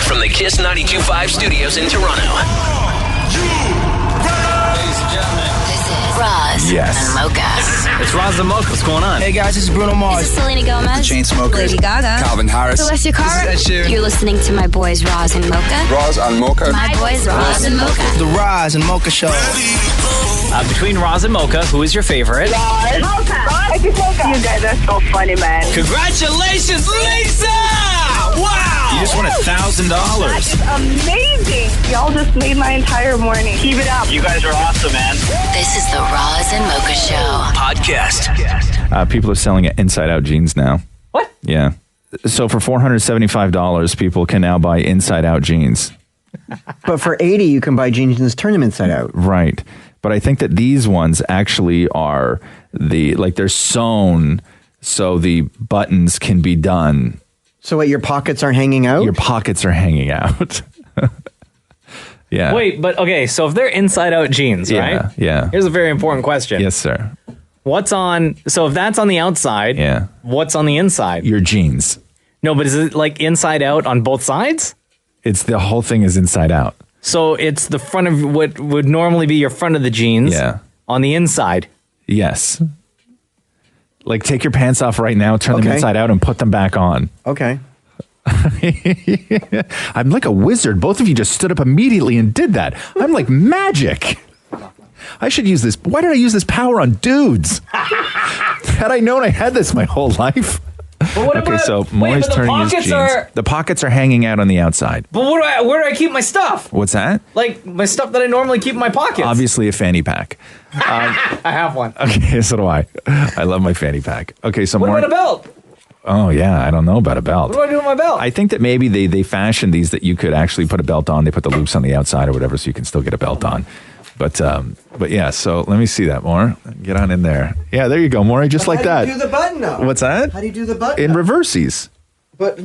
from the Kiss 92.5 studios in Toronto. Ladies and gentlemen, This is Roz and Mocha. it's Roz and Mocha. What's going on? Hey guys, this is Bruno Mars. This is Selena Gomez. Chainsmokers. Lady Gaga. Calvin Harris. Celestia Cara. This is Ed Sheeran. You're listening to my boys Roz and Mocha. Roz and Mocha. My boys Roz and Mocha. The Roz and Mocha Show. Between Roz and Mocha, who is your favorite? Roz. Mocha. You guys are so funny, man. Congratulations, Lisa! Wow! You just won $1,000. That's amazing. Y'all just made my entire morning. Keep it up. You guys are awesome, man. This is the Roz and Mocha Show. Podcast. People are selling inside-out jeans now. What? Yeah. So for $475, people can now buy inside-out jeans. But for $80, you can buy jeans and turn them inside out. Right. But I think that these ones actually are they're sewn so the buttons can be done. So what, your pockets aren't hanging out? Your pockets are hanging out. Yeah. Wait, but okay, so if they're inside out jeans, right? Yeah. Here's a very important question. Yes, sir. So if that's on the outside, what's on the inside? Your jeans. No, but is it like inside out on both sides? It's the whole thing is inside out. So it's the front of what would normally be your front of the jeans on the inside. Yes. Like take your pants off right now, turn them inside out and put them back on. Okay. I'm like a wizard. Both of you just stood up immediately and did that. I'm like magic. I should use this. Why did I use this power on dudes? Had I known I had this my whole life. So Maurie's turning his jeans. The pockets are hanging out on the outside. But where do I keep my stuff? What's that? Like my stuff that I normally keep in my pockets. Obviously a fanny pack. I have one. Okay, so do I. I love my fanny pack. Okay, so what about a belt? Oh, yeah, I don't know about a belt. What do I do with my belt? I think that maybe they fashioned these that you could actually put a belt on. They put the loops on the outside or whatever so you can still get a belt on. But yeah, so let me see that, Maury. Get on in there. Yeah, there you go, Maury, just like that. How do you do the button up? What's that? How do you do the button In up? reversies. But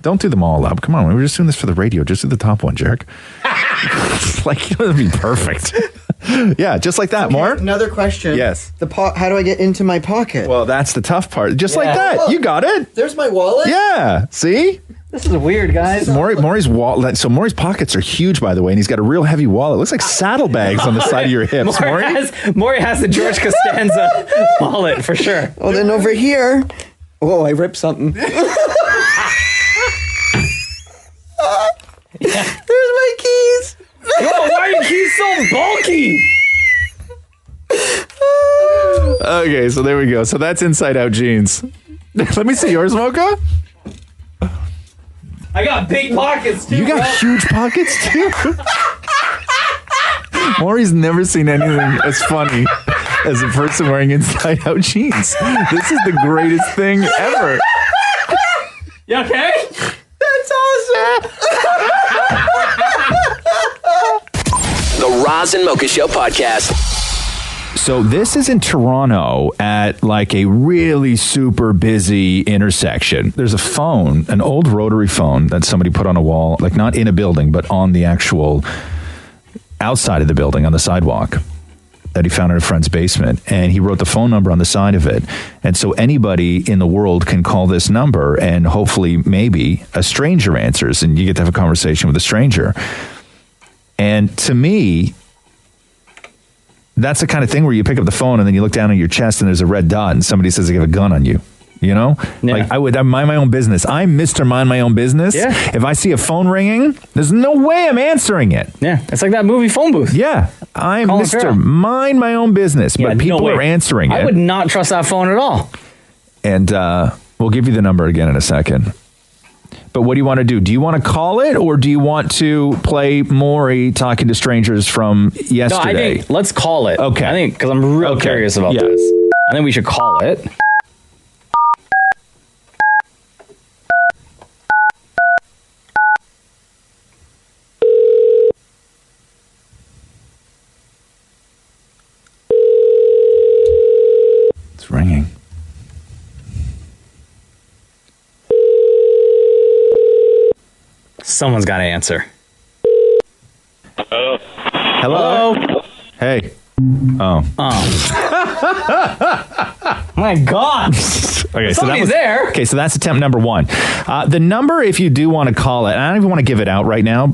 Don't do them all up. Come on, we were just doing this for the radio. Just do the top one, jerk. Like, it would be perfect. Yeah, just like that, Maury. Another question. Yes. How do I get into my pocket? Well, that's the tough part. Just like that. Look, you got it. There's my wallet. Yeah. See? This is weird, guys. Maury's wallet. So Maury's pockets are huge, by the way, and he's got a real heavy wallet. It looks like saddlebags on the side of your hips. Maury has the George Costanza wallet for sure. Oh, then over here. Oh, I ripped something. There's my keys. Yo, why are your keys so bulky? Okay, so there we go. So that's inside out jeans. Let me see yours, Mocha. I got big pockets too. You got huge pockets too. Maury's never seen anything as funny as a person wearing inside out jeans. This is the greatest thing ever. You okay? That's awesome. The Roz and Mocha Show podcast. So this is in Toronto at like a really super busy intersection. There's a phone, an old rotary phone that somebody put on a wall, like not in a building, but on the actual outside of the building on the sidewalk that he found in a friend's basement. And he wrote the phone number on the side of it. And so anybody in the world can call this number and hopefully maybe a stranger answers and you get to have a conversation with a stranger. And to me, that's the kind of thing where you pick up the phone and then you look down on your chest and there's a red dot and somebody says they have a gun on you. You know? Yeah. Like I mind my own business. I'm Mr. Mind My Own Business. Yeah. If I see a phone ringing, there's no way I'm answering it. Yeah, it's like that movie Phone Booth. Yeah. I'm Colin Mr. Farrell. Mind My Own Business. Yeah, But no people way. are answering it. I would not trust that phone at all. And we'll give you the number again in a second. But what do you want to do? Do you want to call it or do you want to play Maury talking to strangers from yesterday? No, I think let's call it. Okay. I think because I'm real curious about this. I think we should call it. It's ringing. Someone's got to answer. Hello? Hey. Oh. My God. Okay, Somebody's there. Okay, so that's attempt number 1. The number, if you do want to call it, and I don't even want to give it out right now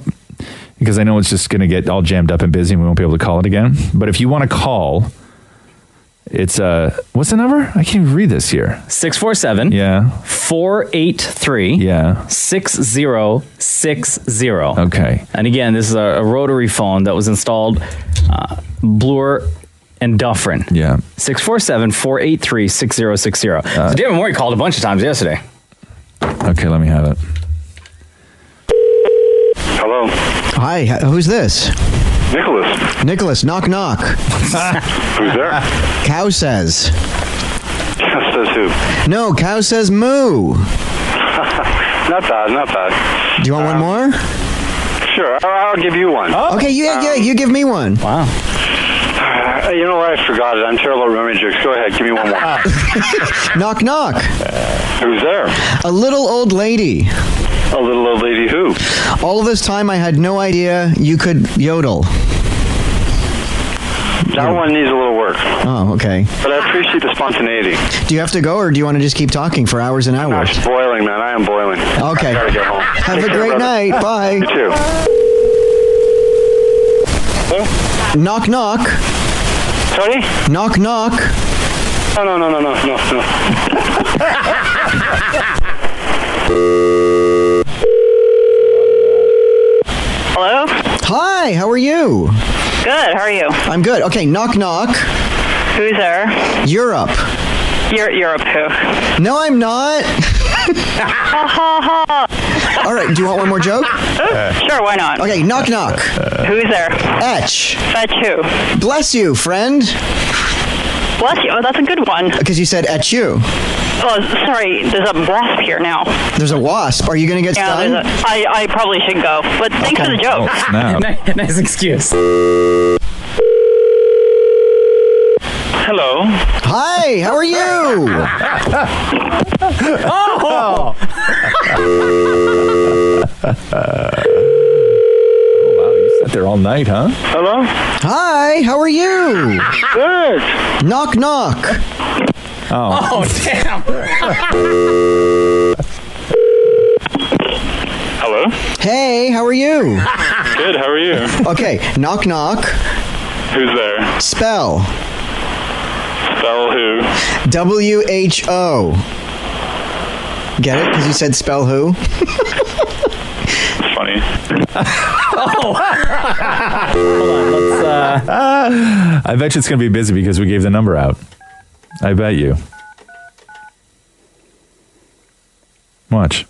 because I know it's just going to get all jammed up and busy and we won't be able to call it again. But if you want to call, it's, what's the number? I can't even read this here. 647 483 6060. Okay. And again, this is a rotary phone that was installed Bloor and Dufferin. Yeah. 647-483-6060. So Damnit Maurie called a bunch of times yesterday. Okay, let me have it. Hello. Hi, who's this? Nicholas. Knock, knock. Who's there? Cow says. Says who? No, cow says moo. Not bad. Do you want one more? Sure, I'll give you one. Okay, you give me one. Wow. You know what? I forgot it. I'm terrible at remembering jokes. Go ahead, give me one more. Knock, knock. Who's there? A little old lady. A little old lady who? All of this time, I had no idea you could yodel. That one needs a little work. Oh, okay. But I appreciate the spontaneity. Do you have to go, or do you want to just keep talking for hours and hours? I'm boiling, man. I am boiling. Okay. I gotta get home. Have Take a care, great brother. night. Bye. You too. Hello? Knock, knock. Sorry? Knock, knock. No. Hello? Hi, how are you? Good, how are you? I'm good. Okay, knock, knock. Who's there? Europe. You're up who? No, I'm not. All right, do you want one more joke? Sure, why not? Okay, knock, knock. Who's there? Etch. Fetch who? Bless you, friend. Bless you. Oh, that's a good one. Because you said etch you. Oh, sorry, there's a wasp here now. There's a wasp. Are you going to get Yeah, stung? I probably should go. But thanks for the joke. Oh, snap. Nice excuse. Hello. Hi, how are you? Oh! Wow, you sat there all night, huh? Hello? Hi, how are you? Good. Knock, knock. Oh, damn. Hello? Hey, how are you? Good, how are you? Okay, knock, knock. Who's there? Spell. Spell who? WHO. Get it? Because you said spell who? Funny. Hold on, let's, I bet you it's going to be busy because we gave the number out. I bet you. Watch.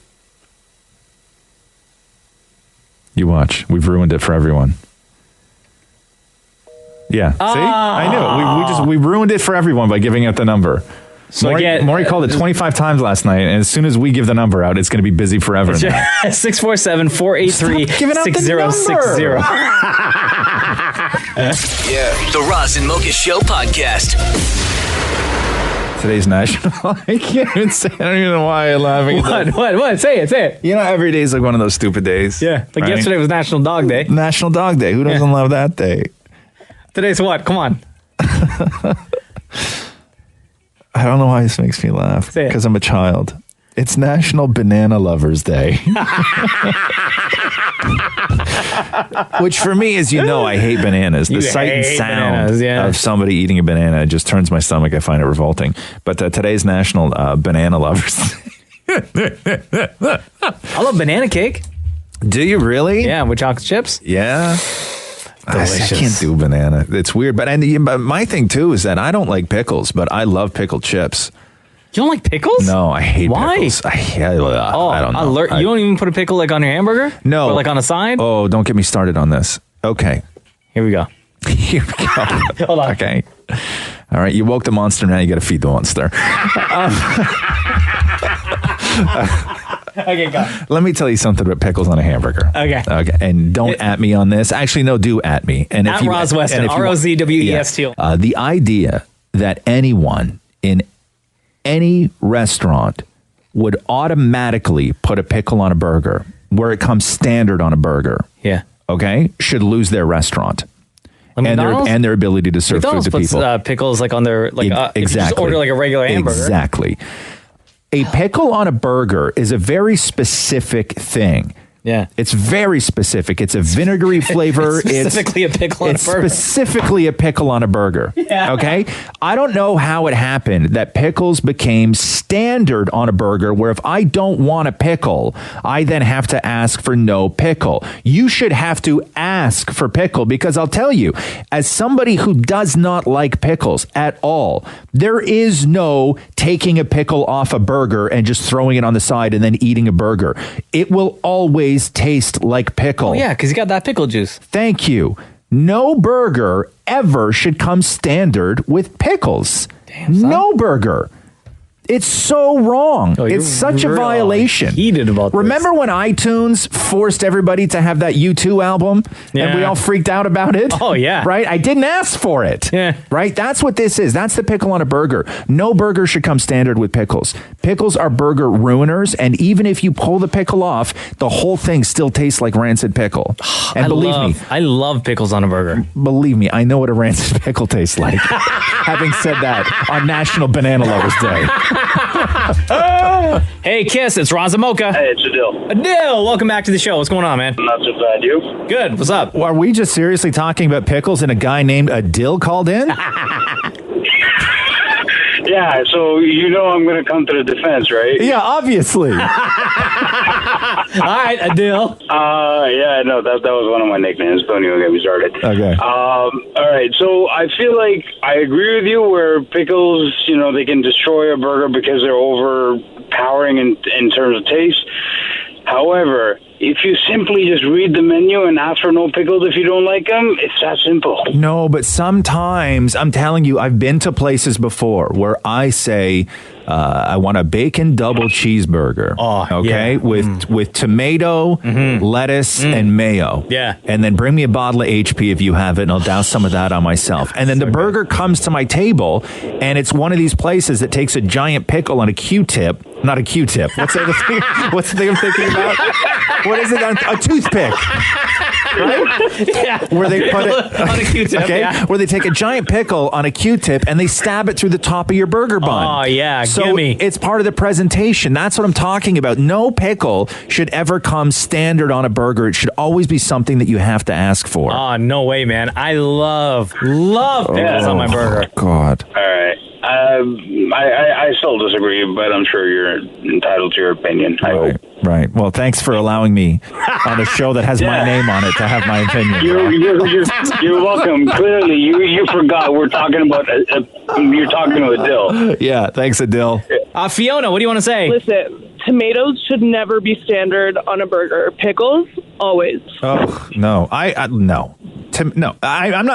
You watch. We've ruined it for everyone. Yeah. See? I knew it. We ruined it for everyone by giving out the number. So Maurie called it 25 times last night, and as soon as we give the number out, it's going to be busy forever now. 647-483-6060. The Roz and Mocha Show podcast. Today's national. I can't even say. I don't even know why I'm laughing. What? Say it. You know, every day is like one of those stupid days. Yeah. Like right? yesterday was National Dog Day. National Dog Day. Who doesn't love that day? Today's what? Come on. I don't know why this makes me laugh. Say it. Because I'm a child. It's National Banana Lovers Day. Which for me, as you know, I hate bananas. The You sight and hate sound bananas, yeah. of somebody eating a banana just turns my stomach. I find it revolting. But today's National Banana Lovers Day. I love banana cake. Do you really? Yeah, with chocolate chips. Yeah. Delicious. I can't do banana. It's weird. But my thing, too, is that I don't like pickles, but I love pickled chips. You don't like pickles? No, I hate Why? pickles. I don't know. You don't even put a pickle like on your hamburger? No. Or like on a side? Oh, don't get me started on this. Okay. Here we go. Here we go. Hold on. Okay. All right. You woke the monster. Now you got to feed the monster. Okay, go. Let me tell you something about pickles on a hamburger. Okay. Okay. And don't at me on this. Actually, no, do at me. And At Roz Weston, ROZWEST. Yeah. The idea that anyone in any restaurant would automatically put a pickle on a burger where it comes standard on a burger. Yeah. Okay. Should lose their restaurant. and their ability to serve McDonald's food to puts, people. pickles like on their like Exactly. if you just order like a regular hamburger. Exactly. A pickle on a burger is a very specific thing. Yeah. It's very specific. It's a vinegary flavor. Specifically a pickle on a burger. It's specifically a pickle on a burger. Yeah. Okay? I don't know how it happened that pickles became standard on a burger where if I don't want a pickle, I then have to ask for no pickle. You should have to ask for pickle because I'll tell you, as somebody who does not like pickles at all, there is no taking a pickle off a burger and just throwing it on the side and then eating a burger. It will always taste like pickle. Oh, yeah, because you got that pickle juice. Thank you. No burger ever should come standard with pickles. Damn, son. No burger. It's so wrong. Oh, it's such a real violation. heated about this. Remember when iTunes forced everybody to have that U2 album and we Yeah. all freaked out about it? Oh, yeah. Right? I didn't ask for it. Yeah. Right? That's what this is. That's the pickle on a burger. No burger should come standard with pickles. Pickles are burger ruiners, and even if you pull the pickle off, the whole thing still tastes like rancid pickle. And believe me, I love pickles on a burger. believe me, I know what a rancid pickle tastes like. Having said that, on National Banana Lovers Day. Hey, Kiss, it's Roz Mocha. Hey, it's Adil. Adil, welcome back to the show. What's going on, man? Not so bad, you? Good. What's up? Are we just seriously talking about pickles and a guy named Adil called in? Yeah, so you know I'm going to come to the defense, right? Yeah, obviously. All right, Adil. Yeah, no, that was one of my nicknames. Don't even get me started. Okay. All right, so I feel like I agree with you where pickles, they can destroy a burger because they're overpowering in terms of taste. However, if you simply just read the menu and ask for no pickles if you don't like them, it's that simple. No, but sometimes, I'm telling you, I've been to places before where I say, I want a bacon double cheeseburger. Oh, okay, yeah. with tomato, lettuce, and mayo. Yeah. And then bring me a bottle of HP if you have it, and I'll douse some of that on myself. And then the burger comes to my table, and it's one of these places that takes a giant pickle on a Q-tip. Not a Q-tip. What's the other thing? What's the thing I'm thinking about? What is it? A toothpick. Right? Yeah. Where they put it on a Q-tip. Okay, Yeah. where they take a giant pickle on a Q-tip and they stab it through the top of your burger bun. Oh, yeah, so gimme. it's part of the presentation. That's what I'm talking about. No pickle should ever come standard on a burger. It should always be something that you have to ask for. Oh, no way, man. I love pickles on my burger. God. All right. I still disagree, but I'm sure you're entitled to your opinion. I hope. Right. Well, thanks for allowing me on a show that has my name on it to have my opinion. You're welcome. Clearly, you forgot we're talking about. You're talking to Adil. Yeah. Thanks, Adil. Fiona, what do you want to say? Listen, tomatoes should never be standard on a burger. Pickles, always. Oh no! No. No, I'm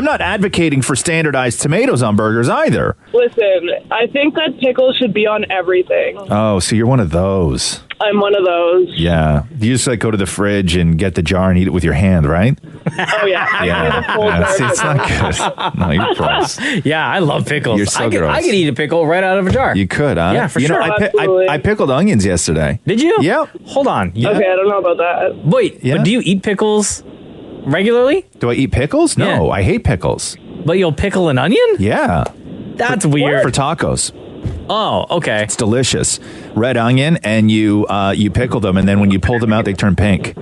not advocating for standardized tomatoes on burgers either. Listen, I think that pickles should be on everything. Oh, so you're one of those. I'm one of those. Yeah. You just go to the fridge and get the jar and eat it with your hand, right? Oh, yeah. Yeah. See, it's not good. No, you're gross. Yeah, I love pickles. You're so I gross. could eat a pickle right out of a jar. You could, huh? Yeah, for you sure. Know, I pickled onions yesterday. Did you? Yep. Hold on. Okay, I don't know about that. Wait, Yeah. but do you eat pickles regularly? Do I eat pickles? No, Yeah. I hate pickles. But you'll pickle an onion? Yeah. That's weird. For tacos. Oh, okay. It's delicious. Red onion, and you pickle them, and then when you pull them out, they turn pink.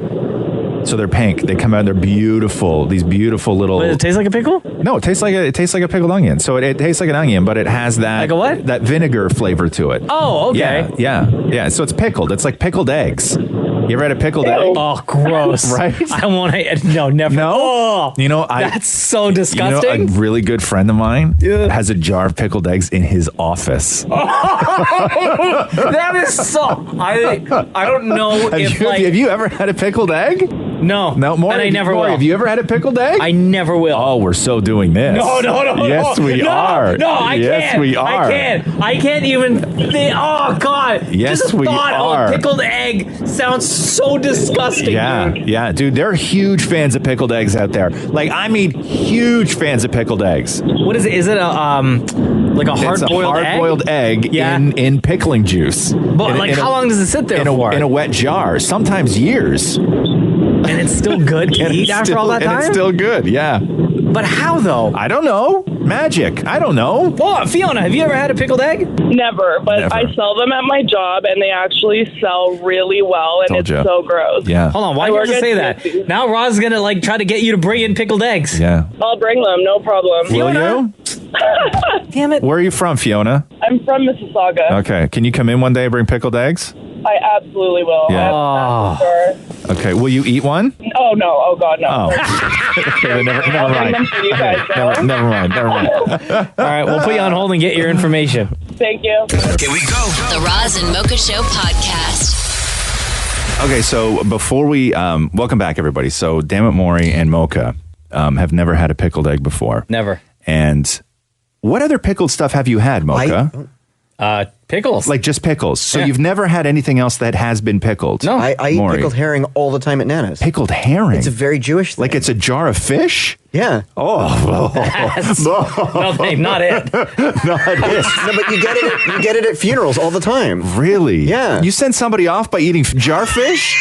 So they're pink. They come out. They're beautiful. These beautiful little. Does it taste like a pickle? No, it tastes like a pickled onion. So it tastes like an onion, but it has that Like a what? That vinegar flavor to it. Oh, okay. Yeah. So it's pickled. It's like pickled eggs. You ever had a pickled egg? Oh, gross. Right? I want to. No, never. No? Oh, You know, that's so You know, disgusting. a really good friend of mine has a jar of pickled eggs in his office. That is so. I don't know Have you ever had a pickled egg? No, Maury, and I never Maury, will. Have you ever had a pickled egg? I never will. Oh, we're so doing this. No. Yes, we are. No, I can't. Yes, we are. I can't even think. Oh, God. Yes, Just the we thought are. of a pickled egg sounds so disgusting. Yeah, dude. yeah, dude. They're huge fans of pickled eggs out there. Like, I mean, huge fans of pickled eggs. What is it? Is it a like a hard-boiled egg in pickling juice. But how long does it sit there for? In a wet jar, sometimes years. And it's still good to eat after all that time? And it's still good, yeah. But how, though? I don't know. Magic. I don't know. Well, Fiona, have you ever had a pickled egg? Never, but I sell them at my job, and they actually sell really well, and it's so gross. Yeah. Hold on, why do you have to say that? Now Roz is going to try to get you to bring in pickled eggs. Yeah. I'll bring them, no problem. Will you? Damn it. Where are you from, Fiona? I'm from Mississauga. Okay. Can you come in one day and bring pickled eggs? I absolutely will. Yeah. Sure. Okay. Will you eat one? Oh, no. Oh, God, no. Oh. Okay, never mind. Never mind. All right, we'll put you on hold and get your information. Thank you. Here we go. The Roz and Mocha Show podcast. Okay, so before we welcome back, everybody. So, Damnit Maurie and Mocha have never had a pickled egg before. Never. And what other pickled stuff have you had, Mocha? Pickles. Like just pickles. So you've never had anything else that has been pickled? No. I eat Maurie. pickled herring all the time at Nana's. Pickled herring? It's a very Jewish thing. Like it's a jar of fish? Yeah. Oh. No, Dave, not it. Not it. No, but you get it at funerals all the time. Really? Yeah. You send somebody off by eating jar fish?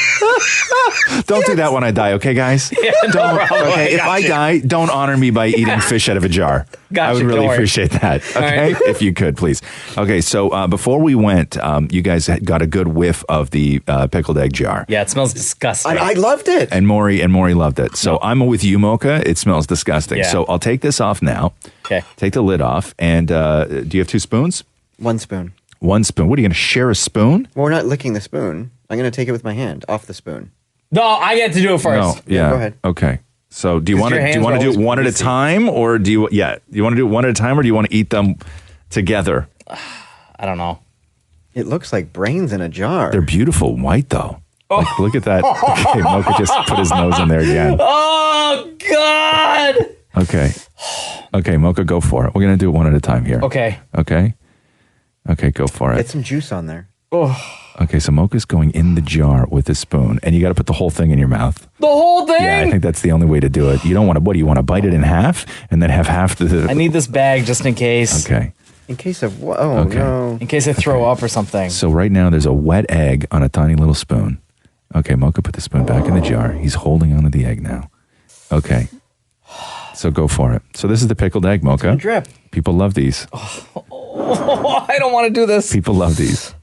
Don't do that when I die, okay, guys? Yeah, no problem. Okay, if I die, don't honor me by eating fish out of a jar. Gotcha, I would really don't worry. appreciate that. Okay, right. if you could, please. Okay, so before we went, you guys got a good whiff of the pickled egg jar. Yeah, it smells disgusting. I loved it. And Maurie loved it. So I'm with you, Mocha. It smells disgusting. Yeah. So I'll take this off now. Okay. Take the lid off. And do you have 2 spoons? 1 spoon. 1 spoon. What are you going to share a spoon? Well, we're not licking the spoon. I'm going to take it with my hand off the spoon. No, I get to do it first. No. Yeah. Go ahead. Okay. So do you 'Cause want your to hands do are it always one at a greasy. time, or do you want to do it one at a time, or do you want to eat them together? I don't know. It looks like brains in a jar. They're beautiful white though. Like, look at that. Okay, Mocha just put his nose in there again. Oh, God. Okay, Mocha, go for it. We're gonna do it one at a time here. Okay. Okay, go for Get it. some juice on there. Okay, so Mocha's going in the jar with a spoon, and you got to put the whole thing in your mouth. The whole thing? Yeah, I think that's the only way to do it. You don't want to. What do you want to bite it in half and then have half the? I need this bag just in case. Okay. In case of what? Oh, Okay. no. In case I throw up or something. So right now there's a wet egg on a tiny little spoon. Okay, Mocha put the spoon back in the jar. He's holding onto the egg now. Okay. So go for it. So this is the pickled egg, Mocha. Drip. People love these. Oh, I don't want to do this. People love these.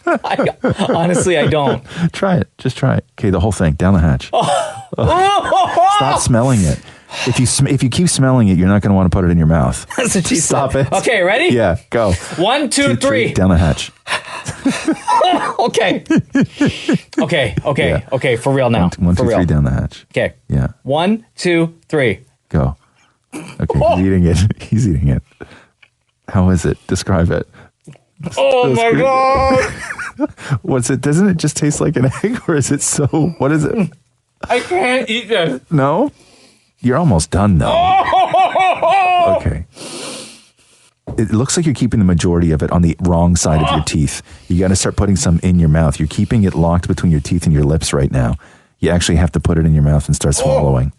Honestly, I don't. Try it. Just try it. Okay, the whole thing down the hatch. Stop smelling it. If you keep smelling it, you're not going to want to put it in your mouth. That's what she Stop said. it. Okay, ready? Yeah, go. 1, 2, 3. Down the hatch. Okay. Okay. Yeah. Okay, for real now. 1, 2, for real. 3 down the hatch. Okay. Yeah. 1, 2, 3. Go. Okay, he's eating it. He's eating it. How is it? Describe it. Oh my God. What's it? Doesn't it just taste like an egg, or is it so? What is it? I can't eat this. No, you're almost done though. Okay. It looks like you're keeping the majority of it on the wrong side of your teeth. You got to start putting some in your mouth. You're keeping it locked between your teeth and your lips right now. You actually have to put it in your mouth and start swallowing.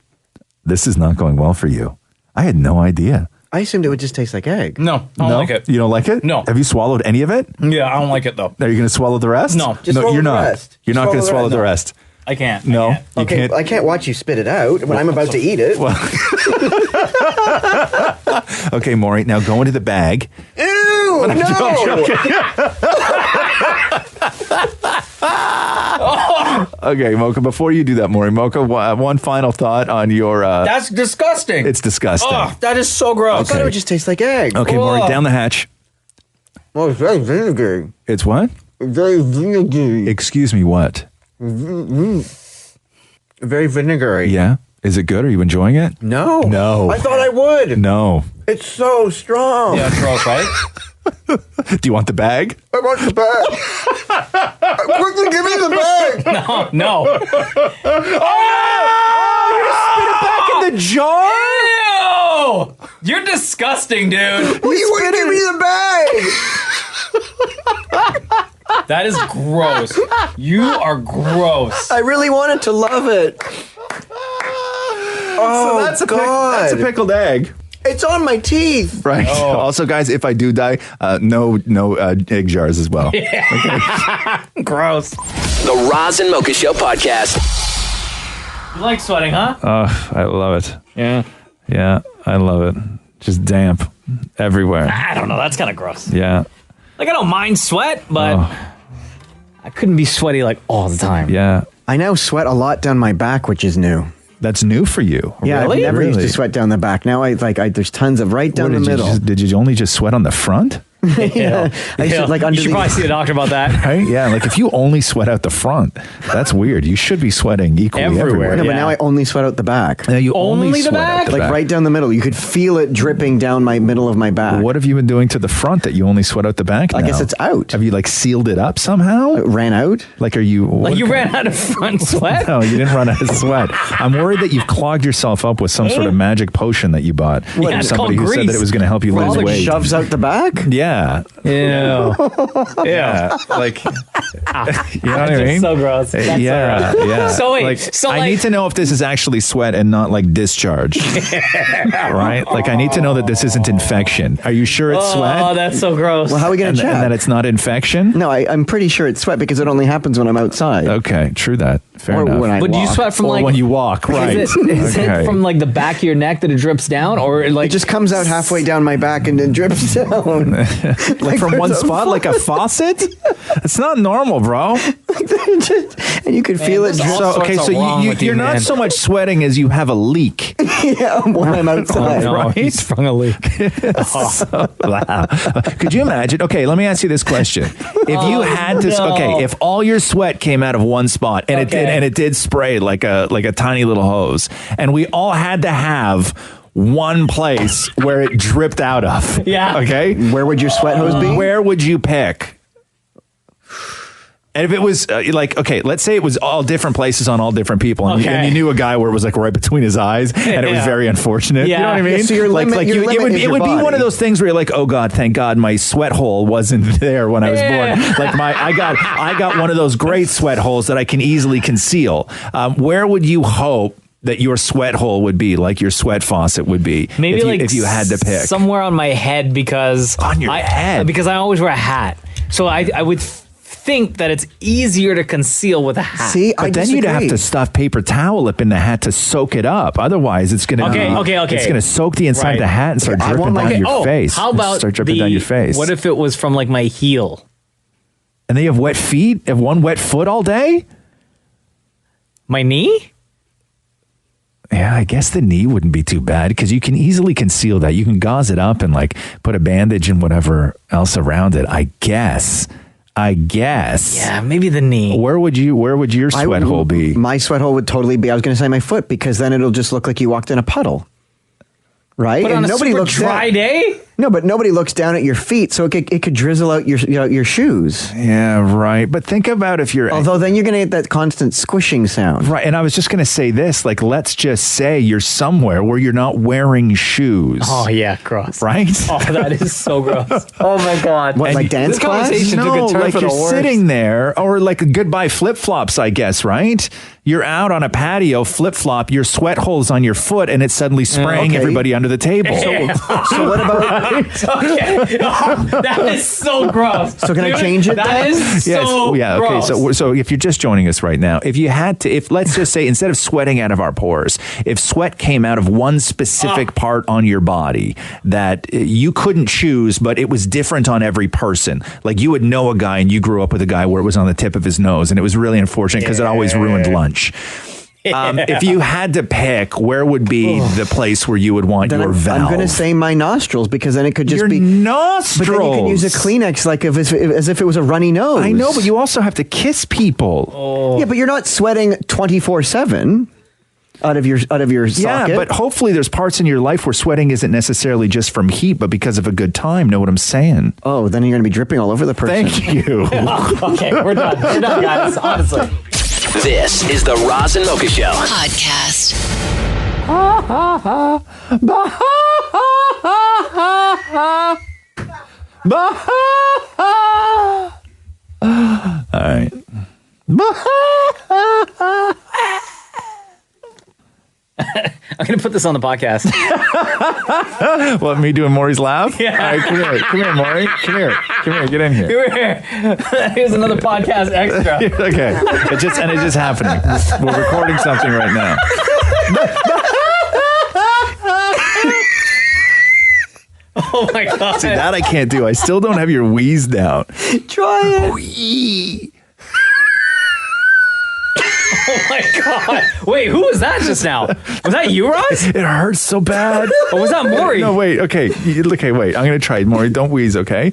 This is not going well for you. I had no idea. I assumed it would just taste like egg. No, I don't like it. You don't like it? No. Have you swallowed any of it? Yeah, I don't like it though. Are you going to swallow the rest? No. Just swallow you're the not. rest. You're Just not going to swallow swallow the the rest. rest. I can't. No, I can't. you Okay, can't. I can't watch you spit it out when I'm about to eat it. Okay, Maurie, now go into the bag. Ew! No! Okay, Mocha, before you do that, Maurie, Mocha, one final thought on your... That's disgusting. it's disgusting. Oh, that is so I gross. thought it would just taste like egg. Okay, Maurie, Oh. down the hatch. Oh, it's very vinegary. It's what? Very vinegary. Excuse me, what? Very vinegary. Yeah? Is it good? Are you enjoying it? No. No. I thought I would. No. It's so strong. Yeah, it's gross, right? Do you want the bag? I want the bag. Quickly give me the bag. No. Back in the jar? Ew! You're disgusting, dude. You wouldn't give me the bag. That is gross. You are gross. I really wanted to love it. Oh, So that's a God. that's a pickled egg. It's on my teeth. Right. Also, guys, if I do die, no egg jars as well. Gross. The Roz and Mocha Show podcast. You like sweating, huh? Oh, I love it. Yeah. Yeah, I love it. Just damp everywhere. I don't know. That's kind of gross. Yeah. Like, I don't mind sweat, but I couldn't be sweaty like all the time. Yeah. I now sweat a lot down my back, which is new. That's new for you. Yeah, Really? I never used Really? to sweat down the back. Now there's tons of right down the middle. Did you only just sweat on the front? Yeah. I used to, like, you under should the- probably see a doctor about that. Right? Yeah, like if you only sweat out the front, that's weird. You should be sweating equally Everywhere. everywhere. No, but Yeah. now I only sweat out the back. Now you Only the sweat out back? Like right down the middle. You could feel it dripping down my middle of my back. What have you been doing to the front that you only sweat out the back? I now? guess it's out. Have you like sealed it up somehow? It ran out. Like, are you? Like, you ran out of front sweat? No, you didn't run out of sweat. I'm worried that you've clogged yourself up with some sort of magic potion that you bought. Yeah, from it's somebody called who said that grease. it was going to help you lose Like weight. shoves out the back. Yeah. Ew. Yeah. Like, you know what I That's mean? so gross. That's yeah, so gross. yeah. So wait, like, so I like, need to know if this is actually sweat and not like discharge. Right? Like, I need to know that this isn't infection. Are you sure it's oh, sweat? that's so gross. Well, how are we going And, to check? and that it's not infection? No, I'm pretty sure it's sweat because it only happens when I'm outside. Okay, true that. Fair Or enough. when I But do you walk. sweat from or like when you walk, right? Is Okay. it from like the back of your neck that it drips down, or like It just comes out halfway down my back and then drips down. like from one spot, like a faucet? It's not normal, bro. And you could feel it there's drip. all So, sorts okay, of so wrong with you, you're not man. so much sweating as you have a leak. Yeah, when I'm outside. no, right? he sprung a leak. Wow. Could you imagine? Okay, let me ask you this question. If you had to, no. okay, if all your sweat came out of one spot and it did spray like a tiny little hose, and we all had to have one place where it dripped out of. Yeah. Okay. Where would your sweat hose be? Where would you pick? And if it was like, okay, let's say it was all different places on all different people, and, Okay. you knew a guy where it was like right between his eyes, and it was Yeah. very unfortunate. Yeah. You know what I mean? Yeah, so your limit- your it limit would is it your would be one body. of those things where you're like, oh God, thank God my sweat hole wasn't there when I was Yeah. born. Like I got one of those great sweat holes that I can easily conceal. Where would you hope that your sweat hole would be, like your sweat faucet would be? Maybe if you had to pick somewhere on my head, because On your head? because I always wear a hat, so I would think that it's easier to conceal with a hat. See, But then you'd have to stuff paper towel up in the hat to soak it up. Otherwise, it's gonna Okay. It's gonna soak the inside Right. the hat and start I dripping want down my- your face. How about start dripping down your face? What if it was from like my heel? And then you have wet feet? Have one wet foot all day? My knee? Yeah, I guess the knee wouldn't be too bad because you can easily conceal that. You can gauze it up and like put a bandage and whatever else around it. I guess. Yeah, maybe the knee. Where would your sweat hole be? My sweat hole would totally be, I was going to say my foot, because then it'll just look like you walked in a puddle. Right? But on a super looks dry day? No, but nobody looks down at your feet, so it could drizzle out your shoes. Yeah, right. But think about if you're Although then you're going to get that constant squishing sound. right. And I was just going to say this, like, let's just say you're somewhere where you're not wearing shoes. Oh yeah, gross. Right? Oh, that is so gross. Oh my god. What, And like dance this class? conversation took a No, turn like for the you're worse. sitting there, or like a goodbye flip flops, I guess, right? You're out on a patio, flip flop, your sweat hole's on your foot, and it's suddenly spraying okay. everybody under the table. So what about... Okay. Oh, that is so gross. So can I change it That then? is so yeah. Okay. gross. So if you're just joining us right now, if you had to, if let's just say instead of sweating out of our pores, if sweat came out of one specific part on your body that you couldn't choose, but it was different on every person, like you would know a guy and you grew up with a guy where it was on the tip of his nose, and it was really unfortunate because it always ruined lunch. If you had to pick, where would be the place where you would want Then your I'm valve? going to say my nostrils, because then it could just your be... nostrils. But then you can use a Kleenex like as if it was a runny nose. I know, but you also have to kiss people. Yeah, but you're not sweating 24/7 out of your socket. Yeah, but hopefully there's parts in your life where sweating isn't necessarily just from heat, but because of a good time. Know what I'm saying? Oh, then you're going to be dripping all over the person. Thank you. Okay, we're done. We're done, guys. Honestly. This is the Roz and Mocha Show. Podcast. All right. I'm going to put this on the podcast. What, me doing Maury's laugh? Yeah. All right, come here, Maury. Come here, get in here. Come here. Here's another podcast extra. Okay, it's just happening. We're recording something right now. Oh my God. See, that I can't do. I still don't have your wheeze down. Try it. Wee. Oh my God. Wait, who was that just now? Was that you, Roz? It hurts so bad. Or was that Maury? No, wait. Okay, wait. I'm gonna try it, Maury. Don't wheeze, okay?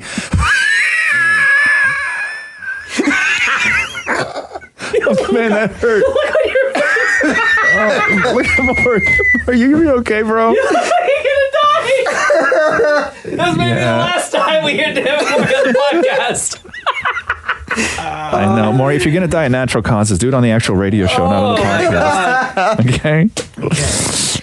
Man, that hurt. Look at your face. Look at Maury. Are you gonna be okay, bro? You're gonna die. That's maybe the last time we hear Damnit Maurie on the podcast. I know, Maury. If you're gonna die of natural causes, do it on the actual radio show, not on the podcast. Okay.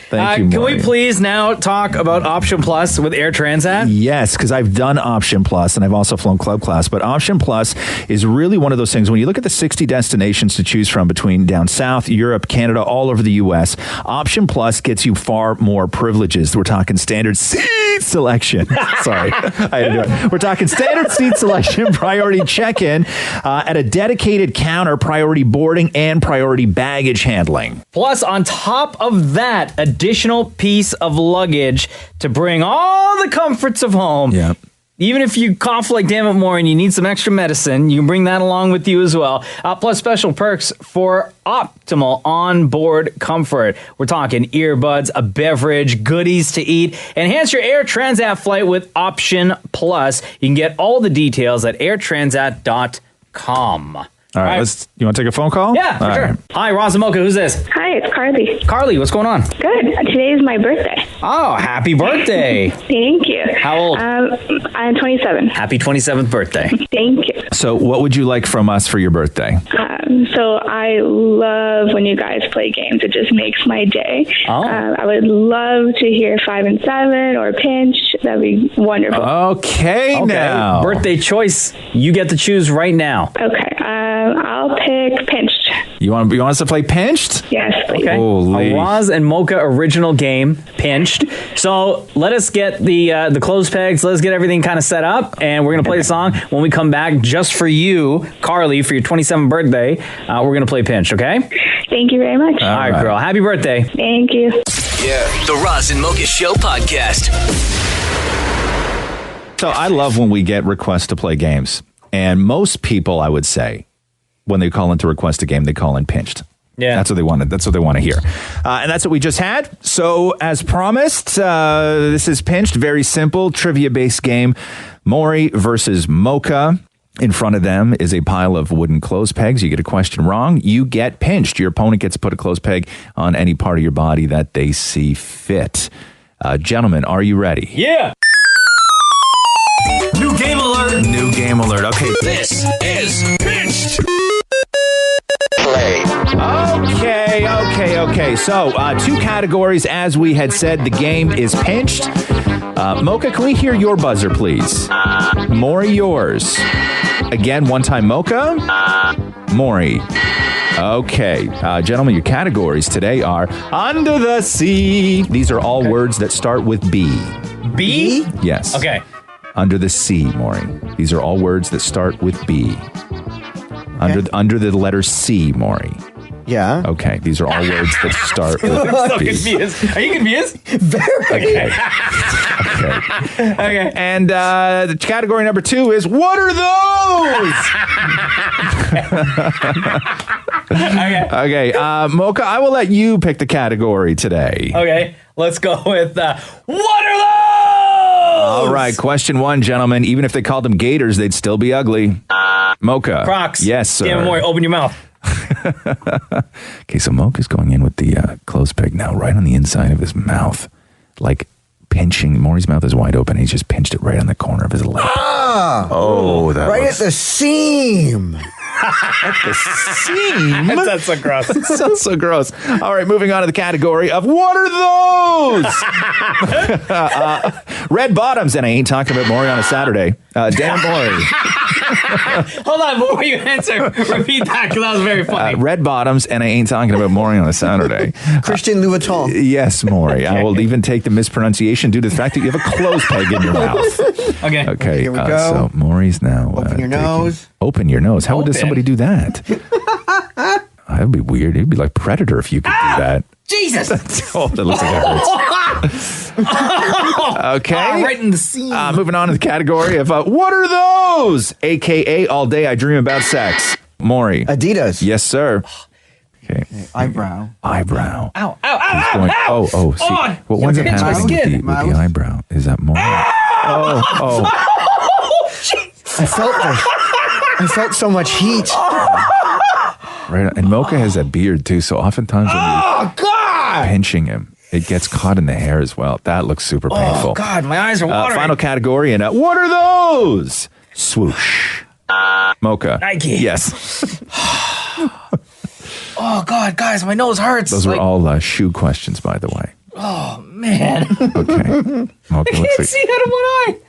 Thank you, Can Maury. we please now talk about Option Plus with Air Transat? Yes, because I've done Option Plus and I've also flown Club Class. But Option Plus is really one of those things. When you look at the 60 destinations to choose from between down south, Europe, Canada, all over the U.S., Option Plus gets you far more privileges. We're talking standard seat selection. Sorry, I had to do it. We're talking standard seat selection, priority check-in, at a dedicated counter, priority boarding, and priority baggage handling. Plus, on top of that, additional piece of luggage to bring all the comforts of home. Yep. Even if you cough like Damnit Maurie and you need some extra medicine, you can bring that along with you as well. Plus special perks for optimal onboard comfort. We're talking earbuds, a beverage, goodies to eat. Enhance your Air Transat flight with Option Plus. You can get all the details at airtransat.com. All right, you want to take a phone call? Yeah, for sure. Right. Hi, Roz Mocha. Who's this? Hi, it's Carly. Carly, what's going on? Good. Today is my birthday. Oh, happy birthday. Thank you. How old? I'm 27. Happy 27th birthday. Thank you. So what would you like from us for your birthday? So I love when you guys play games. It just makes my day. Oh. I would love to hear 5 and 7 or Pinch. That'd be wonderful. Okay, now. Birthday choice. You get to choose right now. Okay. I'll pick Pinched. You want us to play Pinched? Yes, please. Okay. Holy. A Roz and Mocha original game, Pinched. So let us get the clothes pegs. Let's get everything kind of set up, and we're gonna play the song. When we come back, just for you, Carly, for your 27th birthday, we're gonna play Pinched. Okay? Thank you very much. All right, girl. Happy birthday. Thank you. Yeah. The Roz and Mocha Show podcast. So I love when we get requests to play games. And most people, I would say, when they call in to request a game, they call in Pinched. Yeah. That's what they wanted. That's what they want to hear. And that's what we just had. So as promised, this is Pinched. Very simple, trivia-based game. Maurie versus Mocha. In front of them is a pile of wooden clothes pegs. You get a question wrong, you get pinched. Your opponent gets to put a clothes peg on any part of your body that they see fit. Gentlemen, are you ready? Yeah. New game alert. New game alert. Okay. This is Pinched. Okay. So, two categories. As we had said, the game is Pinched. Mocha, can we hear your buzzer, please? Maurie, yours. Again, one time, Mocha. Maurie. Okay. Gentlemen, your categories today are Under the Sea. These are all words that start with B. B? Yes. Okay. Under the Sea, Maurie. These are all words that start with B. Under the letter C, Maurie. Yeah. Okay, these are all words that start with I'm so B. confused. Are you confused? Very. Okay. Okay. And the category number 2 is, what are those? Okay. Mocha, I will let you pick the category today. Okay. Let's go with what are those? All right. Question 1, gentlemen. Even if they called them gators, they'd still be ugly. Mocha. Crocs. Yes, sir. Damn, Maury, open your mouth. Okay, so Mocha's going in with the clothes peg now, right on the inside of his mouth, like pinching. Maurie's mouth is wide open. He's just pinched it right on the corner of his lip. Ah! Oh, that right looks... at the seam. the seam. That's so gross. Sounds so gross. All right, moving on to the category of what are those? Red bottoms, and I ain't talking about Maurie on a Saturday. Damnit Maurie. Hold on, before you answer, repeat that because that was very funny. Red bottoms, and I ain't talking about Maurie on a Saturday. Christian Louboutin. Yes, Maurie. I will even take the mispronunciation due to the fact that you have a clothes peg in your mouth. Okay. Here we go. So Maury's now. Open your nose. Open your nose. How does somebody do that? That would be weird. It'd be like Predator if you could do that. Jesus! Oh, that looks like it hurts. Okay. Right in the seam. Moving on to the category of what are those? AKA all day I dream about sex. Maurie. Adidas. Yes, sir. Okay. Eyebrow. Ow, ow, ow, He's going, ow. oh, see. What winds up pinch my happening skin. with the eyebrow is that Maurie. Oh. I felt so much heat. Right. And Mocha has that beard too, so oftentimes when you're pinching him, it gets caught in the hair as well. That looks super painful. Oh, God, my eyes are watering. Final category, and what are those? Swoosh. Mocha. Nike. Yes. Oh, God, guys, my nose hurts. Those were all shoe questions, by the way. Oh, man. Okay. Mocha I can't see out of one eye.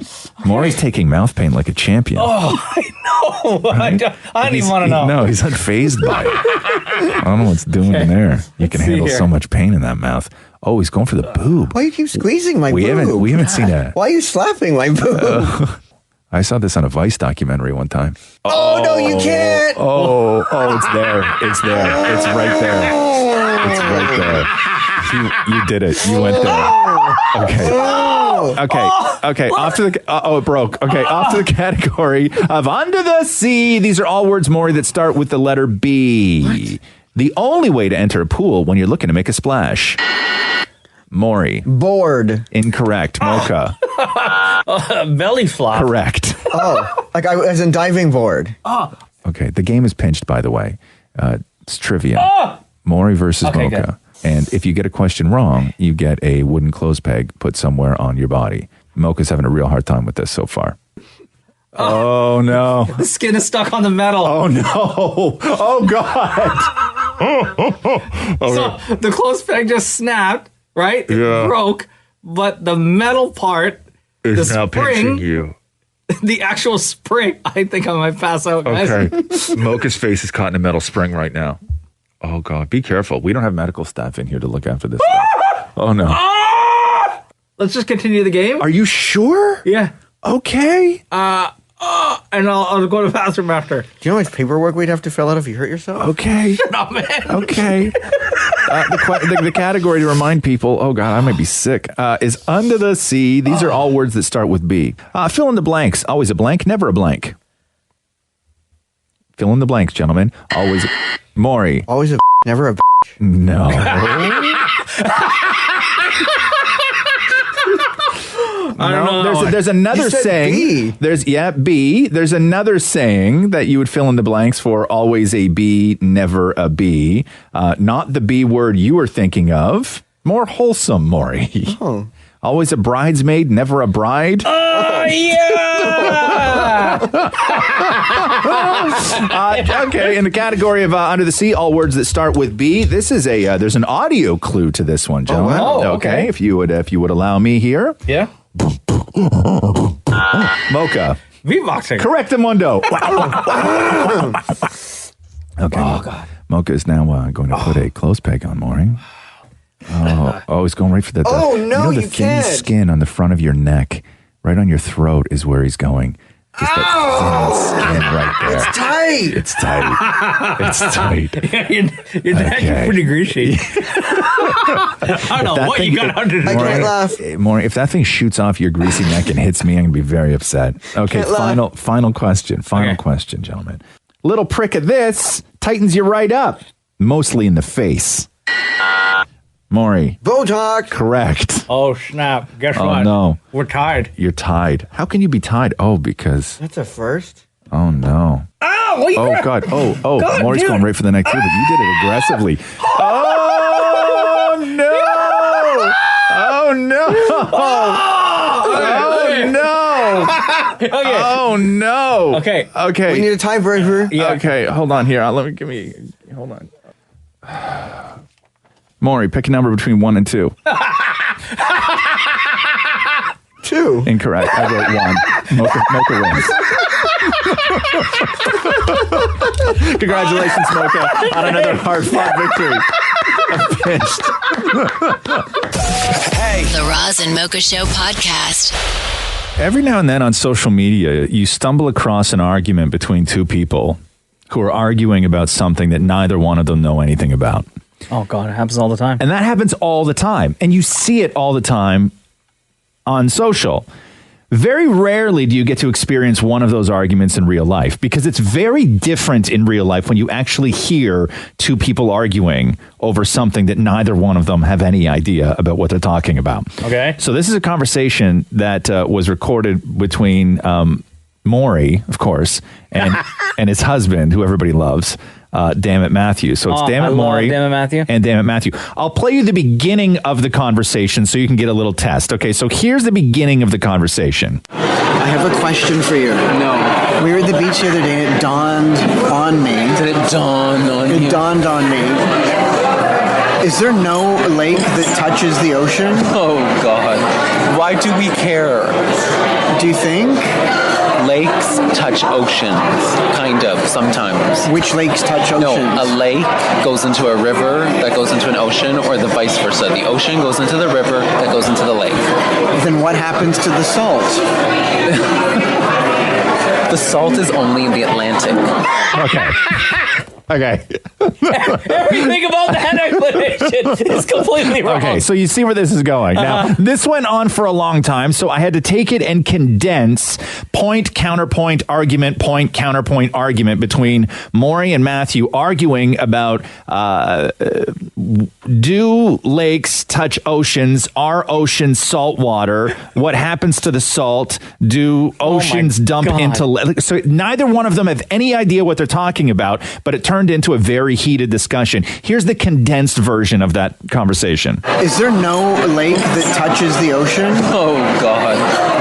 Maurie's taking mouth pain like a champion. Oh, I know. Right? I don't even want to know. No, he's unfazed by it. I don't know what's doing in there. You can handle so much pain in that mouth. Oh, he's going for the boob. Why you keep squeezing my We boob? haven't seen a... Why are you slapping my boob? I saw this on a Vice documentary one time. Oh, no, you can't. Oh, it's there. It's there. It's right there. It's right there. You did it. You went there. Okay. Off to the... it broke. Okay, off to the category of under the sea. These are all words, Maurie, that start with the letter B. What? The only way to enter a pool when you're looking to make a splash. Maurie. Bored. Incorrect. Mocha. Belly flop. Correct. Oh, like as in diving board. Oh. Okay, the game is pinched, by the way. It's trivia. Maurie versus Mocha. Good. And if you get a question wrong, you get a wooden clothes peg put somewhere on your body. Mocha's having a real hard time with this so far. Oh no. The skin is stuck on the metal. Oh no. Oh God. So the clothes peg just snapped, right? It broke, but the metal part is now pinching you. The actual spring. I think I might pass out, guys. Okay. Mocha's face is caught in a metal spring right now. Oh, God. Be careful. We don't have medical staff in here to look after this stuff. Oh, no. Let's just continue the game. Are you sure? Yeah. Okay. And I'll go to the bathroom after. Do you know how much paperwork we'd have to fill out if you hurt yourself? Okay. Shut up, man. Okay. The category to remind people, oh, God, I might be sick, is under the sea. These are all words that start with B. Fill in the blanks. Always a blank, never a blank. Fill in the blanks, gentlemen. Always... Maurie. Always a never a No. I don't know. There's another saying. B. B. There's another saying that you would fill in the blanks for. Always a B, never a B. Not the B word you were thinking of. More wholesome, Maurie. Oh. Always a bridesmaid, never a bride. Oh, yeah! Okay, in the category of under the sea, all words that start with B. This is there's an audio clue to this one, gentlemen. Oh, wow. Okay. If you would allow me here. Yeah. Mocha. V-boxing. Correct, Mundo. Okay. Oh, God. Mocha is now going to put a clothes peg on Maurie. Oh, he's going right for that. Oh, no, the you thin can't. skin on the front of your neck, right on your throat, is where he's going. Just that thin skin right there. It's tight. It's tight. Your neck is pretty greasy. I don't know what you got under the I can't laugh. Maurie, if that thing shoots off your greasy neck and hits me, I'm going to be very upset. Okay, final question. Final question, gentlemen. Little prick of this tightens you right up, mostly in the face. Maurie. Botox. Correct. Oh, snap. Guess what? Oh, no. We're tied. You're tied. How can you be tied? Oh, because... That's a first. Oh, no. Oh, God. Oh, God, Maurie's going right for the neck, too, but you did it aggressively. Oh, no. Oh, no. Oh, no. Okay. Oh no. Okay. Okay. We need a tiebreaker. Yeah. Okay, hold on here. Hold on. Maury, pick a number between 1 and 2. 2. Incorrect. I wrote 1. Mocha wins. Congratulations, Mocha, on another hard-fought victory. Hey. The Roz and Mocha Show podcast. Every now and then on social media, you stumble across an argument between two people who are arguing about something that neither one of them know anything about. Oh, God, it happens all the time. And that happens all the time. And you see it all the time on social. Very rarely do you get to experience one of those arguments in real life, because it's very different in real life when you actually hear two people arguing over something that neither one of them have any idea about what they're talking about. Okay. So this is a conversation that was recorded between Maurie, of course, and his husband, who everybody loves, Damnit Matthew. So it's Damnit Maurie Damnit Matthew. and Damnit Matthew. I'll play you the beginning of the conversation so you can get a little test. Okay, so here's the beginning of the conversation. I have a question for you. No. We were at the beach the other day and it dawned on me. Did it dawn on you? It dawned on me. Is there no lake that touches the ocean? Oh, God. Why do we care? Do you think? Lakes touch oceans, kind of, sometimes. Which lakes touch oceans? No, a lake goes into a river that goes into an ocean, or the vice versa. The ocean goes into the river that goes into the lake. Then what happens to the salt? The salt is only in the Atlantic. Okay. Okay. Everything about that explanation is completely wrong. Okay, so you see where this is going. Now, this went on for a long time, so I had to take it and condense point, counterpoint, argument, point, counterpoint, argument between Maurie and Matthew arguing about do lakes touch oceans? Are oceans salt water? What happens to the salt? Do oceans dump into... So neither one of them have any idea what they're talking about, but it turned into a very heated discussion. Here's the condensed version of that conversation. Is there no lake that touches the ocean? Oh, God.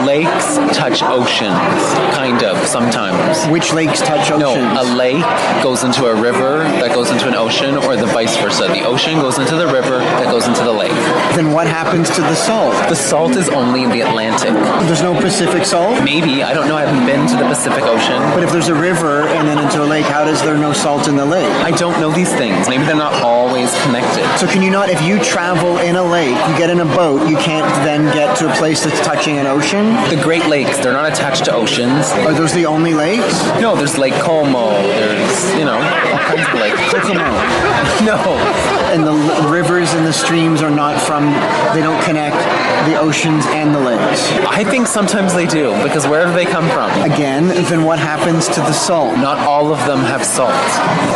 Lakes touch oceans, kind of, sometimes. Which lakes touch oceans? No, a lake goes into a river that goes into an ocean, or the vice versa. The ocean goes into the river that goes into the lake. Then what happens to the salt? The salt is only in the Atlantic. There's no Pacific salt? Maybe. I don't know. I haven't been to the Pacific Ocean. But if there's a river and then into a lake, how does there no salt in the lake? I don't know these things. Maybe they're not always connected. So can you not, if you travel in a lake, you get in a boat, you can't then get to a place that's touching an ocean? The Great Lakes, they're not attached to oceans. Are those the only lakes? No, there's Lake Como. There's, all kinds of lakes. Kokomo. No. And the rivers and the streams are not from, they don't connect the oceans and the lakes. I think sometimes they do, because where do they come from? Again, then what happens to the salt? Not all of them have salt.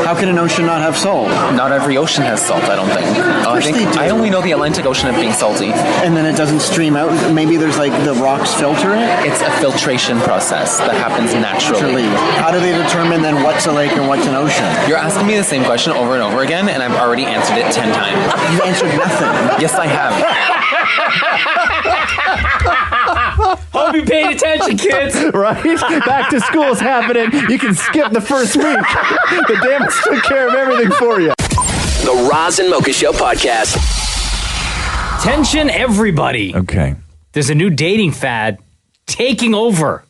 How can an ocean not have salt? Not every ocean has salt, I don't think. I only know the Atlantic Ocean as being salty. And then it doesn't stream out? Maybe there's the rocks filter it? It's a filtration process that happens naturally. How do they determine then what's a lake and what's an ocean? You're asking me the same question over and over again, and I've already answered it 10 times. You've answered nothing. Yes, I have. Hope you paid attention, kids. Right? Back to school's happening. You can skip the first week. The Damnits took care of everything for you. The Roz and Mocha Show podcast. Attention, everybody. Okay. There's a new dating fad taking over.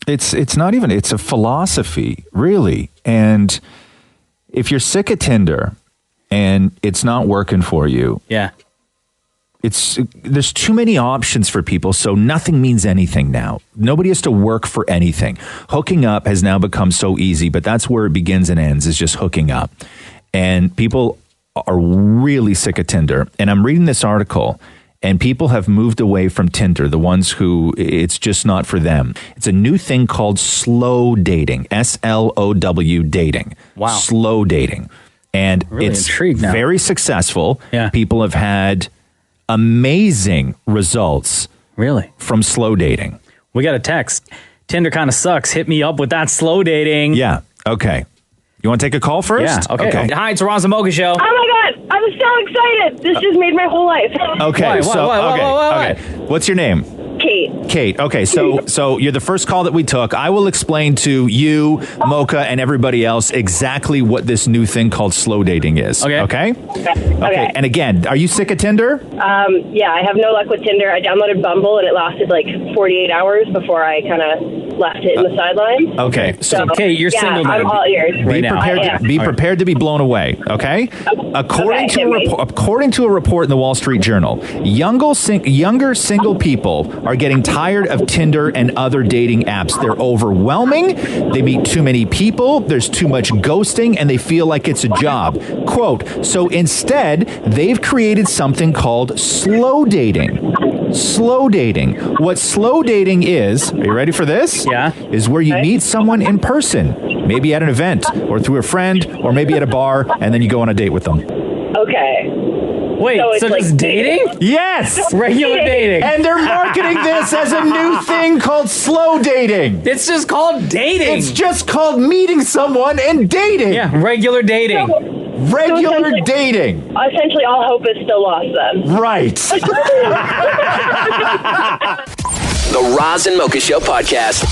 It's not even, it's a philosophy, really. And if you're sick of Tinder and it's not working for you, yeah, there's too many options for people, so nothing means anything now. Nobody has to work for anything. Hooking up has now become so easy, but that's where it begins and ends, is just hooking up. And people are really sick of Tinder. And I'm reading this article, and people have moved away from Tinder, the ones who it's just not for them. It's a new thing called slow dating, SLOW dating. Wow. Slow dating. And really it's intrigued now. very successful. Yeah. People have had amazing results from slow dating. We got a text. Tinder kind of sucks. Hit me up with that slow dating. Yeah. Okay. You want to take a call first? Yeah. Okay. Hi, it's the Roz and Mocha Show. Oh my God, I'm so excited. This just made my whole life. Okay. Why? Okay. What's your name? Kate. Kate. Okay, so you're the first call that we took. I will explain to you, Mocha, and everybody else exactly what this new thing called slow dating is. Okay. And again, are you sick of Tinder? Yeah, I have no luck with Tinder. I downloaded Bumble, and it lasted like 48 hours before I kind of left it in the sidelines. Okay. So Kate, you're single now. I'm all ears. Be prepared to be blown away. Okay. According to a report in the Wall Street Journal, younger single people are getting tired of Tinder and other dating apps. They're overwhelming. They meet too many people. There's too much ghosting, and they feel like it's a job. Quote, so instead, they've created something called slow dating. Slow dating. What slow dating is, are you ready for this? Yeah. Is where you meet someone in person, maybe at an event, or through a friend, or maybe at a bar, and then you go on a date with them. Okay. Wait, so like just dating? Yes! Regular dating. And they're marketing this as a new thing called slow dating. It's just called dating. It's just called meeting someone and dating. Yeah, regular dating. Regular dating. Essentially, all hope is still lost then. Right. The Roz and Mocha Show podcast.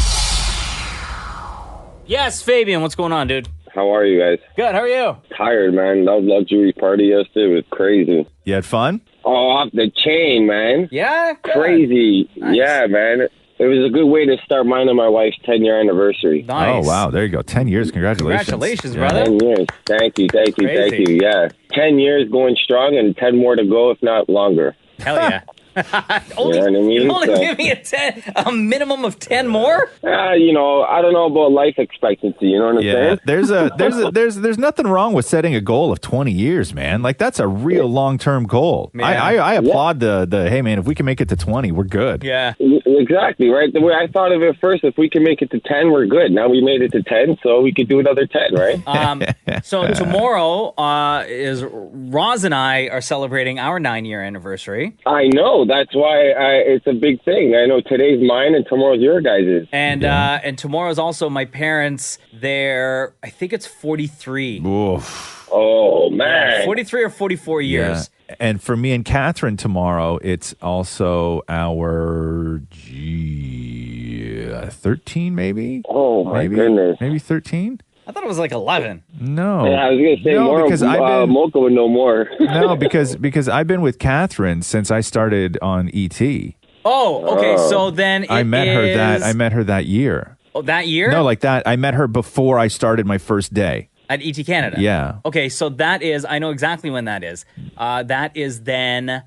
Yes, Fabian, what's going on, dude? How are you guys? Good, how are you? Tired, man. That luxury party yesterday was crazy. You had fun? Oh, off the chain, man. Yeah? Crazy. Nice. Yeah, man. It was a good way to start mine and my wife's 10-year anniversary. Nice. Oh, wow. There you go. 10 years. Congratulations. Congratulations, brother. 10 years. Thank you. Crazy. Yeah. 10 years going strong and 10 more to go, if not longer. Hell yeah. Only, you know what I mean? You only give me a minimum of 10 more? I don't know about life expectancy. You know what I'm saying? There's nothing wrong with setting a goal of 20 years, man. Like, that's a real long-term goal. Yeah. I applaud the hey, man, if we can make it to 20, we're good. Yeah. Exactly, right? The way I thought of it first, if we can make it to 10, we're good. Now we made it to 10, so we could do another 10, right? So tomorrow is Roz and I are celebrating our 9-year anniversary. I know. That's why it's a big thing. I know today's mine and tomorrow's your guys'. And tomorrow's also my parents. I think it's 43. Oof. Oh, man. 43 or 44 years. Yeah. And for me and Catherine tomorrow, it's also our 13 maybe? Oh, my goodness. Maybe 13? I thought it was like 11. No. Yeah, I was going to say more because Mocha would know more. No, because I've been with Catherine since I started on ET. Oh, okay. So then I met her that year. Oh, that year? No, like that. I met her before I started my first day. At ET Canada? Yeah. Okay, so that is, I know exactly when that is. That is then,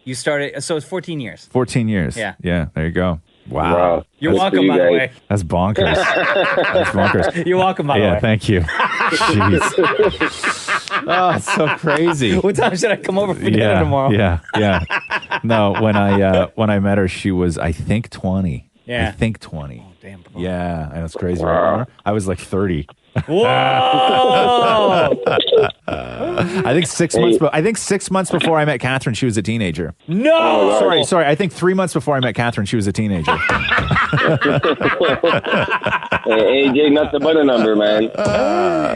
you started, so it's 14 years. 14 years. Yeah. Yeah, there you go. Wow. You're welcome, by the way. That's bonkers. That's bonkers. You're welcome, by the way. Yeah, thank you. Jeez. Oh, it's so crazy. What time should I come over for dinner tomorrow? Yeah. No, when I met her, she was, I think, 20. Yeah. I think 20. Oh, damn. Yeah, and it's crazy. Right? I was like 30. Whoa! I think 6 months. I think 6 months before I met Catherine, she was a teenager. No, sorry. I think 3 months before I met Catherine, she was a teenager. AJ, nothing but a number, man.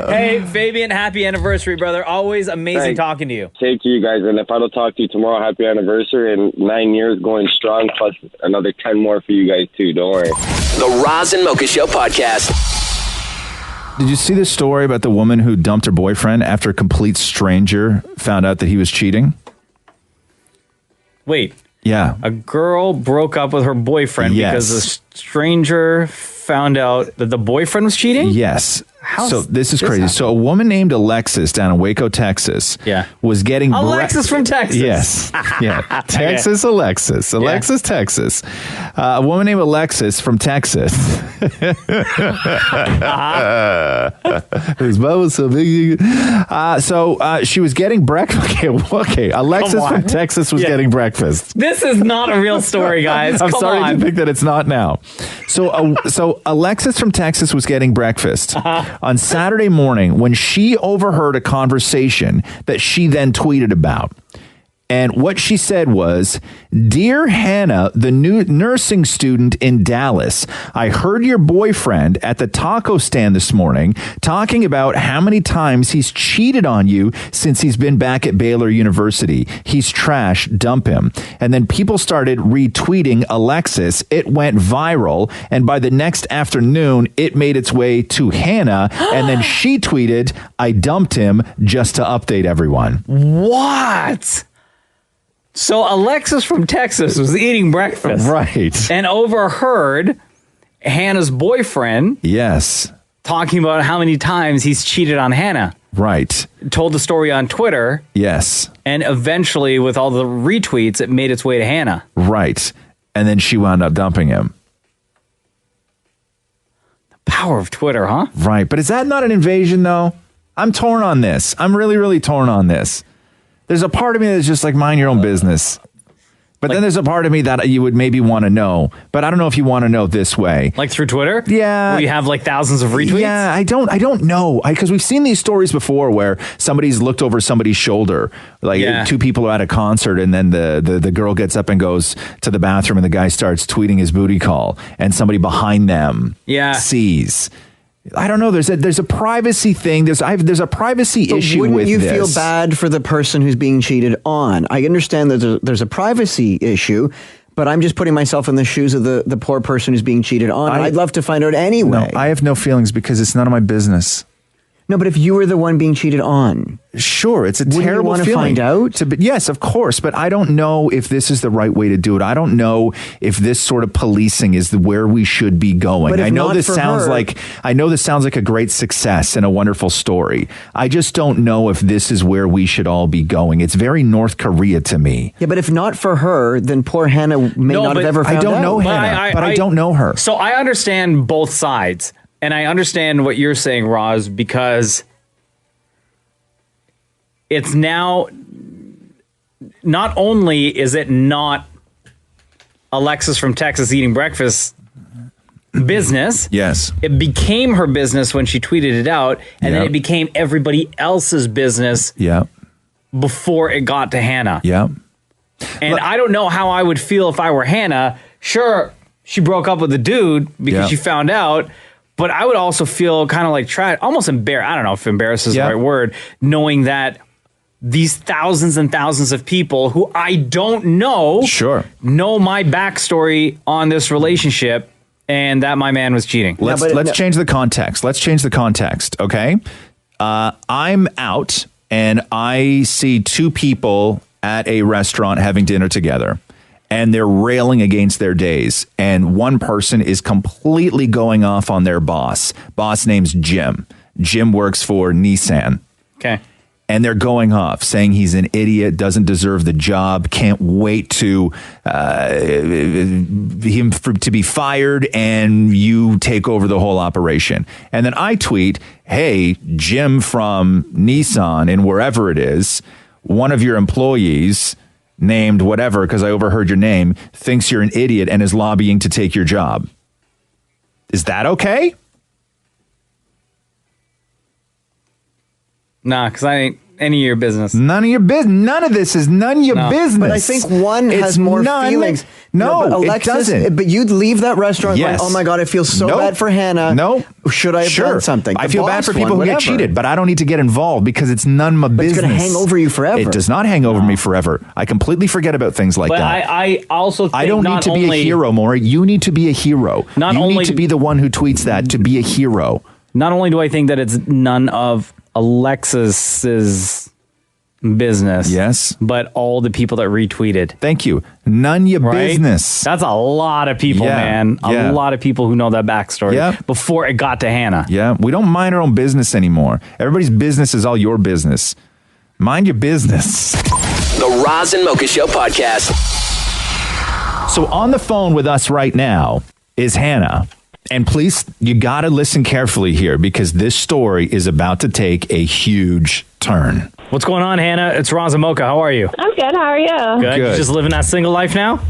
Hey, Fabian, happy anniversary, brother. Always amazing talking to you. Take to you guys, and if I don't talk to you tomorrow, happy anniversary, and 9 years going strong, plus another 10 more for you guys too. Don't worry. The Roz and Mocha Show podcast. Did you see this story about the woman who dumped her boyfriend after a complete stranger found out that he was cheating? Wait. Yeah. A girl broke up with her boyfriend because a stranger found out that the boyfriend was cheating? Yes. So this is crazy. So a woman named Alexis down in Waco, Texas, was getting Alexis from Texas. Yes, yeah, Texas Alexis, Texas. A woman named Alexis from Texas. His mom was so big. So she was getting breakfast. Okay. Alexis from Texas was getting breakfast. This is not a real story, guys. I'm starting to think that it's not now. So Alexis from Texas was getting breakfast on Saturday morning when she overheard a conversation that she then tweeted about. And what she said was, "Dear Hannah, the new nursing student in Dallas, I heard your boyfriend at the taco stand this morning talking about how many times he's cheated on you since he's been back at Baylor University. He's trash, dump him." And then people started retweeting Alexis. It went viral. And by the next afternoon, it made its way to Hannah. And then she tweeted, "I dumped him," just to update everyone. What? So Alexis from Texas was eating breakfast. Right. And overheard Hannah's boyfriend. Yes. Talking about how many times he's cheated on Hannah. Right. Told the story on Twitter. Yes. And eventually, with all the retweets, it made its way to Hannah. Right. And then she wound up dumping him. The power of Twitter, huh? Right. But is that not an invasion, though? I'm torn on this. I'm really, really torn on this. There's a part of me that's just like, mind your own business. But then there's a part of me that you would maybe want to know. But I don't know if you want to know this way. Like through Twitter? Yeah. Where you have like thousands of retweets? Yeah, I don't know. Because we've seen these stories before where somebody's looked over somebody's shoulder. Like two people are at a concert and then the girl gets up and goes to the bathroom and the guy starts tweeting his booty call. And somebody behind them sees. I don't know. There's a privacy thing. There's a privacy issue with this. Wouldn't you feel bad for the person who's being cheated on? I understand that there's a privacy issue, but I'm just putting myself in the shoes of the poor person who's being cheated on. I'd love to find out anyway. No, I have no feelings because it's none of my business. No, but if you were the one being cheated on, sure, it's a terrible terrible feeling. feeling. Find out? Yes, of course, but I don't know if this is the right way to do it. I don't know if this sort of policing is where we should be going. But if I know not this for sounds her- like a great success and a wonderful story. I just don't know if this is where we should all be going. It's very North Korea to me. Yeah, but if not for her, then poor Hannah may not have ever found out. I don't know Hannah, but I don't know her. So I understand both sides. And I understand what you're saying, Roz, because it's now, not only is it not Alexis from Texas eating breakfast business. Yes. It became her business when she tweeted it out, and then it became everybody else's business before it got to Hannah. Yeah. And I don't know how I would feel if I were Hannah. Sure, she broke up with the dude because she found out, but I would also feel kind of like almost embarrassed. I don't know if embarrassed is the right word, knowing that these thousands and thousands of people who I don't know know my backstory on this relationship and that my man was cheating. Let's change the context. Let's change the context, okay? I'm out and I see two people at a restaurant having dinner together and they're railing against their days. And one person is completely going off on their boss. Boss name's Jim. Jim works for Nissan. Okay. And they're going off, saying he's an idiot, doesn't deserve the job, can't wait to him to be fired, and you take over the whole operation. And then I tweet, "Hey, Jim from Nissan and wherever it is, one of your employees named whatever, because I overheard your name, thinks you're an idiot and is lobbying to take your job." Is that okay? Nah, because I ain't any of your business. None of your business. None of this is none of your business. But I think one has more feelings. No, but Alexis, it doesn't. But you'd leave that restaurant going, "Oh my God, I feel so bad for Hannah. No. Should I have done something?" I feel bad for people who get cheated, but I don't need to get involved because it's none of my business. It's going to hang over you forever. It does not hang over me forever. I completely forget about things like But that. I also think I don't need to be a hero, Maury. You need to be a hero. You need to be the one who tweets that to be a hero. Not only do I think that it's none of Alexis's business. Yes. But all the people that retweeted. Thank you. None your business. That's a lot of people, man. A lot of people who know that backstory before it got to Hannah. Yeah. We don't mind our own business anymore. Everybody's business is all your business. Mind your business. The Roz and Mocha Show podcast. So on the phone with us right now is Hannah. And please, you got to listen carefully here because this story is about to take a huge turn. What's going on, Hannah? It's Roz and Mocha. How are you? I'm good. How are you? Good. You just living that single life now?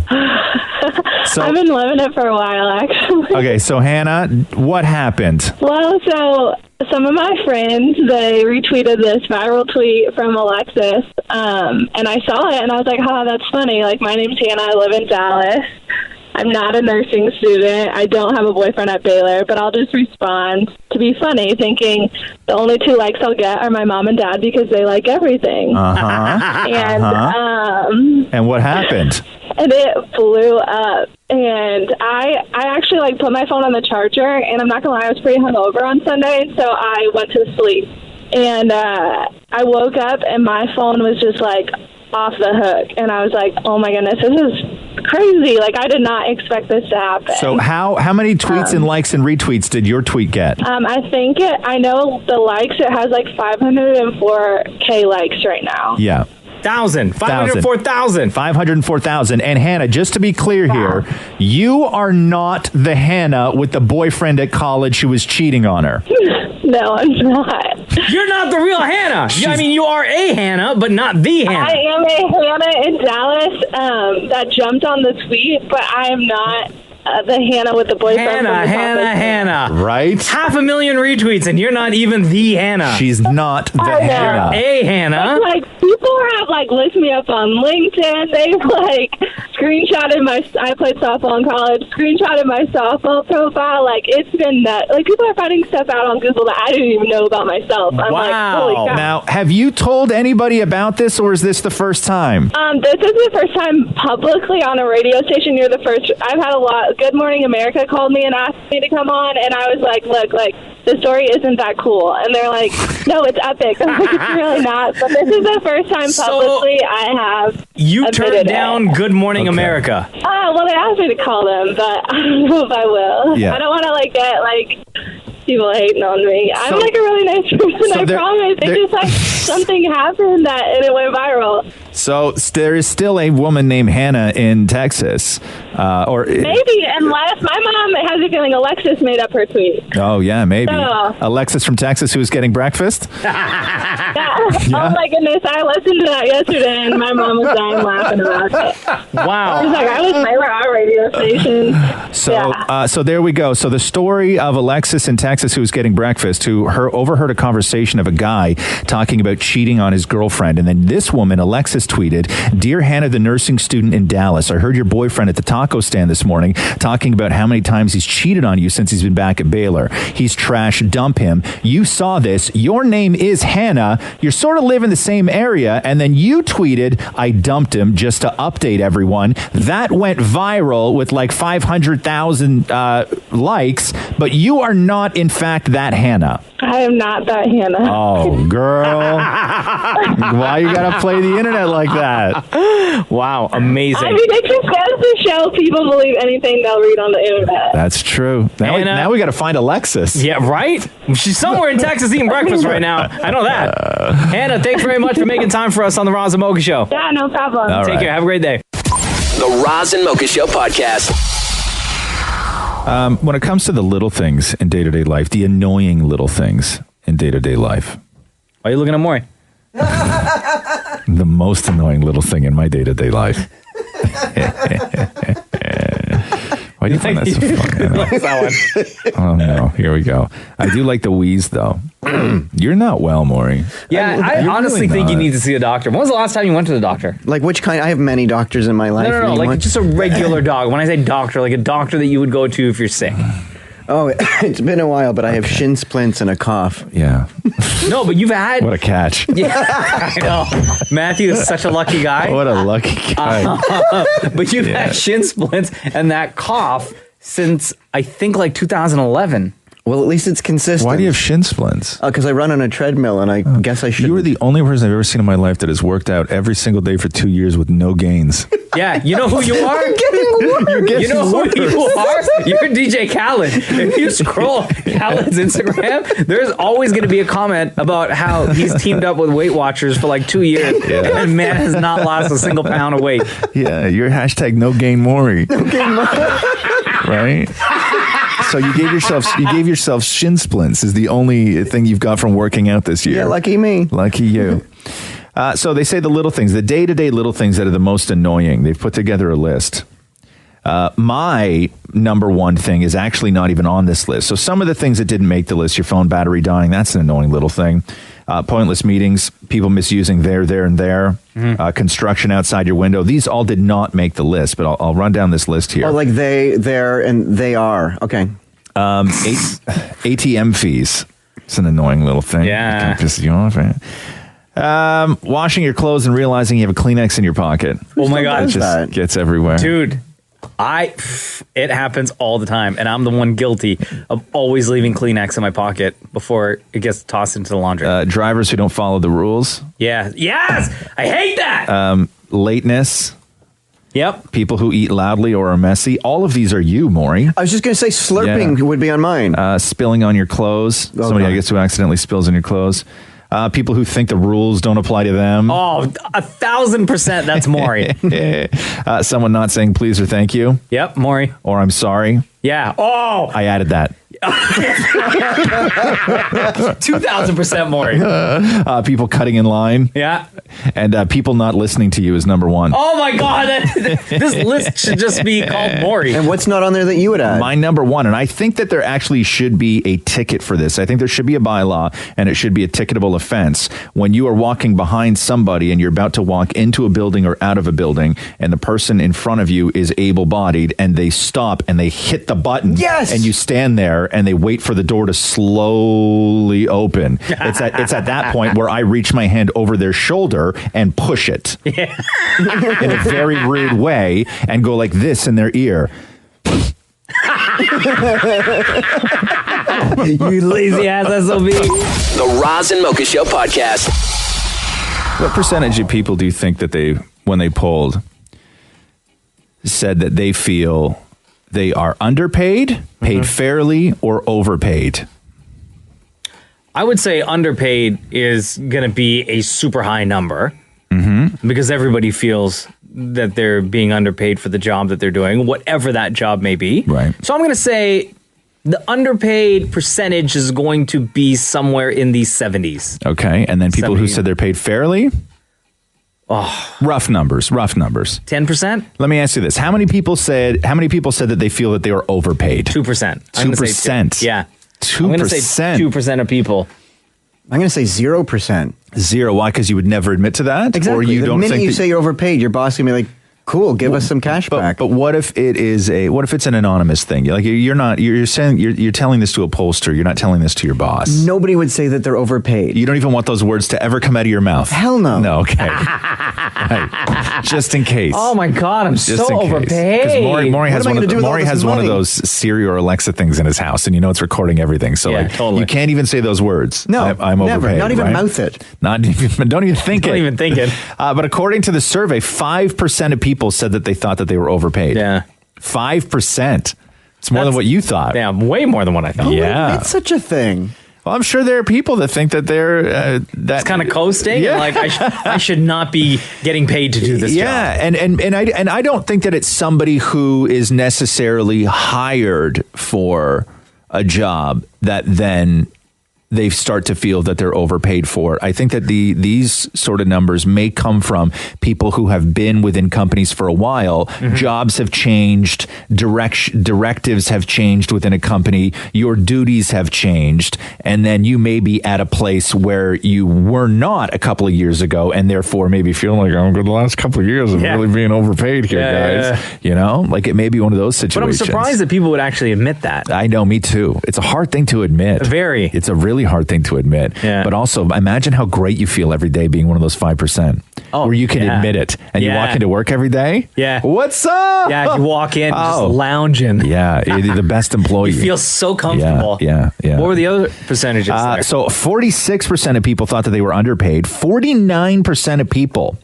I've been living it for a while, actually. Okay, so Hannah, what happened? Well, so some of my friends, they retweeted this viral tweet from Alexis, and I saw it, and I was like, that's funny. Like, my name's Hannah. I live in Dallas. I'm not a nursing student. I don't have a boyfriend at Baylor, but I'll just respond to be funny, thinking the only 2 likes I'll get are my mom and dad because they like everything. And what happened? And it blew up. And I actually put my phone on the charger, and I'm not gonna lie, I was pretty hungover on Sunday, so I went to sleep. And I woke up, and my phone was just off the hook, and I was like, oh my goodness, this is crazy. I did not expect this to happen. So how many tweets and likes and retweets did your tweet get? I know the likes, it has 504K likes right now. Yeah. 504,000. 504,000. And Hannah, just to be clear here, you are not the Hannah with the boyfriend at college who was cheating on her. No, I'm not. You're not the real Hannah. You are a Hannah, but not the Hannah. I am a Hannah in Dallas that jumped on the tweet, but I am not the Hannah with the boyfriend. Hannah. Right? 500,000 retweets, and you're not even the Hannah. She's not the Hannah. A Hannah. People have looked me up on LinkedIn. They've screenshotted I played softball in college. Screenshotted my softball profile. It's been nuts. People are finding stuff out on Google that I didn't even know about myself. I'm holy cow. Now, have you told anybody about this, or is this the first time? This is the first time publicly on a radio station. You're the first. I've had a lot. Good Morning America called me and asked me to come on, and I was like, look, the story isn't that cool. And they're like, no, it's epic. I'm like, it's really not. But this is the first time publicly I have. You turned down Good Morning America. Well, they asked me to call them, but I don't know if I will. Yeah. I don't want to get people hating on me. I'm a really nice person, I promise. It's just something happened and it went viral. So there is still a woman named Hannah in Texas. Maybe, unless my mom has a feeling Alexis made up her tweet. Oh, yeah, maybe. So, Alexis from Texas who was getting breakfast? Yeah. Oh, my goodness. I listened to that yesterday, and my mom was dying laughing about it. Wow. She's like, I was my our radio station. So there we go. So the story of Alexis in Texas who was getting breakfast, who overheard a conversation of a guy talking about cheating on his girlfriend. And then this woman, Alexis, tweeted, "Dear Hannah, the nursing student in Dallas, I heard your boyfriend at the taco stand this morning talking about how many times he's cheated on you since he's been back at Baylor. He's trash, dump him. You saw this. Your name is Hannah. You're sort of live in the same area." And then you tweeted, "I dumped him," just to update everyone. That went viral with 500,000 likes, but you are not, in fact, that Hannah. I am not that Hannah. Oh, girl. Why you gotta play the internet like that? Wow, amazing. I mean, it just goes to show people believe anything they'll read on the internet. That's true. Now we gotta find Alexis. Yeah, right? She's somewhere in Texas eating breakfast right now. I know that. Hannah, thanks very much for making time for us on the Roz and Mocha Show. Yeah, no problem. Take care. Have a great day. The Roz and Mocha Show podcast. When it comes to the little things in day-to-day life, the annoying little things in day-to-day life. Why are you looking at Maury? The most annoying little thing in my day-to-day life. Why do you find that so funny? Oh, no. Here we go. I do like the wheeze, though. You're not well, Maury. Yeah, I honestly think you need to see a doctor. When was the last time you went to the doctor? Which kind? I have many doctors in my life. No, just a regular dog. When I say doctor, a doctor that you would go to if you're sick. Oh, it's been a while, but I have shin splints and a cough. Yeah. No, but you've had... What a catch. Yeah, I know. Matthew is such a lucky guy. What a lucky guy. But you've had shin splints and that cough since, I think, 2011. Well, at least it's consistent. Why do you have shin splints? Because I run on a treadmill, and I guess I should. You are the only person I've ever seen in my life that has worked out every single day for 2 years with no gains. Yeah, you know who you are? You know who you are? You're DJ Khaled. If you scroll Khaled's Instagram, there's always going to be a comment about how he's teamed up with Weight Watchers for 2 years, and man has not lost a single pound of weight. Yeah, you're hashtag no gain Maury. No gain Maury. Right? So you gave yourself shin splints is the only thing you've got from working out this year. Yeah, lucky me. Lucky you. So they say the little things, the day-to-day little things that are the most annoying. They've put together a list. My number one thing is actually not even on this list. So some of the things that didn't make the list, your phone battery dying, that's an annoying little thing. Pointless meetings, people misusing there, and there, construction outside your window. These all did not make the list, but I'll run down this list here. Oh, like they, there, and they are. Okay. ATM fees. It's an annoying little thing. Yeah. It can piss you off, right? Washing your clothes and realizing you have a Kleenex in your pocket. Oh my God. It just gets everywhere. Dude, it happens all the time, and I'm the one guilty of always leaving Kleenex in my pocket before it gets tossed into the laundry. Drivers who don't follow the rules. Yeah. Yes! I hate that! Lateness. Yep. People who eat loudly or are messy. All of these are you, Maury. I was just going to say slurping would be on mine. Spilling on your clothes. Somebody, I guess, who accidentally spills on your clothes. People who think the rules don't apply to them. Oh, 1,000% that's Maury. Someone not saying please or thank you. Yep, Maury. Or I'm sorry. Yeah. Oh! I added that. 2,000% Maury. People cutting in line. Yeah. And people not listening to you is number one. Oh my God. This list should just be called Maury. And what's not on there that you would add? My number one, and I think that there actually should be a ticket for this. I think there should be a bylaw, and it should be a ticketable offense when you are walking behind somebody and you're about to walk into a building or out of a building, and the person in front of you is able-bodied, and they stop and they hit the button. Yes! And you stand there and they wait for the door to slowly open. It's at that point where I reach my hand over their shoulder and push it in a very rude way and go like this in their ear. You lazy ass SOB. The Roz and Mocha Show podcast. What percentage of people do you think that when they polled, said that they feel they are underpaid, paid fairly, or overpaid? I would say underpaid is going to be a super high number because everybody feels that they're being underpaid for the job that they're doing, whatever that job may be. Right. So I'm going to say the underpaid percentage is going to be somewhere in the 70s. Okay. And then people 70. who said they're paid fairly? Oh, rough numbers. 10%? Let me ask you this. How many people said that they feel that they were overpaid? 2%. 2%. Yeah. 2%. I'm going to say 2% of people. I'm going to say 0%. Zero. Why? Because you would never admit to that? Exactly. Or you the don't minute think you that, say you're overpaid, your boss can be like, cool, give us some cash back. But what if it's an anonymous thing? Like you're telling this to a pollster. You're not telling this to your boss. Nobody would say that they're overpaid. You don't even want those words to ever come out of your mouth. Hell no. No, okay. Right. Just in case. Oh my God, I'm so overpaid. Because Maury has one of money? those Siri or Alexa things in his house, and you know it's recording everything. So totally. You can't even say those words. No, I'm never. overpaid. Not even right? mouth it. Don't even think it. Don't even think it. But according to the survey, 5% of people said that they thought that they were overpaid. Yeah. 5%. It's more than what you thought. Yeah, way more than what I thought. Yeah. It's such a thing. Well, I'm sure there are people that think that they're that's kind of coasting. Yeah. And like I should not be getting paid to do this job. Yeah, and I don't think that it's somebody who is necessarily hired for a job that then they start to feel that they're overpaid for it. I think that these sort of numbers may come from people who have been within companies for a while. Jobs have changed, directives have changed within a company, your duties have changed, and then you may be at a place where you were not a couple of years ago, and therefore maybe feel like, oh, the last couple of years of really being overpaid here, guys. Yeah. You know, like it may be one of those situations. But I'm surprised that people would actually admit that. I know, me too. It's a hard thing to admit. Very. It's a really hard thing to admit. Yeah. But also, imagine how great you feel every day being one of those 5%. Where you can admit it. And you walk into work every day. Yeah. What's up? Yeah, you walk in just lounging. Yeah, you're the best employee. You feel so comfortable. Yeah. What were the other percentages there? So 46% of people thought that they were underpaid. 49% of people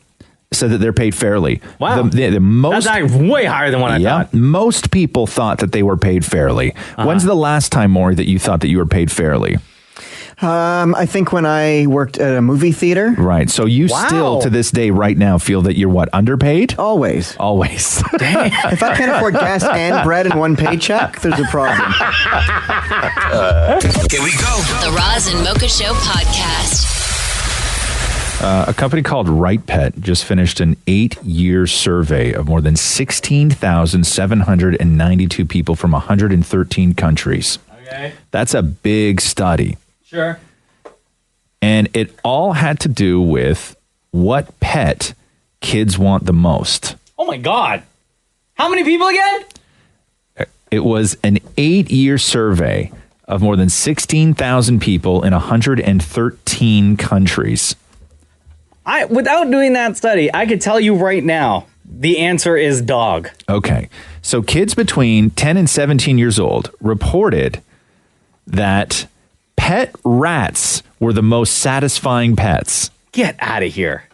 said that they're paid fairly. Wow. The most, that's way higher than what I thought. Most people thought that they were paid fairly. When's the last time, Maury, that you thought that you were paid fairly? I think when I worked at a movie theater. Right. So you still, to this day, right now, feel that you're what, underpaid? Always. Damn. If I can't afford gas and bread in one paycheck, there's a problem. Here we go. The Roz and Mocha Show podcast. A company called Right Pet just finished an 8-year survey of more than 16,792 people from 113 countries. Okay. That's a big study. Sure. And it all had to do with what pet kids want the most. Oh my God. How many people again? It was an 8-year survey of more than 16,000 people in 113 countries. Without doing that study, I could tell you right now, the answer is dog. Okay. So kids between 10 and 17 years old reported that pet rats were the most satisfying pets. Get out of here.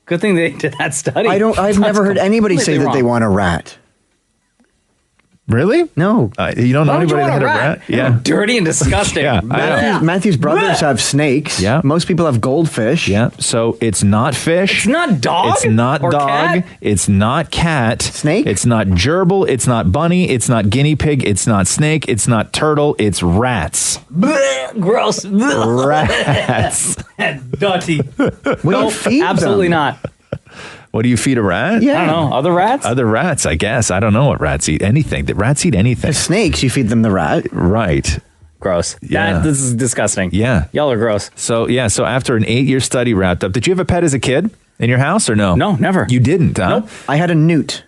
Good thing they did that study. I've never heard anybody say that they want a rat. Really? No. You don't know anybody that had a rat? Yeah. Dirty and disgusting. Yeah. Matthew's brothers have snakes. Yeah. Most people have goldfish. Yeah. So it's not fish. It's not dog. It's not or dog. Cat? It's not cat. Snake? It's not gerbil. It's not bunny. It's not guinea pig. It's not snake. It's not turtle. It's rats. Blech, gross. Rats. Dirty. What do you feed Absolutely them? not. What do you feed a rat? Yeah. I don't know. Other rats? Other rats, I guess. I don't know what rats eat. Anything. The rats eat anything. The snakes, you feed them the rat. Right. Gross. Yeah. This is disgusting. Yeah. Y'all are gross. So after an 8-year study wrapped up, did you have a pet as a kid in your house or no? No, never. You didn't, huh? Nope. I had a newt.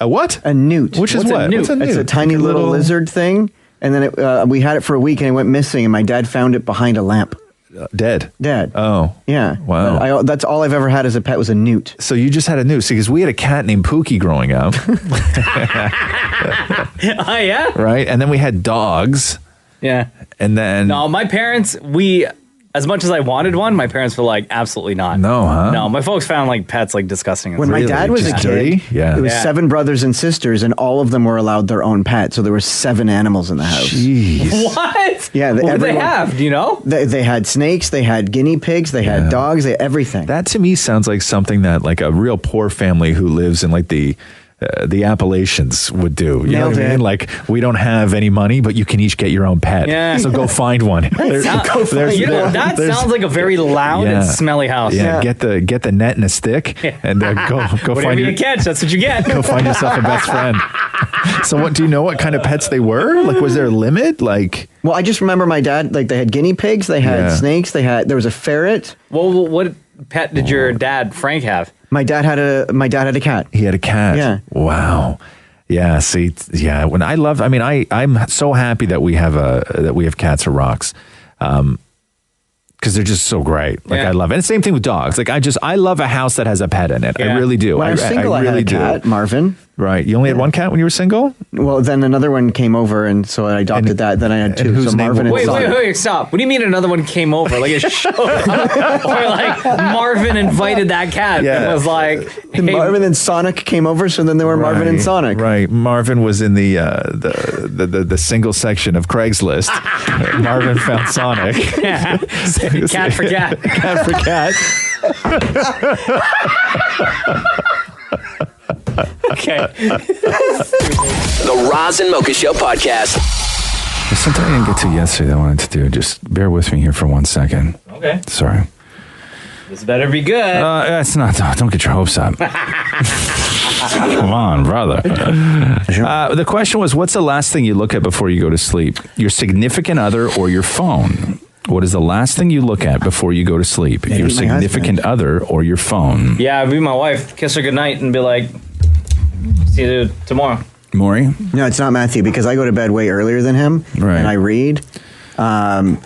A what? A newt. Which is What's a what? newt? What's a newt? It's a tiny little lizard thing. And then we had it for a week and it went missing and my dad found it behind a lamp. Dead. Oh. Yeah. Wow. That's all I've ever had as a pet was a newt. So you just had a newt. See, because we had a cat named Pookie growing up. Oh, yeah? Right? And then we had dogs. Yeah. And then... No, my parents, as much as I wanted one, my parents were like, absolutely not. No, huh? No, my folks found like pets like disgusting. When my dad was a Just kid, dirty? Yeah. it was 7 brothers and sisters, and all of them were allowed their own pet. So there were 7 animals in the house. Jeez. What? Yeah. What did they have? Do you know? They had snakes, they had guinea pigs, they had dogs, they had everything. That to me sounds like something that like a real poor family who lives in like the Appalachians would do. You know what I mean? Like, we don't have any money, but you can each get your own pet. Yeah. So go find one. That sounds like a very loud and smelly house. Yeah. Get the net and a stick and go Whatever find you catch, that's what you get. Go find yourself a best friend. So what do you know what kind of pets they were? Like, was there a limit? Like, well, I just remember my dad, like they had guinea pigs, they had snakes, there was a ferret. Well, what pet did your dad, Frank, have? My dad had a cat. He had a cat. Yeah. Wow. Yeah. See. Yeah. I'm so happy that we have cats or rocks, because they're just so great. Like I love it. And same thing with dogs. Like I love a house that has a pet in it. I really do. When I was single, I really had a cat, Marvin. Right. You only had one cat when you were single? Well, then another one came over, and so I adopted that. Then I had 2. So Marvin and Sonic. Wait, stop. What do you mean another one came over? Like it showed up? Or like Marvin invited that cat and was like... Hey. Marvin and Sonic came over, so then there were Marvin and Sonic. Right. Marvin was in the single section of Craigslist. Marvin found Sonic. Yeah. Cat for cat. Cat for cat. Okay. The Roz and Mocha Show podcast. There's something I didn't get to yesterday that I wanted to do. Just bear with me here for 1 second. Okay. Sorry. This better be good. It's not. Don't get your hopes up. Come on, brother. The question was, what's the last thing you look at before you go to sleep? Your significant other or your phone? What is the last thing you look at before you go to sleep? Your significant other or your phone? Yeah, I'd be my wife, kiss her goodnight, and be like, see you tomorrow. Maury? No, it's not Matthew, because I go to bed way earlier than him, and I read. I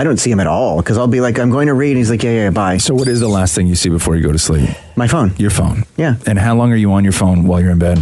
don't see him at all, because I'll be like, I'm going to read, and he's like, yeah, bye. So what is the last thing you see before you go to sleep? My phone. Your phone? Yeah. And how long are you on your phone while you're in bed?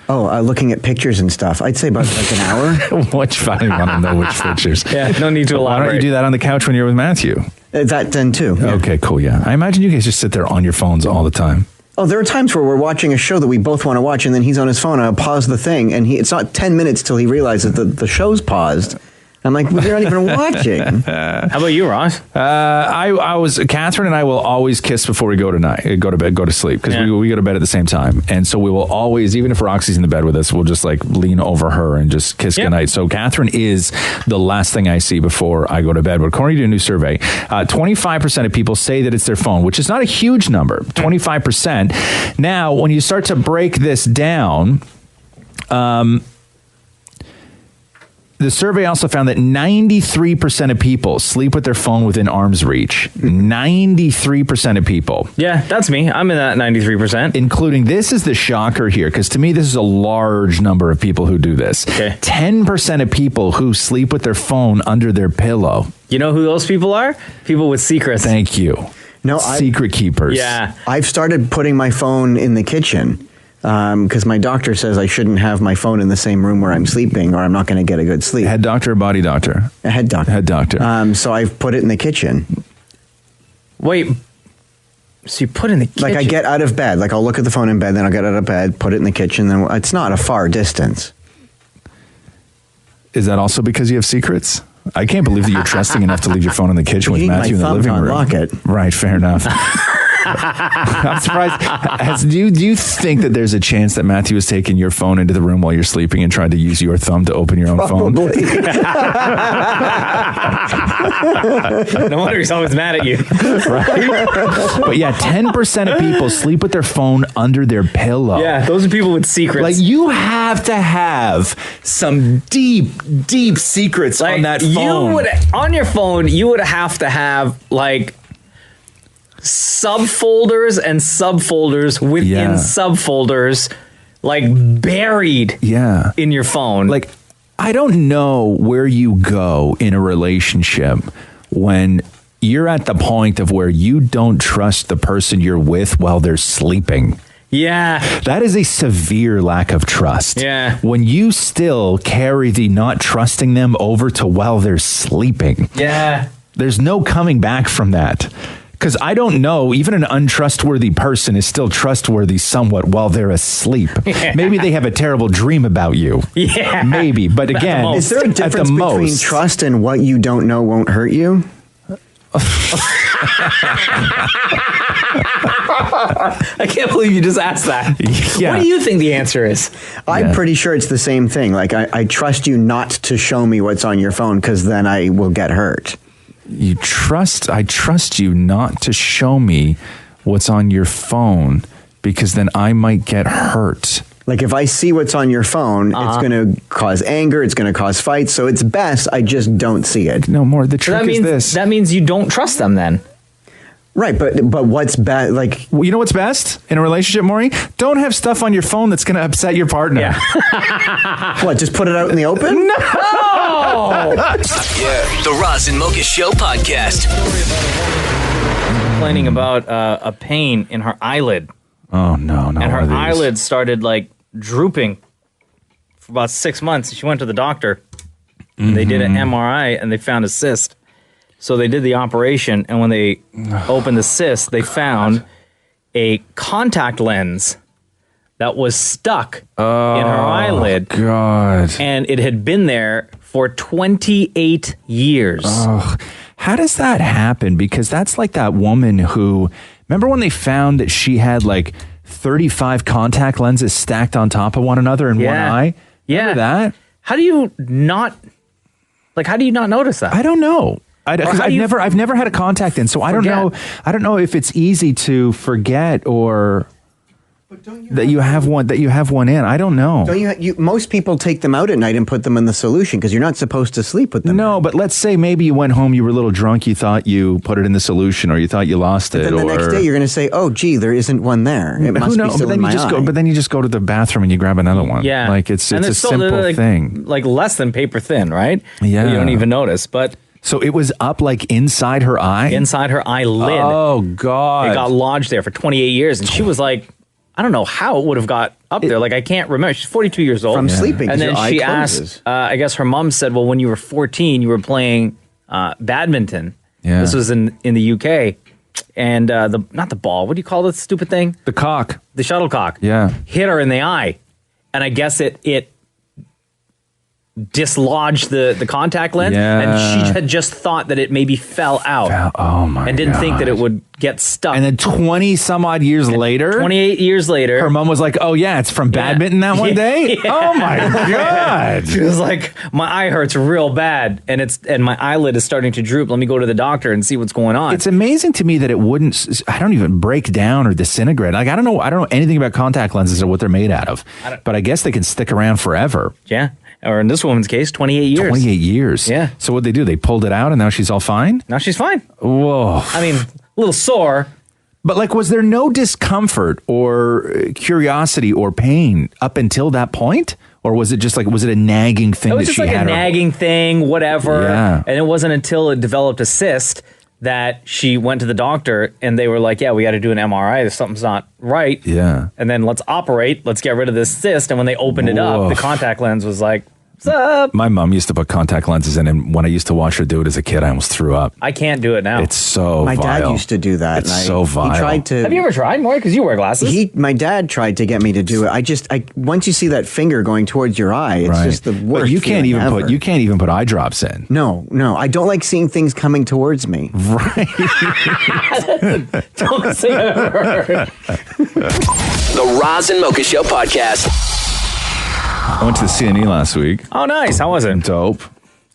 Oh, looking at pictures and stuff. I'd say about like an hour. Which I don't want to know which pictures. Yeah, no need to elaborate. Why don't you do that on the couch when you're with Matthew? That then too. Yeah. Okay, cool, yeah. I imagine you guys just sit there on your phones all the time. Oh, there are times where we're watching a show that we both want to watch, and then he's on his phone, and I'll pause the thing, and it's not 10 minutes till he realizes that the show's paused, I'm like, well, you're not even watching. How about you, Ross? Catherine and I will always kiss before we go to bed, go to sleep, because we go to bed at the same time. And so we will always, even if Roxy's in the bed with us, we'll just like lean over her and just kiss goodnight. So Catherine is the last thing I see before I go to bed. But according to a new survey, 25% of people say that it's their phone, which is not a huge number, 25%. Now, when you start to break this down, the survey also found that 93% of people sleep with their phone within arm's reach. 93% of people. Yeah, that's me. I'm in that 93%. Including, this is the shocker here, because to me, this is a large number of people who do this. Okay. 10% of people who sleep with their phone under their pillow. You know who those people are? People with secrets. Thank you. No, secret keepers. Yeah. I've started putting my phone in the kitchen. Because my doctor says I shouldn't have my phone in the same room where I'm sleeping, or I'm not going to get a good sleep. Head doctor or body doctor? A head doctor. Head doctor. So I've put it in the kitchen. Wait, so you put it in the kitchen? Like I get out of bed, like I'll look at the phone in bed, then I'll get out of bed, put it in the kitchen, then it's not a far distance. Is that also because you have secrets? I can't believe that you're trusting enough to leave your phone in the kitchen with Matthew in the living room. Lock it. Right, fair enough. I'm surprised. Do you think that there's a chance that Matthew has taken your phone into the room while you're sleeping and tried to use your thumb to open your own phone? Probably. No wonder he's always mad at you. Right? But yeah, 10% of people sleep with their phone under their pillow. Yeah, those are people with secrets. Like, you have to have some deep, deep secrets on that phone. On your phone, you would have to have like subfolders and subfolders within subfolders, like buried in your phone. Like, I don't know where you go in a relationship when you're at the point of where you don't trust the person you're with while they're sleeping. Yeah. That is a severe lack of trust. Yeah. When you still carry the not trusting them over to while they're sleeping. Yeah. There's no coming back from that. Because I don't know, even an untrustworthy person is still trustworthy somewhat while they're asleep. Yeah. Maybe they have a terrible dream about you. Yeah. Maybe. But again, is there a difference between trust and what you don't know won't hurt you? I can't believe you just asked that. Yeah. What do you think the answer is? I'm pretty sure it's the same thing. Like, I trust you not to show me what's on your phone, because then I will get hurt. I trust you not to show me what's on your phone, because then I might get hurt. Like, if I see what's on your phone, it's going to cause anger, it's going to cause fights, so it's best I just don't see it. No, more, the trick is this. That means you don't trust them then. Right, but what's best? Like, well, you know what's best in a relationship, Maurie? Don't have stuff on your phone that's going to upset your partner. Yeah. What, just put it out in the open? No! The Roz and Mocha Show podcast. Complaining about a pain in her eyelid. Oh, no, no. And her eyelid started, like, drooping for about 6 months. She went to the doctor. And they did an MRI, and they found a cyst. So they did the operation, and when they opened the cyst, they found a contact lens that was stuck in her eyelid. God. And it had been there for 28 years. Oh, how does that happen? Because that's like that woman who, remember when they found that she had like 35 contact lenses stacked on top of one another in one eye? Remember that? How do you not notice that? I don't know. Because I've never had a contact in, so I don't know. I don't know if it's easy to forget or that you have one in. I don't know. Don't you? Most people take them out at night and put them in the solution, because you're not supposed to sleep with them. No, but let's say maybe you went home, you were a little drunk, you thought you put it in the solution, or you thought you lost it. Then the next day you're going to say, "Oh, gee, there isn't one there. It must be still in my eye." But then you just go to the bathroom and you grab another one. Yeah, like it's a simple thing, like less than paper thin, right? Yeah, you don't even notice, but. So it was up like inside her eye? Inside her eyelid. Oh, God. It got lodged there for 28 years. And she was like, I don't know how it would have got up there. Like, I can't remember. She's 42 years old. From sleeping. And then she asked, I guess her mom said, well, when you were 14, you were playing badminton. Yeah. This was in the UK. And not the ball. What do you call this stupid thing? The cock. The shuttlecock. Yeah. Hit her in the eye. And I guess it dislodged the contact lens, and she had just thought that it maybe fell out. Oh my! And didn't think that it would get stuck. And then 20 some odd years later, 28 years later, her mom was like, "Oh yeah, it's from badminton that one day." Yeah. Oh my god! She was like, "My eye hurts real bad, and my eyelid is starting to droop. Let me go to the doctor and see what's going on." It's amazing to me that it wouldn't. I don't even break down or disintegrate. Like I don't know anything about contact lenses or what they're made out of. But I guess they can stick around forever. Yeah. Or in this woman's case, 28 years. 28 years. Yeah. So what'd they do? They pulled it out and now she's all fine? Now she's fine. Whoa. I mean, a little sore. But like, was there no discomfort or curiosity or pain up until that point? Or was it just like, was it a nagging thing It was that just she like had? a nagging thing, whatever. Yeah. And it wasn't until it developed a cyst that she went to the doctor and they were like, yeah, we got to do an MRI. Something's not right. Yeah. And then let's operate. Let's get rid of this cyst. And when they opened it up, the contact lens was like, what's up? My mom used to put contact lenses in, and when I used to watch her do it as a kid, I almost threw up. I can't do it now. It's so My vile. dad used to do that. It's so vile. He tried to. Have you ever tried, Maury? Because you wear glasses. My dad tried to get me to do it. Once you see that finger going towards your eye, it's just the worst. But you can't feeling ever. you can't even put eye drops in. No, I don't like seeing things coming towards me. Right. Don't say that. The Roz and Mocha Show podcast. I went to the CNE last week. Oh, nice. How was it? Dope.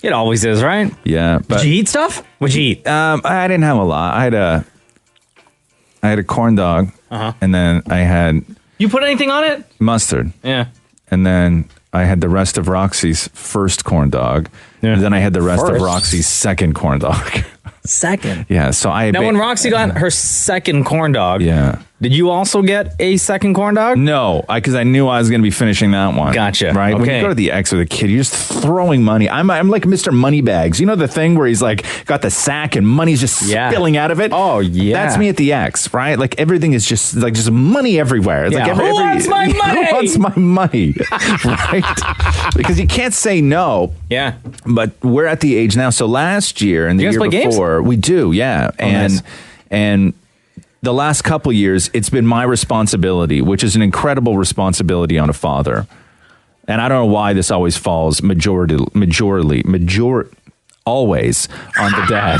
It always is, right? Yeah. But, did you eat stuff? What'd you eat? I didn't have a lot. I had a corn dog, and then I had You put anything on it? mustard, Yeah. and then I had the rest of Roxy's first corn dog, and then I had the rest of First? Roxy's second corn dog. Second. Yeah. So I Now, when Roxy got her second corn dog, yeah. did you also get a second corn dog? No, because I knew I was going to be finishing that one. Gotcha. Right? When Okay. you go to the X with a kid, you're just throwing money. I'm like Mr. Moneybags. You know the thing where he's like got the sack and money's just spilling out of it? Oh, yeah. That's me at the X, right? Like everything is just money everywhere. It's Yeah. like Who wants my money? Who wants my money? Right? Because you can't say no. Yeah. But we're at the age now. So last year and the You guys year play games? before, we do, yeah. nice. And the last couple years, it's been my responsibility, which is an incredible responsibility on a father. And I don't know why this always falls always on the dad.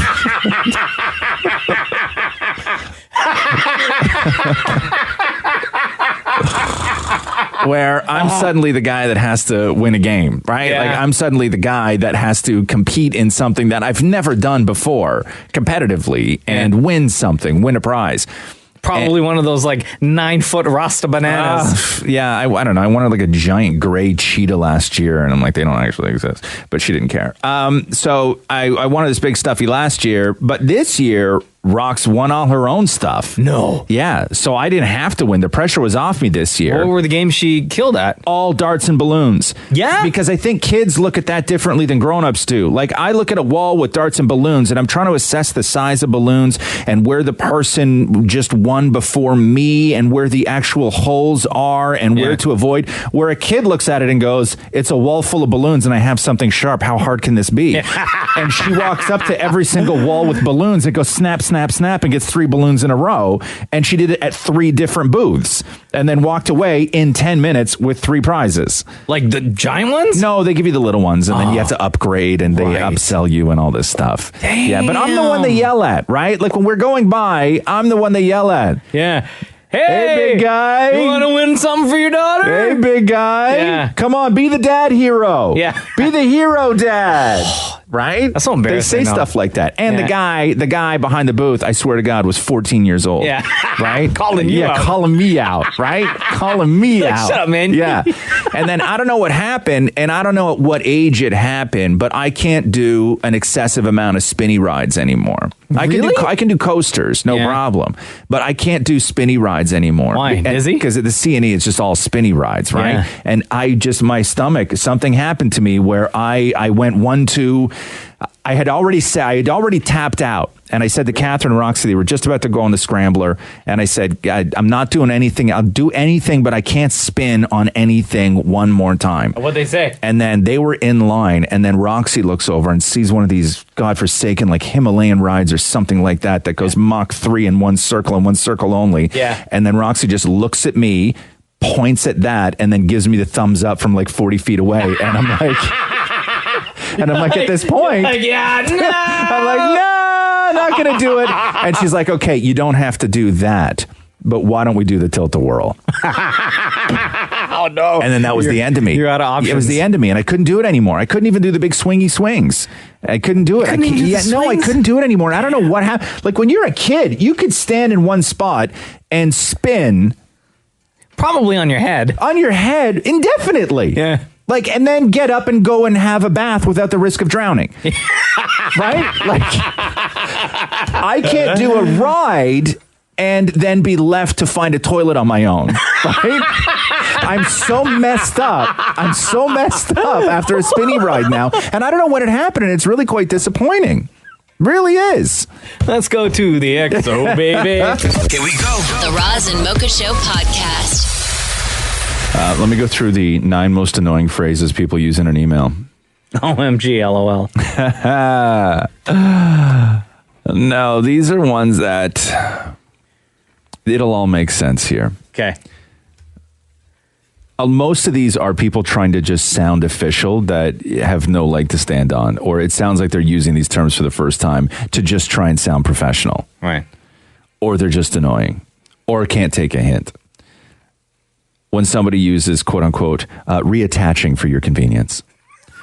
Where I'm suddenly the guy that has to win a game, right? Yeah. Like I'm suddenly the guy that has to compete in something that I've never done before competitively and win a prize. Probably one of those like 9-foot Rasta bananas. Yeah, I don't know. I wanted like a giant gray cheetah last year, and I'm like, they don't actually exist. But she didn't care. So I wanted this big stuffy last year, but this year, Rox won all her own stuff. No. Yeah, so I didn't have to win. The pressure was off me this year. What were the games she killed at? All darts and balloons. Yeah? Because I think kids look at that differently than grown-ups do. Like, I look at a wall with darts and balloons, and I'm trying to assess the size of balloons and where the person just won before me and where the actual holes are and where to avoid. Where a kid looks at it and goes, it's a wall full of balloons and I have something sharp. How hard can this be? And she walks up to every single wall with balloons and goes, snap, snap, snap, and gets 3 balloons in a row. And she did it at 3 different booths and then walked away in 10 minutes with 3 prizes. Like the giant ones? No, they give you the little ones and then you have to upgrade and they upsell you and all this stuff. Damn. Yeah, but I'm the one they yell at, right? Like when we're going by, I'm the one they yell at. Yeah. Hey, big guy. You want to win something for your daughter? Hey, big guy. Yeah. Come on, be the dad hero. Yeah. Be the hero dad. Right? That's so embarrassing. They say stuff like that. And the guy behind the booth, I swear to God, was 14 years old. Yeah. Right? Calling you out. Calling me out, right? Calling me Like, out. shut up, man. Yeah. And then I don't know what happened, and I don't know at what age it happened, but I can't do an excessive amount of spinny rides anymore. Really? I can do coasters, no problem. But I can't do spinny rides anymore. Why? Dizzy? Because at the CNE, it's just all spinny rides, right? Yeah. And my stomach, something happened to me where I went 1-2. I had already tapped out. And I said to Catherine and Roxy, they were just about to go on the scrambler. And I said, I'm not doing anything. I'll do anything, but I can't spin on anything one more time. What'd they say? And then they were in line. And then Roxy looks over and sees one of these godforsaken like Himalayan rides or something like that goes Mach 3 in one circle and one circle only. Yeah. And then Roxy just looks at me, points at that, and then gives me the thumbs up from like 40 feet away. And I'm like... And I'm like, at this point, I'm like, no, not going to do it. And she's like, okay, you don't have to do that, but why don't we do the tilt-a-whirl? Oh, no. And then that was the end of me. You're out of options. It was the end of me, and I couldn't do it anymore. I couldn't even do the big swingy swings. I couldn't do it. I couldn't do it anymore. I don't know what happened. Like, when you're a kid, you could stand in one spot and spin. Probably on your head. On your head indefinitely. Yeah. Like, and then get up and go and have a bath without the risk of drowning. Right? Like, I can't do a ride and then be left to find a toilet on my own. Right? I'm so messed up. I'm so messed up after a spinny ride now. And I don't know what had happened, and it's really quite disappointing. Really is. Let's go to the EXO, baby. Here we go. The Roz and Mocha Show podcast. Let me go through the 9 most annoying phrases people use in an email. OMG, LOL. No, these are ones that it'll all make sense here. Okay. Most of these are people trying to just sound official that have no leg to stand on, or it sounds like they're using these terms for the first time to just try and sound professional. Right. Or they're just annoying, or can't take a hint. When somebody uses "quote unquote" reattaching for your convenience,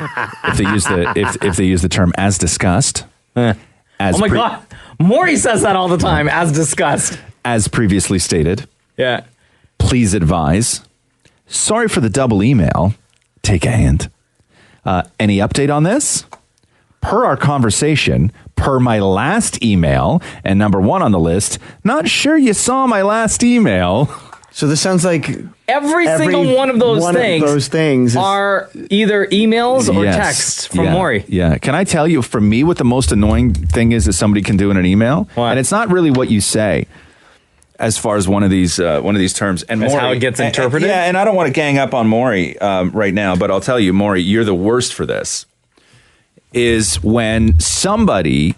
if they use the term "as discussed," oh my God, Maurie says that all the time. As discussed, as previously stated. Yeah. Please advise. Sorry for the double email. Take a hint. Any update on this? Per our conversation, per my last email, and number 1 on the list, not sure you saw my last email. So this sounds like every single one of those things are either emails or texts from Maurie. Yeah. Can I tell you, for me, what the most annoying thing is that somebody can do in an email? What? And it's not really what you say. As far as one of these terms, and that's Maurie, how it gets interpreted. And I don't want to gang up on Maurie right now, but I'll tell you, Maurie, you're the worst for this. Is when somebody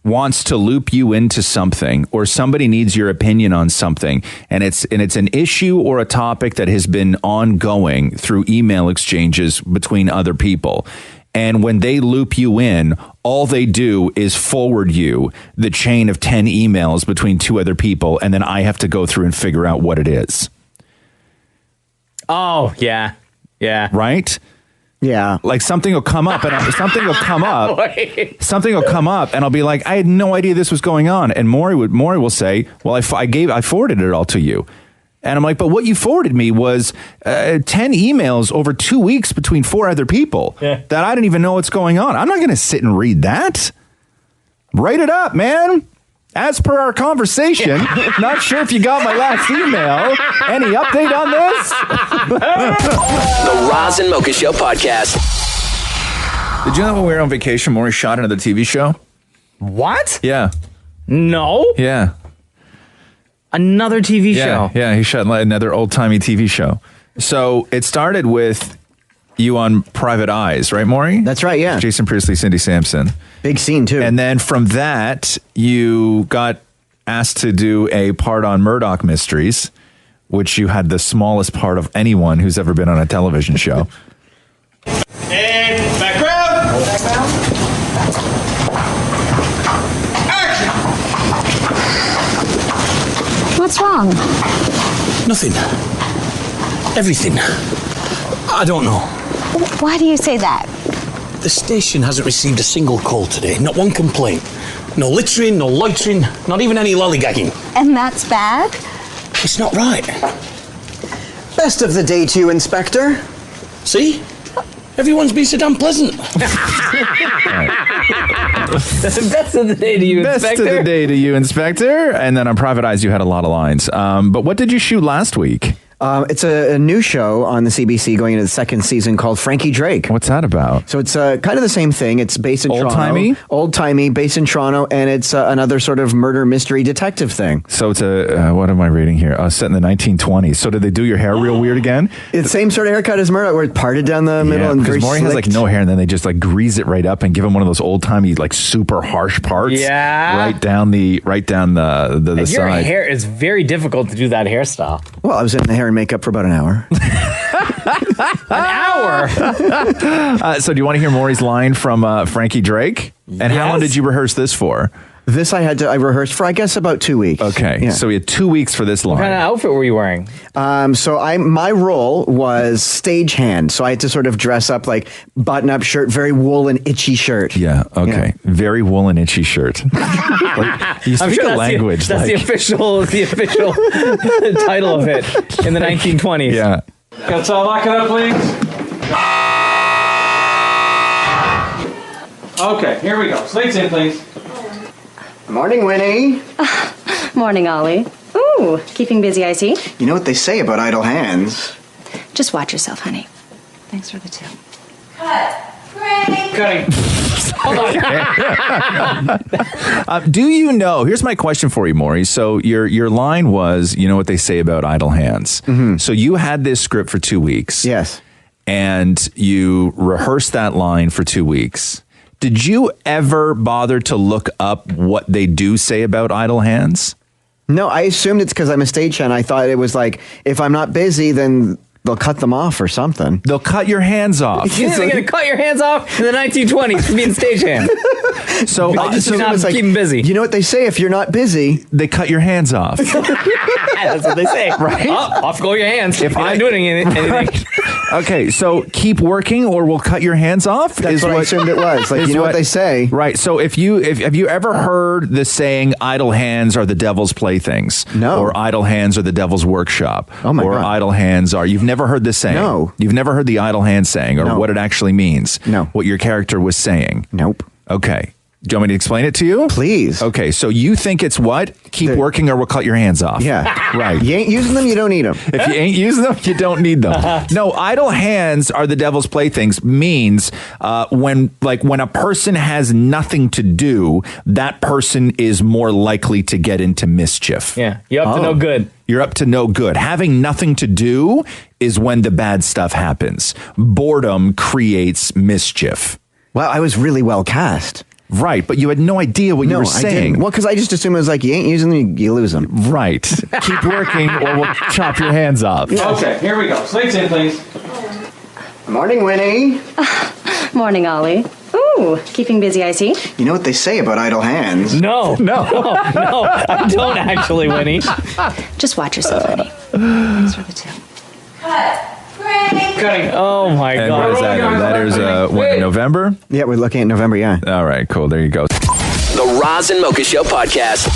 wants to loop you into something, or somebody needs your opinion on something, and it's an issue or a topic that has been ongoing through email exchanges between other people. And when they loop you in, all they do is forward you the chain of 10 emails between 2 other people, and then I have to go through and figure out what it is. Oh, yeah. Yeah. Right? Yeah. Like something will come up, and something will come up, and I'll be like, I had no idea this was going on. And Maurie will say, well, I forwarded it all to you. And I'm like, but what you forwarded me was 10 emails over 2 weeks between 4 other people that I didn't even know what's going on. I'm not going to sit and read that. Write it up, man. As per our conversation, not sure if you got my last email. Any update on this? The Roz and Mocha Show podcast. Did you know when we were on vacation, Maurie shot another TV show? What? Yeah. No. Yeah. Another TV show. Yeah, he shot another old-timey TV show. So it started with you on Private Eyes, right, Maurie? That's right, yeah. Jason Priestley, Cindy Sampson. Big scene, too. And then from that, you got asked to do a part on Murdoch Mysteries, which you had the smallest part of anyone who's ever been on a television show. And background. Action. What's wrong? Nothing. Everything. I don't know. Why do you say that? The station hasn't received a single call today. Not one complaint. No littering, no loitering, not even any lollygagging. And that's bad? It's not right. Best of the day to you, Inspector. See? Everyone's been so damn pleasant. Best of the day to you, Inspector. Best of the day to you, Inspector. And then on Private Eyes, you had a lot of lines. But what did you shoot last week? It's a new show on the CBC going into the second season called Frankie Drake. What's that about? So it's kind of the same thing. It's based in Toronto. Old-timey, based in Toronto, and it's another sort of murder mystery detective thing. So it's what am I reading here? Set in the 1920s. So did they do your hair real weird again? It's the same sort of haircut as Murdoch, where it's parted down the middle and very Maurie has like no hair, and then they just like grease it right up and give him one of those old-timey like super harsh parts. Yeah. Right down the and side. Your hair is very difficult to do that hairstyle. Well, I was in the hair and makeup for about an hour. hour. So do you want to hear Maurie's line from Frankie Drake? And how long did you rehearse this for? This I rehearsed for, I guess, about 2 weeks. Okay, so we had 2 weeks for this line. What kind of outfit were you wearing? My role was stagehand, so I had to sort of dress up like button-up shirt, very woolen, itchy shirt. Yeah, okay. Yeah. Very woolen, itchy shirt. Like, you speak a language. That's the official title of it in the 1920s. Yeah. Can someone lock it up, please? Okay, here we go. Slates in, please. Morning, Winnie. Morning, Ollie. Ooh, keeping busy, I see. You know what they say about idle hands? Just watch yourself, honey. Thanks for the tip. Cutting. Hold on. Do you know? Here's my question for you, Maurie. So your line was, you know what they say about idle hands. Mm-hmm. So you had this script for 2 weeks. Yes. And you rehearsed that line for 2 weeks. Did you ever bother to look up what they do say about idle hands? No, I assumed it's because I'm a stagehand. I thought it was like, if I'm not busy, then they'll cut them off or something. They'll cut your hands off. They're going to cut your hands off in the 1920s for being stagehand. So just not it's like, keep them busy. You know what they say? If you're not busy, they cut your hands off. That's what they say. Right? Off go your hands. If I'm not doing anything. Right. Okay, so keep working or we'll cut your hands off? That's what I assumed it was. Like, you know what they say. Right, so have you ever heard the saying, idle hands are the devil's playthings? No. Or idle hands are the devil's workshop? Oh, my or God. Idle hands are... You've never heard this saying? No. You've never heard the idle hand saying or No. what it actually means? No. What your character was saying? Nope. Okay. Do you want me to explain it to you? Please. Okay, so you think it's what? Keep working or we'll cut your hands off. Yeah. Right. You ain't using them, you don't need them. If you ain't using them, you don't need them. No, idle hands are the devil's playthings means when a person has nothing to do, that person is more likely to get into mischief. Yeah, you're up to no good. You're up to no good. Having nothing to do is when the bad stuff happens. Boredom creates mischief. Wow, I was really well cast. Right, but you had no idea what you were saying. I didn't. Well, because I just assumed it was like, you ain't using them, you lose them. Right. Keep working or we'll chop your hands off. Okay, here we go. Slates in, please. Morning, Winnie. Morning, Ollie. Ooh, keeping busy, I see. You know what they say about idle hands? No, I don't actually, Winnie. Just watch yourself, honey. Thanks for the tip. Cutting. Oh, my And God. what is that? That is when, November? Yeah, we're looking at November, yeah. All right, cool. There you go. The Roz and Mocha Show podcast.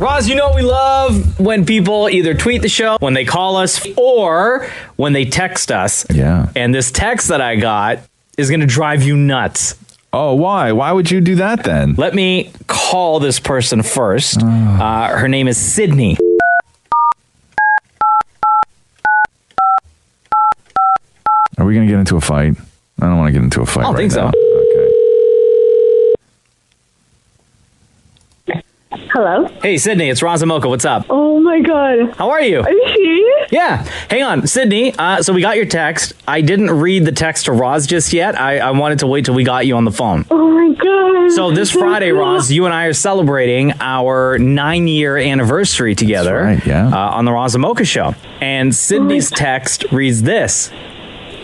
Roz, you know we love when people either tweet the show, when they call us, or when they text us. Yeah. And this text that I got is going to drive you nuts. Oh, why? Why would you do that then? Let me call this person first. Her name is Sydney. Are we going to get into a fight? I don't want to get into a fight. I don't think so. Okay. Hello? Hey, Sydney, it's Roz and Mocha. What's up? Oh my God. How are you? Are you serious? Yeah. Hang on, Sydney. So we got your text. I didn't read the text to Roz just yet. I wanted to wait till we got you on the phone. Oh my God. So this Friday, Roz, you and I are celebrating our 9-year anniversary together. That's right, yeah. On the Roz and Mocha Show. And Sydney's text reads this.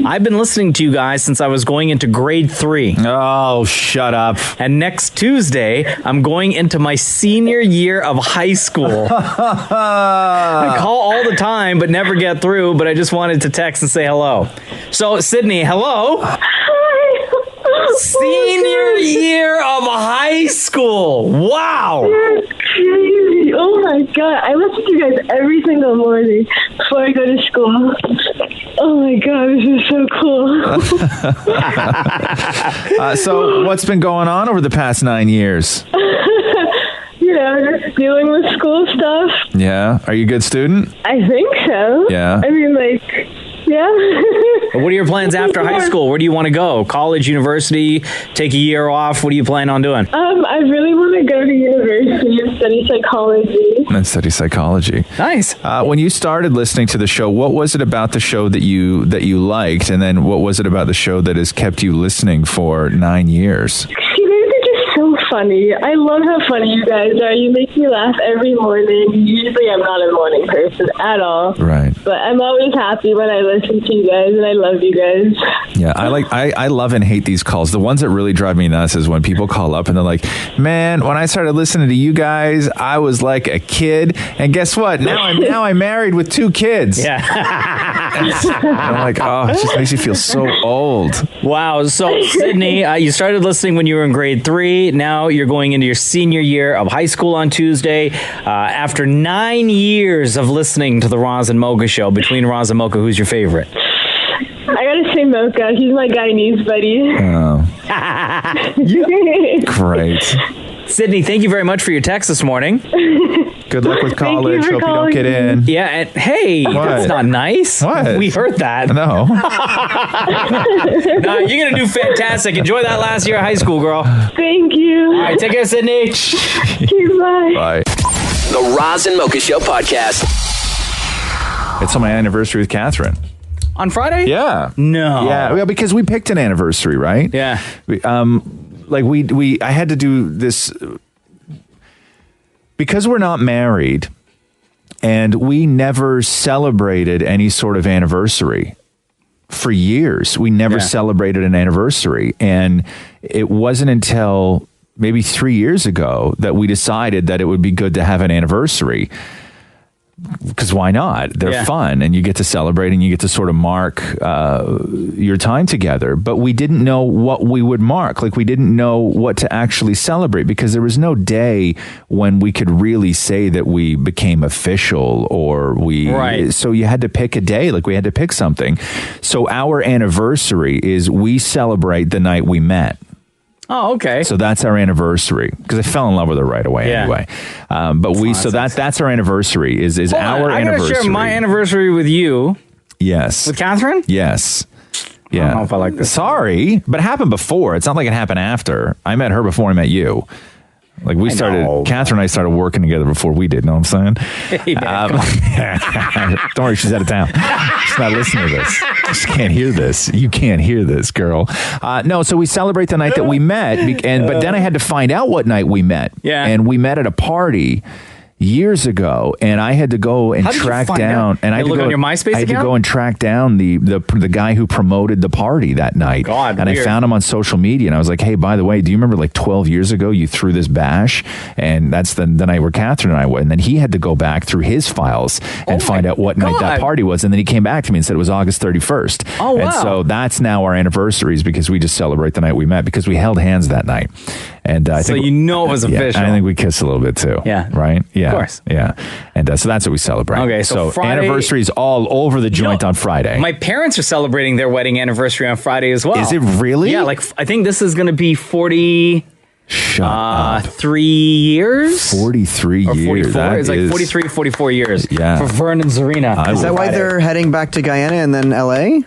I've been listening to you guys since I was going into grade 3. Oh, shut up. And next Tuesday, I'm going into my senior year of high school. I call all the time, but never get through, but I just wanted to text and say hello. So, Sydney, hello. Hi. Senior year of high school. Wow. That's crazy. Oh my God. I listen to you guys every single morning before I go to school. Oh my God, this is so cool. So what's been going on over the past 9 years? Just dealing with school stuff. Yeah. Are you a good student? I think so. Yeah. I mean, like, yeah. What are your plans after high school? Where do you want to go? College, university, take a year off? What do you plan on doing? I really want to go to university and study psychology. And study psychology. Nice. When you started listening to the show, what was it about the show that you liked? And then what was it about the show that has kept you listening for 9 years? You guys are just so funny. I love how funny you guys are. You make me laugh every morning. Usually I'm not a morning person at all. Right. But I'm always happy when I listen to you guys, and I love you guys. Yeah, I love and hate these calls. The ones that really drive me nuts is when people call up and they're like, man, when I started listening to you guys, I was like a kid. And guess what? Now I'm married with 2 kids. Yeah. I'm like, oh, it just makes you feel so old. Wow. So, Sydney, you started listening when you were in grade 3. Now you're going into your senior year of high school on Tuesday. After 9 years of listening to the Roz and Mocha show, between Roz and Mocha, who's your favorite? I gotta say Mocha. He's my Guyanese buddy. Oh. Great. Sydney, thank you very much for your text this morning. Good luck with college. Hope you don't get in. Yeah, and hey, that's not nice. What? We heard that. No. No, you're going to do fantastic. Enjoy that last year of high school, girl. Thank you. All right, take care, Sydney. Bye. Bye. The Roz and Mocha Show podcast. It's on my anniversary with Catherine. On Friday? Yeah. No. Yeah, well, because we picked an anniversary, right? Yeah. I had to do this because we're not married and we never celebrated any sort of anniversary for years. We never celebrated an anniversary. And it wasn't until maybe 3 years ago that we decided that it would be good to have an anniversary. Because why not? They're fun and you get to celebrate and you get to sort of mark your time together. But we didn't know what we would mark. Like we didn't know what to actually celebrate because there was no day when we could really say that we became official or we. Right. So you had to pick a day. Like we had to pick something. So our anniversary is we celebrate the night we met. Oh, okay. So that's our anniversary because I fell in love with her right away anyway. But that's our anniversary is our I'm anniversary. I'm going to share my anniversary with you. Yes. With Catherine? Yes. Yeah. I don't know if I like this. Sorry, but it happened before. It's not like it happened after. I met her before I met you. Like Catherine and I started working together before we did. Know what I'm saying? Hey, man, don't worry, she's out of town. She's not listening to this. She can't hear this. You can't hear this, girl. No, so we celebrate the night that we met, but then I had to find out what night we met. Yeah. And we met at a party years ago, and I had to go and track down. And I had to go on your MySpace I had to account? go and track down the guy who promoted the party that night. God, and weird. I found him on social media, and I was like, "Hey, by the way, do you remember like 12 years ago you threw this bash?" And that's the night where Catherine and I went. And then he had to go back through his files and find out what night that party was. And then he came back to me and said it was August 31st. Oh, wow. And so that's now our anniversaries because we just celebrate the night we met because we held hands that night. And I think it was official. I think we kissed a little bit too. Yeah. Right? Yeah. Of course. Yeah. And so that's what we celebrate. Okay, so Friday, anniversaries all over the joint on Friday. My parents are celebrating their wedding anniversary on Friday as well. Is it really? Yeah, I think this is going to be 43 years. 43 or 44. years. It's like 43, 44 years for Vernon Zarina. Is that why they're heading back to Guyana and then LA?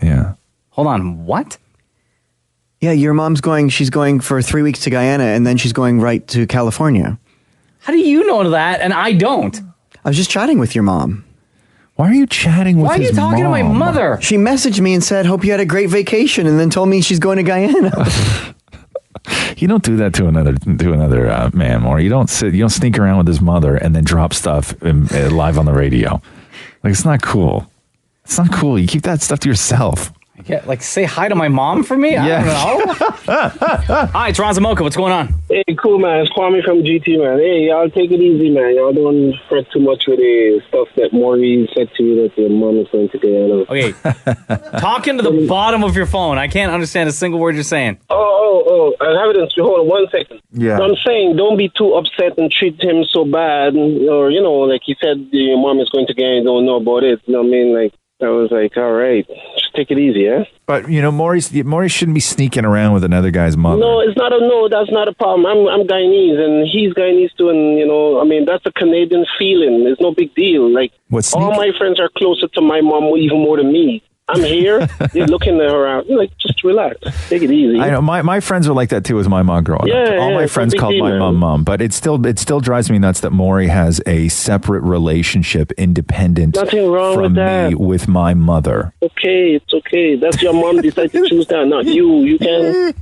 Yeah. Hold on, what? Yeah, your mom's she's going for 3 weeks to Guyana and then she's going right to California. How do you know that and I don't? I was just chatting with your mom. Why are you chatting with Why are you talking to my mother? She messaged me and said, "Hope you had a great vacation," and then told me she's going to Guyana. You don't do that to another man, Maurie. You don't sneak around with his mother and then drop stuff live on the radio. Like it's not cool. It's not cool. You keep that stuff to yourself. Yeah, say hi to my mom for me? I don't know. Hi, it's Roz and Mocha. What's going on? Hey, cool, man. It's Kwame from GT, man. Hey, y'all take it easy, man. Y'all don't fret too much with the stuff that Maurie said to you that your mom is going to Guyana. Okay. Talking to the bottom of your phone. I can't understand a single word you're saying. Oh. I have it. Hold on 1 second. Yeah. So I'm saying don't be too upset and treat him so bad. Or, like he said, your mom is going to Guyana, don't know about it. You know what I mean? I was like, all right, just take it easy, yeah? But, Maurie shouldn't be sneaking around with another guy's mother. No, that's not a problem. I'm Guyanese, and he's Guyanese too, and, that's a Canadian feeling. It's no big deal. All my friends are closer to my mom even more than me. I'm here. You're looking at her out. Like, just relax. Take it easy. I know my friends were like that too with my mom growing up. All my friends called my mom, but it still drives me nuts that Maurie has a separate relationship independent Nothing wrong from with that. me with my mother. Okay, it's okay. That's your mom decided to choose that, not you. You can.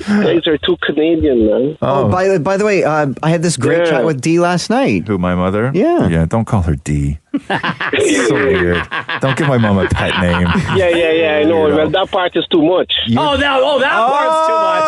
You guys are too Canadian, man. Oh, by the way, I had this great chat with Dee last night. Who, my mother? Yeah. Yeah, don't call her Dee. It's so weird. Don't give my mom a pet name. Yeah, I know. Well, that part is too much. That part's too much.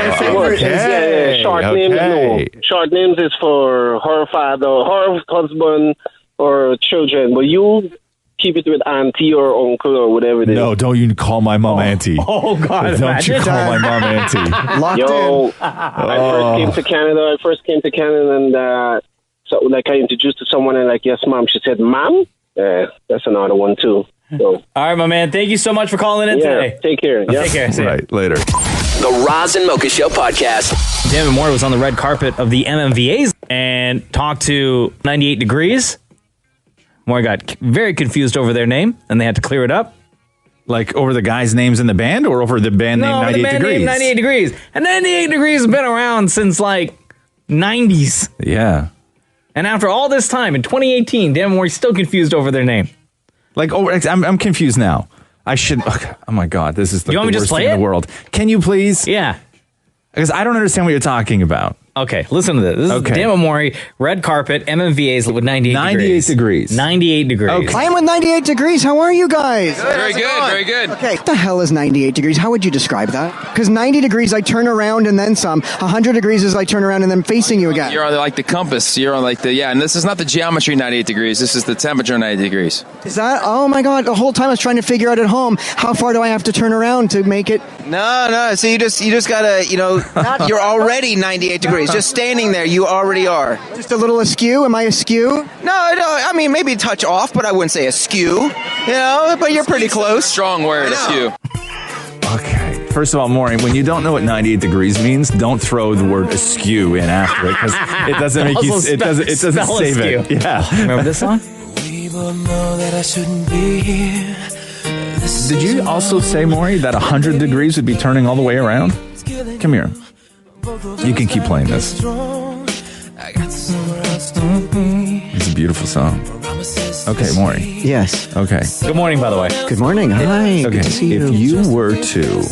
That's too much. Yeah. Short names, no. Short names is for her father, her husband, or children. But you keep it with auntie or uncle or whatever it is. No, don't you call my mom auntie. Oh, God. Don't you call my mom auntie. Locked in. I first came to Canada and so like I introduced to someone and like, yes, mom. She said, mom? That's another one too. So. All right, my man. Thank you so much for calling in today. Take care. Yep. Take care. See ya. Right, later. The Roz and Mocha Show podcast. Damnit Maurie was on the red carpet of the MMVAs and talked to 98 Degrees. Maurie got very confused over their name, and they had to clear it up. Like over the guys' names in the band or over the band name 98 the band Degrees? Name 98 Degrees. And 98 Degrees has been around since like 90s. Yeah. And after all this time, in 2018, Damnit Maurie's still confused over their name. Like, I'm confused now. I should. Oh my God, this is the worst thing in the world. Can you please? Yeah. Because I don't understand what you're talking about. Okay, listen to this. This is Damnit Maurie, red carpet, MMVAs with 98 degrees. 98 degrees. Okay. I am with 98 degrees. How are you guys? Very good, very good. Okay, what the hell is 98 degrees? How would you describe that? Because 90 degrees, I turn around and then some. 100 degrees is I turn around and then facing you again. You're on like the compass. You're on like and this is not the geometry 98 degrees. This is the temperature 90 degrees. Is that? Oh my God, the whole time I was trying to figure out at home, how far do I have to turn around to make it? No. So you just gotta, you're already 98 degrees. Just standing there, you already are. Just a little askew? Am I askew? No, I mean, maybe a touch off, but I wouldn't say askew. But you're pretty close. Strong word, askew. Okay. First of all, Maurie, when you don't know what 98 degrees means, don't throw the word askew in after it because it doesn't make you. It doesn't save it. Yeah. Remember this song? Did you also say, Maurie, that 100 degrees would be turning all the way around? Come here. You can keep playing this. It's a beautiful song. Okay, Maurie. Yes. Okay. Good morning, by the way. Good morning. Hi. Okay. Good to see you. If you were to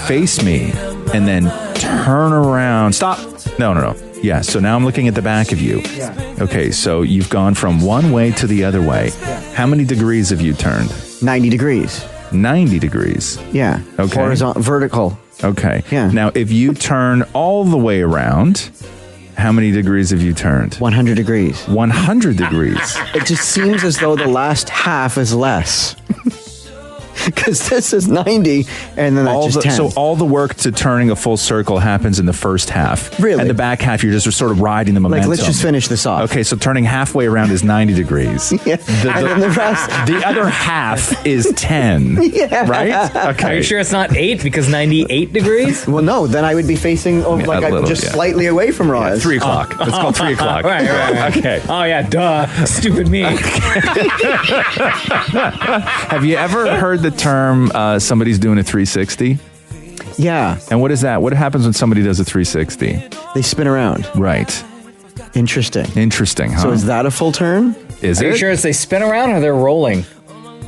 face me and then turn around. Stop. No. Yeah, so now I'm looking at the back of you. Yeah. Okay, so you've gone from one way to the other way. Yeah. How many degrees have you turned? 90 degrees. 90 degrees. Yeah. Okay. Horizontal, vertical. Okay. Yeah. Now, if you turn all the way around, how many degrees have you turned? 100 degrees. 100 degrees. It just seems as though the last half is less. Because this is 90, and then that's just 10. So all the work to turning a full circle happens in the first half. Really? And the back half, you're just sort of riding the momentum. Like, let's just finish this off. Okay, so turning halfway around is 90 degrees. Yeah. And then the rest. The other half is 10. Yeah. Right? Okay. Are you sure it's not 8 because 98 degrees? Well, no, then I would be facing, slightly away from Roz. 3 o'clock. It's called 3 o'clock. Right. Okay. Oh, yeah, duh. Stupid me. Have you ever heard the term somebody's doing a 360? Yeah. And what is that? What happens when somebody does a 360? They spin around. Right. Interesting. Huh? So is that a full turn? Is Are it? you sure it's they spin around or they're rolling?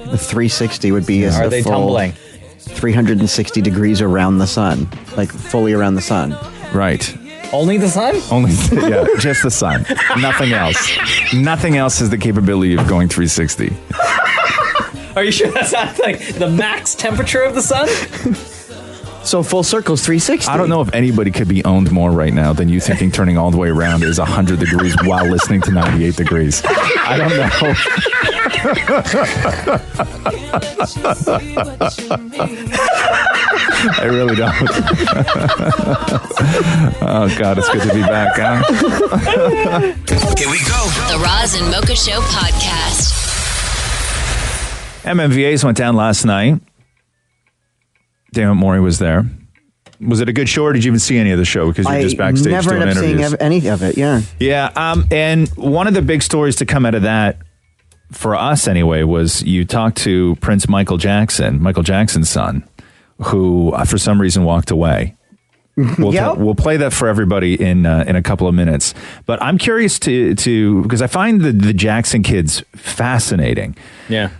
The 360 would be Are they tumbling? 360 degrees around the sun. Like fully around the sun. Right. Only the sun? Only, yeah, just the sun. Nothing else. Nothing else has the capability of going 360. Are you sure that's not like the max temperature of the sun? So full circle's 360. I don't know if anybody could be owned more right now than you thinking turning all the way around is 100 degrees while listening to 98 degrees. I don't know. I really don't. Oh, God, it's good to be back, huh? Here we go. The Roz and Mocha Show podcast. MMVAs went down last night. Damnit Maurie was there. Was it a good show, or did you even see any of the show? Because you're just backstage never doing ended up interviews. seeing any of it, yeah. Yeah, and one of the big stories to come out of that for us anyway, was you talked to Prince Michael Jackson's son, who for some reason walked away. We'll play that for everybody in a couple of minutes. But I'm curious to because I find the Jackson kids fascinating. Yeah.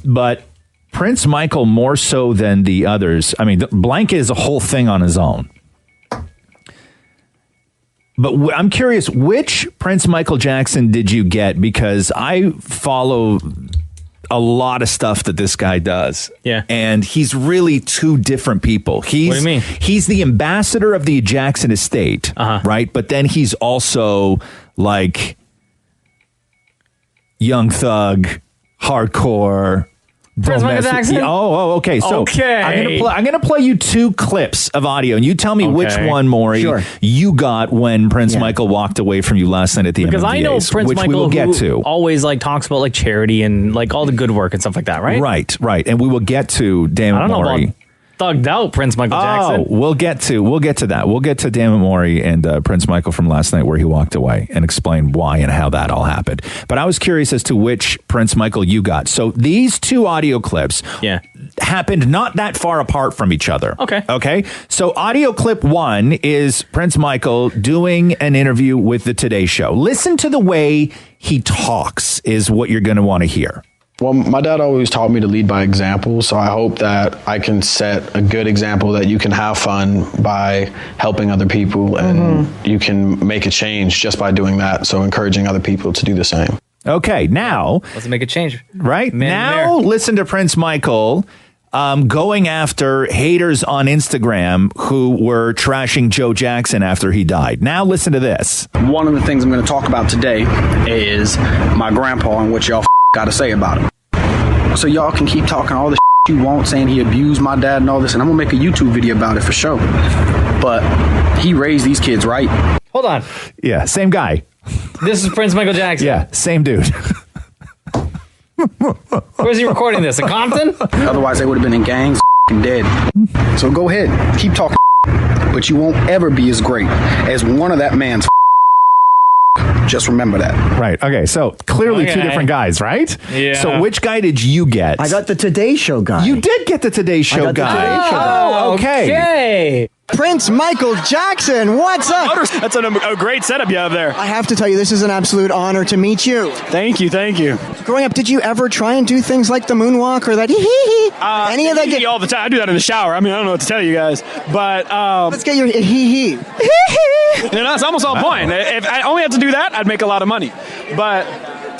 But Prince Michael more so than the others. I mean, Blanket is a whole thing on his own. But I'm curious, which Prince Michael Jackson did you get? Because I follow a lot of stuff that this guy does. Yeah. And he's really two different people. What do you mean? He's the ambassador of the Jackson estate, right? But then he's also like young thug, hardcore. Prince Michael Jackson? Okay. So okay. I'm gonna play you two clips of audio, and you tell me which one, Maury, you got when Prince Michael walked away from you last night at the because MMDAs, I know Prince which Michael we will get to. Always like talks about like charity and like all the good work and stuff like that, right? Right. And we will get to Damnit Maurie. Thugged out Prince Michael Jackson. We'll get to that. We'll get to Damnit Maurie and Prince Michael from last night where he walked away and explain why and how that all happened. But I was curious as to which Prince Michael you got. So these two audio clips happened not that far apart from each other. Okay. So audio clip 1 is Prince Michael doing an interview with the Today Show. Listen to the way he talks is what you're going to want to hear. Well, my dad always taught me to lead by example, so I hope that I can set a good example that you can have fun by helping other people and you can make a change just by doing that, so encouraging other people to do the same. Okay, now... Let's make a change. Right? Now listen to Prince Michael going after haters on Instagram who were trashing Joe Jackson after he died. Now listen to this. One of the things I'm going to talk about today is my grandpa and what y'all got to say about him. So y'all can keep talking all the you want, saying he abused my dad and all this, and I'm gonna make a YouTube video about it for sure. But he raised these kids right. Hold on. Yeah, same guy. This is Prince Michael Jackson. Yeah, same dude. Where's he recording this? In Compton? Otherwise, they would have been in gangs and dead. So go ahead, keep talking, but you won't ever be as great as one of that man's. Just remember that. Right. Okay. So clearly two different guys, right? Yeah. So which guy did you get? I got the Today Show guy. You did get the Today Show guy. Okay. Prince Michael Jackson, what's up? That's a great setup you have there. I have to tell you, this is an absolute honor to meet you. Thank you. Growing up, did you ever try and do things like the moonwalk or that hee-hee-hee? Any of that? All the time. I do that in the shower. I mean, I don't know what to tell you guys, but... Let's get your hee-hee. That's almost all point. If I only had to do that, I'd make a lot of money. But...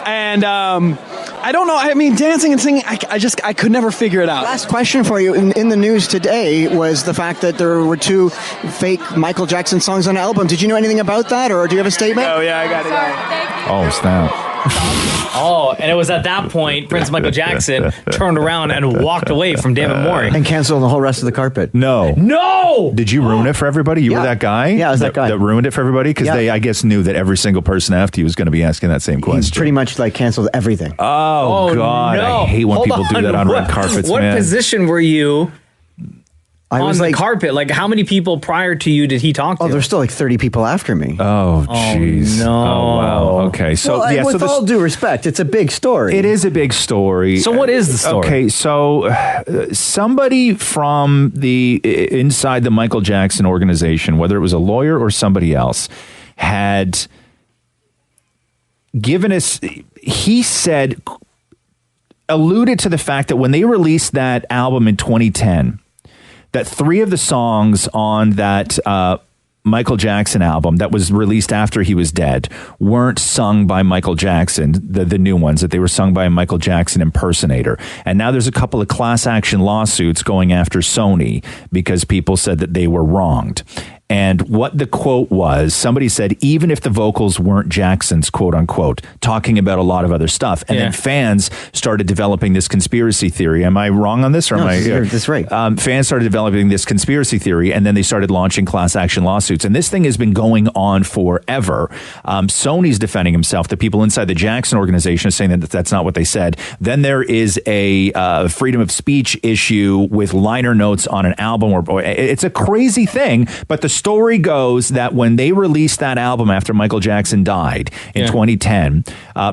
And I don't know. I mean, dancing and singing, I could never figure it out. Last question for you. In the news today was the fact that there were 2 fake Michael Jackson songs on an album. Did you know anything about that, or do you have a statement? Oh, yeah, I got it. Oh, snap. And it was at that point Prince Michael Jackson turned around and walked away from Damnit Maurie. And canceled the whole rest of the carpet. No! Did you ruin it for everybody? You were that guy? Yeah, I was that guy. That ruined it for everybody? Because they, I guess, knew that every single person after you was going to be asking that same question. He pretty much canceled everything. Oh God. No. I hate when people do that on red carpets, What man. position were you I was on the carpet? Like, how many people prior to you did he talk to? Oh, there's still like 30 people after me. Oh, jeez. no. Oh, wow. Okay. So, well, with all due respect, it's a big story. It is a big story. So what is the story? Okay, so somebody from the inside the Michael Jackson organization, whether it was a lawyer or somebody else, had given us, he said, alluded to the fact that when they released that album in 2010, that 3 of the songs on that Michael Jackson album that was released after he was dead weren't sung by Michael Jackson, the new ones, that they were sung by a Michael Jackson impersonator. And now there's a couple of class action lawsuits going after Sony because people said that they were wronged. And what the quote was, somebody said, even if the vocals weren't Jackson's, quote unquote, talking about a lot of other stuff. And then fans started developing this conspiracy theory. Am I wrong on this? Or that's right. Fans started developing this conspiracy theory, and then they started launching class action lawsuits. And this thing has been going on forever. Sony's defending himself. The people inside the Jackson organization are saying that that's not what they said. Then there is a freedom of speech issue with liner notes on an album. It's a crazy thing, but the story goes that when they released that album after Michael Jackson died in 2010,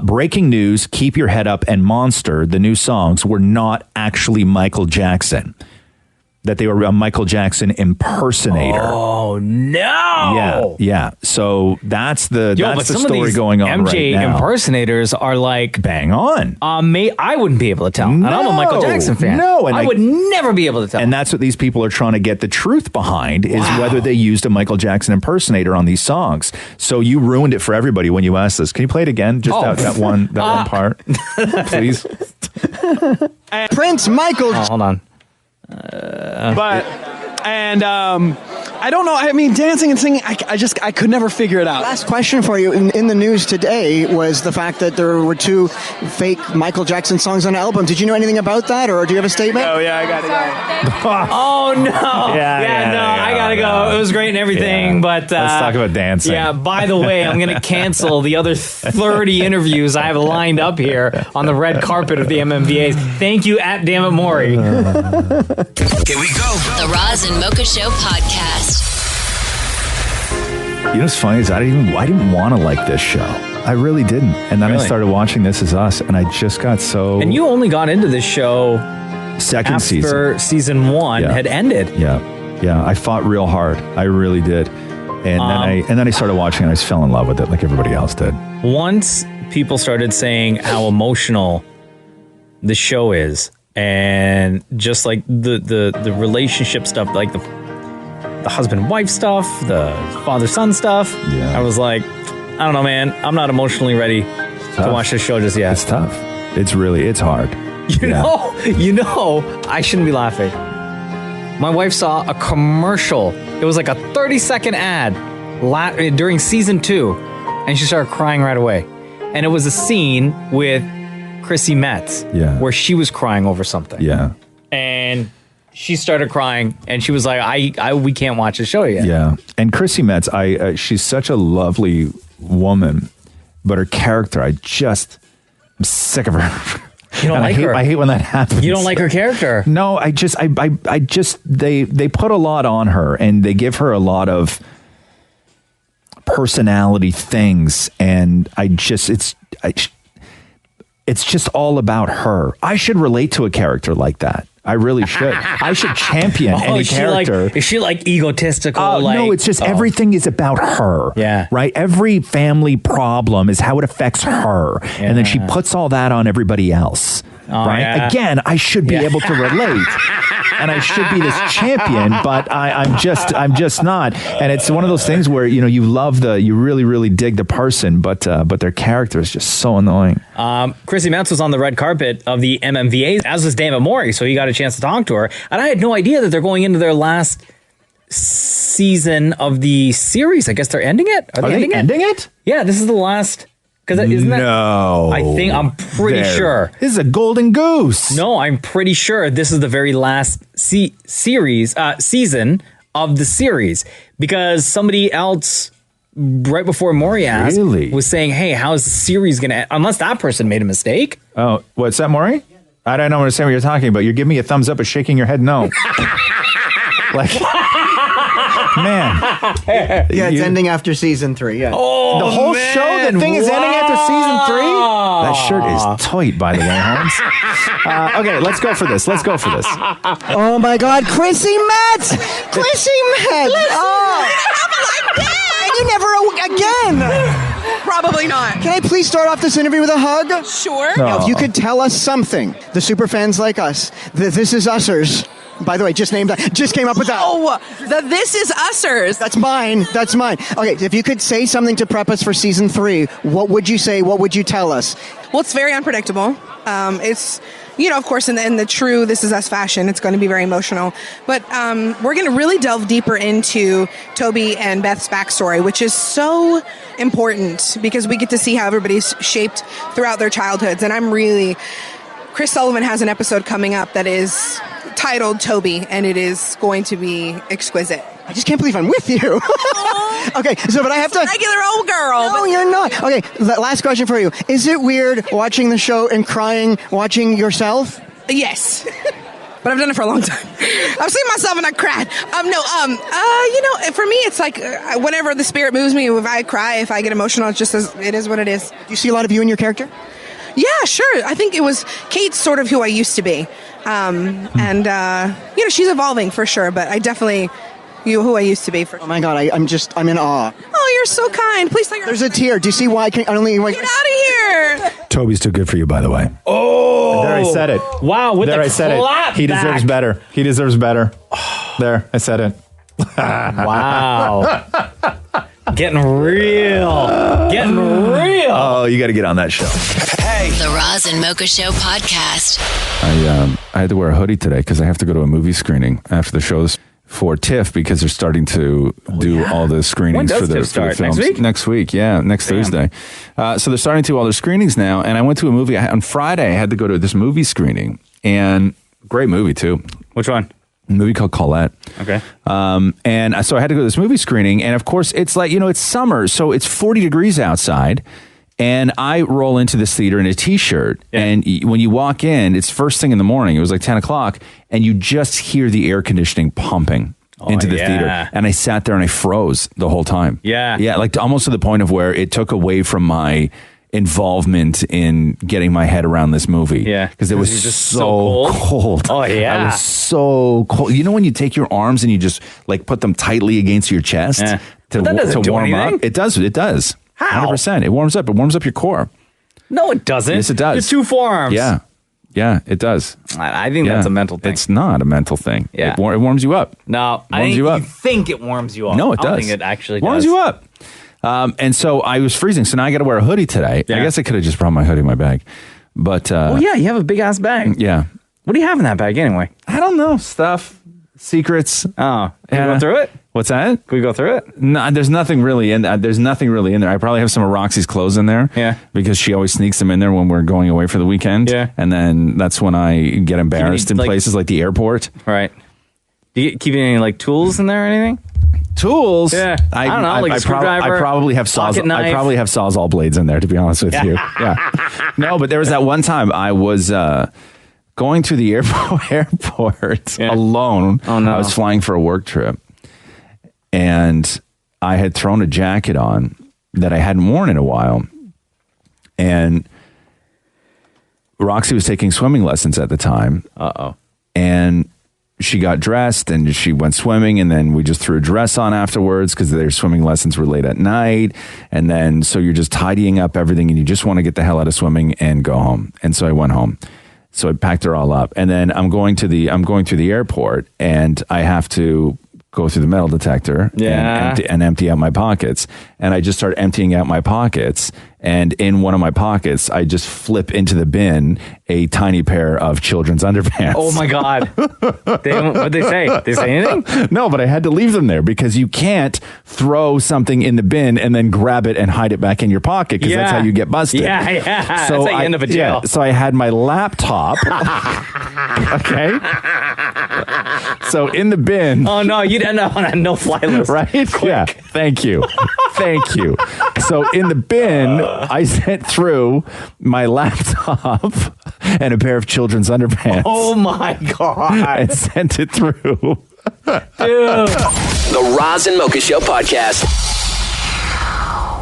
Breaking News, Keep Your Head Up, and Monster, the new songs, were not actually Michael Jackson. That they were a Michael Jackson impersonator. Oh no! Yeah. So that's the story going on MJ right now. Impersonators are like bang on. I wouldn't be able to tell. And I'm a Michael Jackson fan. No, and I would never be able to tell. And that's what these people are trying to get the truth behind is whether they used a Michael Jackson impersonator on these songs. So you ruined it for everybody when you asked this. Can you play it again? Just that one part, please. Prince Michael. Oh, hold on. I don't know. I mean, dancing and singing, I could never figure it out. Last question for you. In the news today was the fact that there were 2 fake Michael Jackson songs on an album. Did you know anything about that, or do you have a statement? Oh, yeah, I got to go. Oh, no. I got to go. It was great and everything, but... let's talk about dancing. Yeah, by the way, I'm going to cancel the other 30 interviews I have lined up here on the red carpet of the MMVAs. Thank you, at Damnit Maurie. Here we go. The Roz and Mocha Show podcast. You know what's funny is I didn't want to like this show. I really didn't. And then I started watching This Is Us, and I just got so... And you only got into this show second season. After season 1 had ended. Yeah. I fought real hard. I really did. And then I started watching, and I just fell in love with it like everybody else did. Once people started saying how emotional the show is, and just like the relationship stuff, like the husband-wife stuff, the father-son stuff, I was like, I don't know, man. I'm not emotionally ready to watch this show just yet. It's tough. It's hard. You know, I shouldn't be laughing. My wife saw a commercial. It was like a 30-second ad during season 2, and she started crying right away. And it was a scene with Chrissy Metz, where she was crying over something. Yeah. And she started crying, and she was like, we can't watch the show yet. Yeah. And Chrissy Metz, she's such a lovely woman, but her character, I'm sick of her. You don't like her? I hate when that happens. You don't like her character? No, they put a lot on her, and they give her a lot of personality things, and it's just all about her. I should relate to a character like that. I really should. I should champion any character. Is she like egotistical? No, it's just everything is about her. Yeah. Right? Every family problem is how it affects her. Yeah. And then she puts all that on everybody else. Right? Yeah. Again, I should be able to relate. And I should be this champion, but I'm just not. And it's one of those things where, you really, really dig the person, but their character is just so annoying. Chrissy Metz was on the red carpet of the MMVAs, as was Damnit Maurie, so he got a chance to talk to her. And I had no idea that they're going into their last season of the series. I guess they're ending it? Are they ending it? Yeah, this is the last... No. I'm pretty sure. This is a golden goose. No, I'm pretty sure this is the very last season of the series, because somebody else right before Maurie asked was saying, hey, how's the series going to end? Unless that person made a mistake. Oh, what's that, Maurie? I don't understand what you're talking about. You're giving me a thumbs up or shaking your head no. Man. Yeah, it's ending after season 3. Yeah. Oh, the whole show, the thing is ending after season 3? That shirt is tight, by the way, Holmes. Okay, let's go for this. Oh my God, Chrissy Metz! Chrissy Metz! And you never again! Probably not. Can I please start off this interview with a hug? Sure. No. Now, if you could tell us something, the super fans like us, the This Is Users. By the way, just came up with that. Oh, the This Is Users. That's mine. Okay, if you could say something to prep us for season 3, what would you say? What would you tell us? Well, it's very unpredictable. It's, of course, in the true This Is Us fashion, it's going to be very emotional. But we're going to really delve deeper into Toby and Beth's backstory, which is so important because we get to see how everybody's shaped throughout their childhoods. And Chris Sullivan has an episode coming up that is titled Toby, and it is going to be exquisite. I just can't believe I'm with you. Okay, but I have to... Regular old girl. No, you're not. Okay, last question for you. Is it weird watching the show and crying, watching yourself? Yes. but I've done it for a long time. I've seen myself and I cried. For me, it's like whenever the spirit moves me, if I cry, if I get emotional, it's just it is what it is. Do you see a lot of you in your character? Yeah, sure. I think it was Kate's sort of who I used to be. She's evolving for sure, but I definitely who I used to be. Oh my God, I'm in awe. Oh, you're so kind. Please tell your... There's a tear. Do you see why I can't? Get out of here. Toby's too good for you, by the way. Oh, there, I said it. Wow, with there, the I said clap it. He back. deserves better. He deserves better. There, I said it. Wow. Getting real. Oh, you got to get on that show. Hey. The Roz and Mocha Show podcast. I had to wear a hoodie today because I have to go to a movie screening after the show for TIFF because they're starting to do all the screenings for the films. Next week? Next week, yeah, next Thursday. So they're starting to do all their screenings now. And I went to a movie on Friday. I had to go to this movie screening, and great movie too. Which one? A movie called Colette. Okay. And so I had to go to this movie screening, and of course it's like, it's summer, so it's 40 degrees outside. And I roll into this theater in a t-shirt, and when you walk in, it's first thing in the morning. It was like 10 o'clock, and you just hear the air conditioning pumping into the theater. And I sat there and I froze the whole time. Yeah, like almost to the point of where it took away from my involvement in getting my head around this movie. Yeah, because it was just so cold. Oh yeah, I was so cold. You know when you take your arms and you just like put them tightly against your chest to warm up? It does. How? 100%. It warms up. It warms up your core. No, it doesn't. Yes, it does. Your two forearms. Yeah, it does. I think that's a mental thing. It's not a mental thing. Yeah. It warms you up. No, you think it warms you up. No, it does. I don't think it actually warms you up. And so I was freezing. So now I got to wear a hoodie today. I guess I could have just brought my hoodie in my bag. But you have a big ass bag. Yeah. What do you have in that bag anyway? I don't know. Stuff, secrets. Oh, can we go through it? What's that? Can we go through it? No, there's nothing really in. There's nothing really in there. I probably have some of Roxy's clothes in there. Yeah, because she always sneaks them in there when we're going away for the weekend. Yeah, and then that's when I get embarrassed in places like the airport. Right. Do you keep any like tools in there or anything? Tools? Yeah, I don't know. Like a screwdriver. I probably have saws. I probably have Sawzall blades in there. To be honest with you. Yeah. No, but there was that one time I was going through the airport alone. Oh no! I was flying for a work trip. And I had thrown a jacket on that I hadn't worn in a while. And Roxy was taking swimming lessons at the time. Uh-oh. And she got dressed and she went swimming, and then we just threw a dress on afterwards because their swimming lessons were late at night. And then so you're just tidying up everything and you just want to get the hell out of swimming and go home. And so I went home. So I packed her all up. And then I'm going through the airport, and I have to go through the metal detector and empty out my pockets. And I just start emptying out my pockets. And in one of my pockets, I just flip into the bin a tiny pair of children's underpants. Oh my God. What'd they say? Did they say anything? No, but I had to leave them there because you can't throw something in the bin and then grab it and hide it back in your pocket because that's how you get busted. Yeah. So that's how you end up in jail. So I had my laptop. Okay. So in the bin. Oh no, you'd end up on a no-fly list. Right? Quick. Yeah. Thank you. So in the bin, I sent through my laptop and a pair of children's underpants. Oh my God. And sent it through. Dude. The Roz and Mocha Show podcast.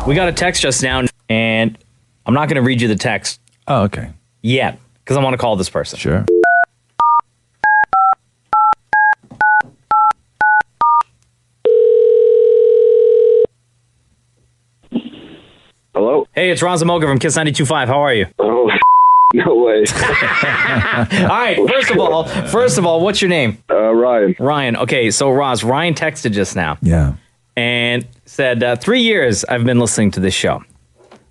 We got a text just now, and I'm not going to read you the text. Oh, okay. Yet, because I want to call this person. Sure. Hello? Hey, it's Roz Mocha from Kiss 92.5. How are you? Oh, no way. All right, first of all, what's your name? Ryan. Ryan. Okay, so Roz, Ryan texted just now. Yeah. And said, 3 years I've been listening to this show.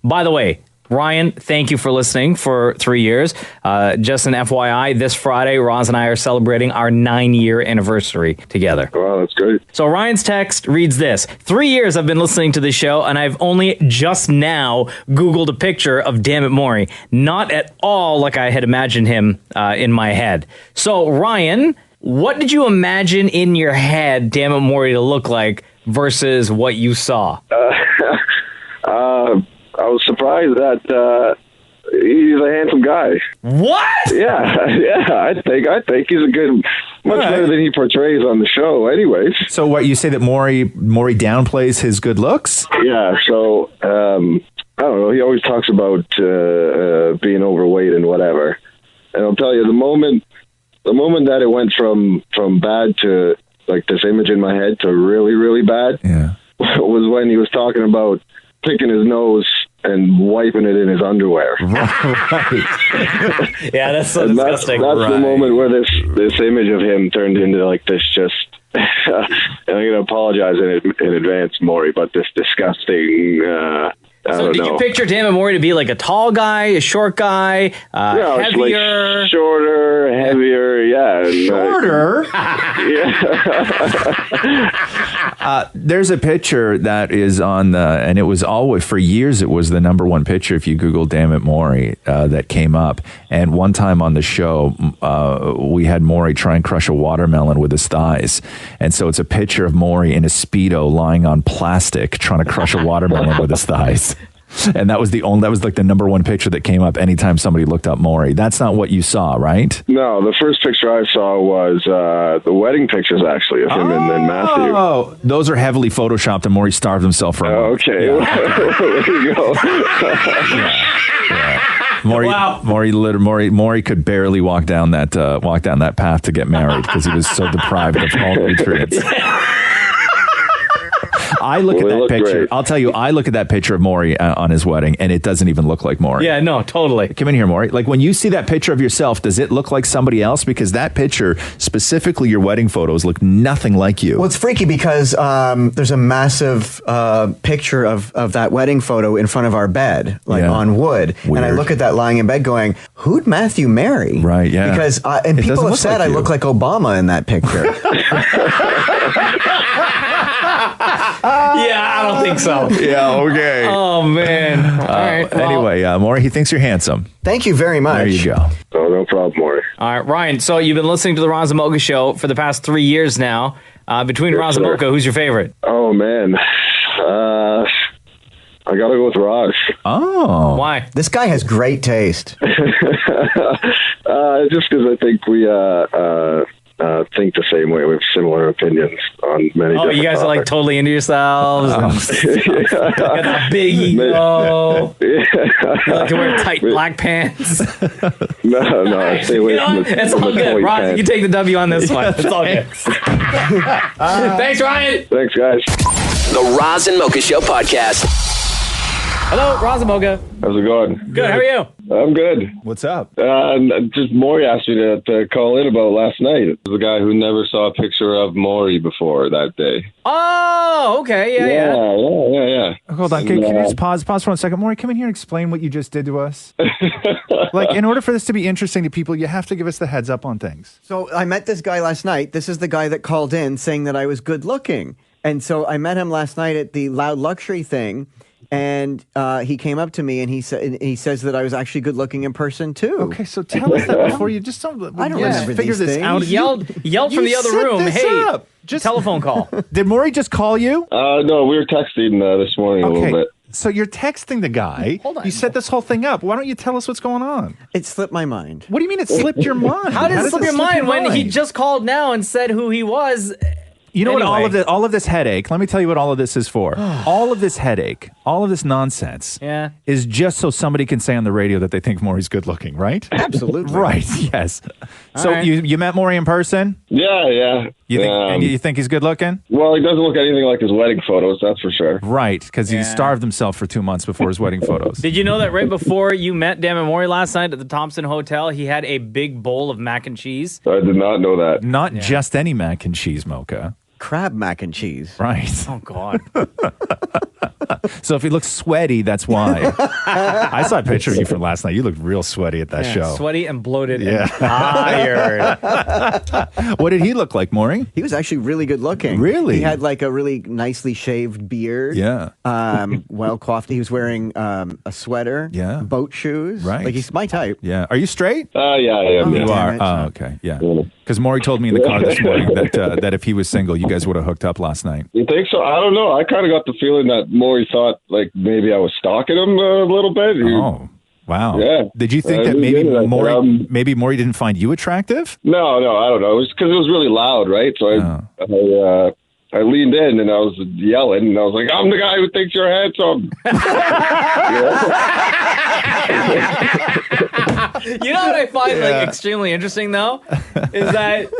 By the way, Ryan, thank you for listening for 3 years. Just an FYI, this Friday, Roz and I are celebrating our 9-year anniversary together. Wow, that's great. So Ryan's text reads this. 3 years I've been listening to this show, and I've only just now Googled a picture of Damnit Maurie. Not at all like I had imagined him in my head. So, Ryan, what did you imagine in your head Damnit Maurie to look like versus what you saw? I was surprised that he's a handsome guy. What? Yeah. I think he's a good, much better than he portrays on the show. Anyways. So what, you say that Maurie downplays his good looks? Yeah. So I don't know. He always talks about being overweight and whatever. And I'll tell you, the moment that it went from bad to like this image in my head to really, really bad, was when he was talking about picking his nose and wiping it in his underwear. Right. Yeah, that's so disgusting. That's the moment where this image of him turned into like this just, and I'm going to apologize in advance, Maurie, but this disgusting, I don't know. Did you picture Damnit Maurie to be like a tall guy, a short guy, heavier? Like shorter, heavier, Shorter? There's a picture that is on and it was always, for years, it was the number one picture if you Google Damnit Maurie that came up. And one time on the show, we had Maurie try and crush a watermelon with his thighs. And so it's a picture of Maurie in a Speedo lying on plastic trying to crush a watermelon with his thighs. And that was like the number one picture that came up anytime somebody looked up Maurie. That's not what you saw, right? No, the first picture I saw was the wedding pictures, actually, of him and Matthew. Oh, those are heavily photoshopped, and Maurie starved himself for a month. Okay, there you go. Maurie could barely walk down that path to get married because he was so deprived of all nutrients. I look at that picture. Great. I'll tell you, I look at that picture of Maurie on his wedding, and it doesn't even look like Maurie. Yeah, no, totally. Come in here, Maurie. Like, when you see that picture of yourself, does it look like somebody else? Because that picture, specifically your wedding photos, look nothing like you. Well, it's freaky because there's a massive picture of that wedding photo in front of our bed, on wood. Weird. And I look at that lying in bed going, who'd Matthew marry? Right, yeah. Because, and people have said I look like Obama in that picture. Yeah, I don't think so. Yeah, okay. Oh, man. All right. Well, anyway, Maurie, he thinks you're handsome. Thank you very much. There you go. Oh, no problem, Maurie. All right, Ryan, so you've been listening to the Roz Mocha Show for the past 3 years now. Between Roz and Mocha, who's your favorite? Oh, man. I got to go with Roz. Oh. Why? This guy has great taste. Just because I think we think the same way. We have similar opinions on many different you guys are like topics. totally into yourselves. Got that big ego. You like to wear tight black pants. No, I stay away from the It's all good. Roz, you can take the W on this one. It's all good. Thanks, Ryan. Thanks, guys. The Roz and Mocha Show podcast. Hello, Roz and Mocha. How's it going? Good. How are you? I'm good. What's up? Just Maurie asked me to call in about last night. It was a guy who never saw a picture of Maurie before that day. Oh, okay. Yeah. Hold on. Can you just pause for 1 second? Maurie, come in here and explain what you just did to us. Like, in order for this to be interesting to people, you have to give us the heads up on things. So I met this guy last night. This is the guy that called in saying that I was good looking. And so I met him last night at the Loud Luxury thing. And he came up to me and he says that I was actually good looking in person too. Okay, so tell us that before you just don't. I don't remember figure these this things. out. Yelled from the other room. Hey, just telephone call. Did Maurie just call you? No, we were texting this morning a little bit. So you're texting the guy. Hold on. You set this whole thing up. Why don't you tell us what's going on? It slipped my mind. What do you mean it slipped your mind? How did it slip your mind when he just called now and said who he was? You know what all of this headache, let me tell you what all of this is for. All of this headache, all of this nonsense is just so somebody can say on the radio that they think Maurie's good looking, right? Absolutely. Right, yes. So you met Maurie in person? Yeah. You think he's good looking? Well, he doesn't look anything like his wedding photos, that's for sure. Right, because he starved himself for 2 months before his wedding photos. Did you know that right before you met Damnit Maurie last night at the Thompson Hotel, he had a big bowl of mac and cheese? I did not know that. Not just any mac and cheese, Mocha. Crab mac and cheese. Right. Oh, God. So if he looks sweaty, that's why. I saw a picture of you from last night. You looked real sweaty at that show. Sweaty and bloated and tired. What did he look like, Maurie? He was actually really good looking. Really? He had like a really nicely shaved beard. Yeah. Well coiffed. He was wearing a sweater. Yeah. Boat shoes. Right. Like he's my type. Yeah. Are you straight? Yeah, I am. You are? Oh, okay. Yeah. Because Maurie told me in the car this morning that if he was single, you guys would have hooked up last night. You think so? I don't know. I kind of got the feeling that Maurie thought like maybe I was stalking him a little bit. Wow. Yeah. Did you think that maybe Maurie didn't find you attractive? No, I don't know. It was because it was really loud, right? So I leaned in and I was yelling and I was like, I'm the guy who thinks you're handsome. You know what I find extremely interesting though is that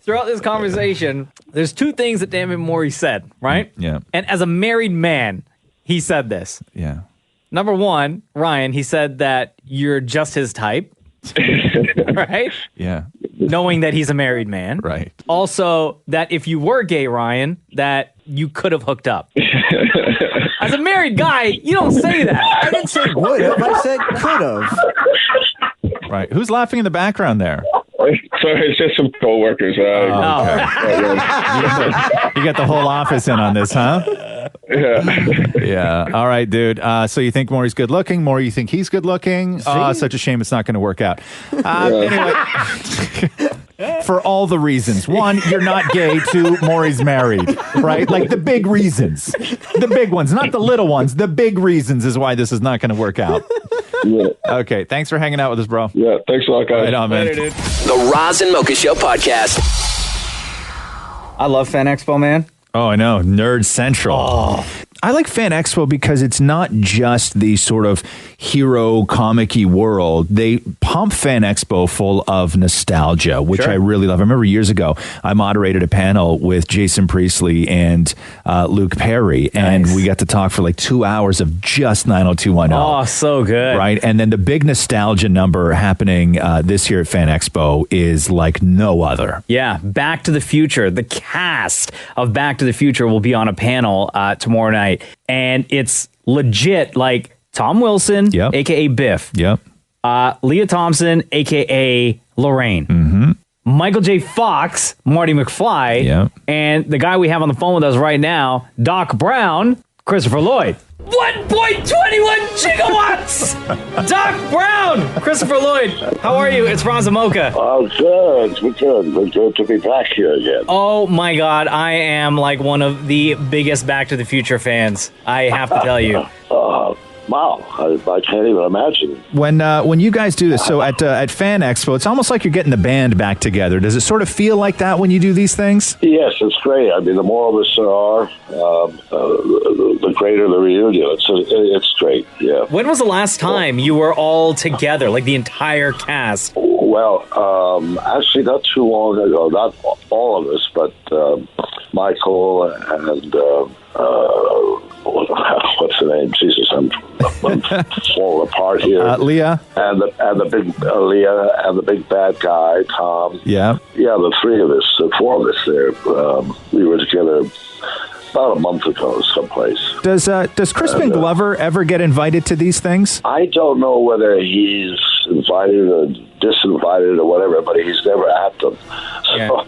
throughout this conversation, there's two things that Damnit Maurie said, right? Yeah. And as a married man, he said this. Yeah. Number one, Ryan, he said that you're just his type. Right? Yeah. Knowing that he's a married man. Right. Also, that if you were gay, Ryan, that you could have hooked up. As a married guy, you don't say that. I didn't say would have. I said could have. Right. Who's laughing in the background there? Sorry, it's just some coworkers. You got the whole office in on this, huh? Yeah. All right, dude. So you think Maurie's good looking? Maurie, you think he's good looking? Such a shame it's not going to work out. Anyway, for all the reasons. One, you're not gay. Two, Maurie's married. Right? Like the big reasons. The big ones, not the little ones. The big reasons is why this is not going to work out. Yeah. Okay. Thanks for hanging out with us, bro. Yeah. Thanks a lot, guys. Right on, man. Later, dude. The Roz and Mocha Show podcast. I love Fan Expo, man. Oh, I know. Nerd Central. Oh. I like Fan Expo because it's not just the sort of hero comic-y world. They pump Fan Expo full of nostalgia, which I really love. I remember years ago, I moderated a panel with Jason Priestley and Luke Perry, and we got to talk for like 2 hours of just 90210. Oh, so good. Right? And then the big nostalgia number happening this year at Fan Expo is like no other. Yeah, Back to the Future. The cast of Back to the Future will be on a panel tomorrow night. And it's legit like Tom Wilson, a.k.a. Biff. Yep. Leah Thompson, a.k.a. Lorraine. Michael J. Fox, Marty McFly. Yep. And the guy we have on the phone with us right now, Doc Brown, Christopher Lloyd. 1.21 gigawatts! Doc Brown! Christopher Lloyd, how are you? It's Roz Mocha. Oh, good. Good to be back here again. Oh, my God. I am like one of the biggest Back to the Future fans. I have to tell you. Wow. I can't even imagine. When you guys do this, so at Fan Expo, it's almost like you're getting the band back together. Does it sort of feel like that when you do these things? Yes, it's great. I mean, the more of us there are, the greater the reunion. It's great, yeah. When was the last time you were all together, like the entire cast? Well, actually not too long ago. Not all of us, but Michael and... what's the name? Jesus, I'm falling apart here. Leah and the big Leah and the big bad guy Tom. Yeah, the three of us, the four of us there. We were together about a month ago, someplace. Does Crispin Glover ever get invited to these things? I don't know whether he's invited or disinvited or whatever, but he's never at them. So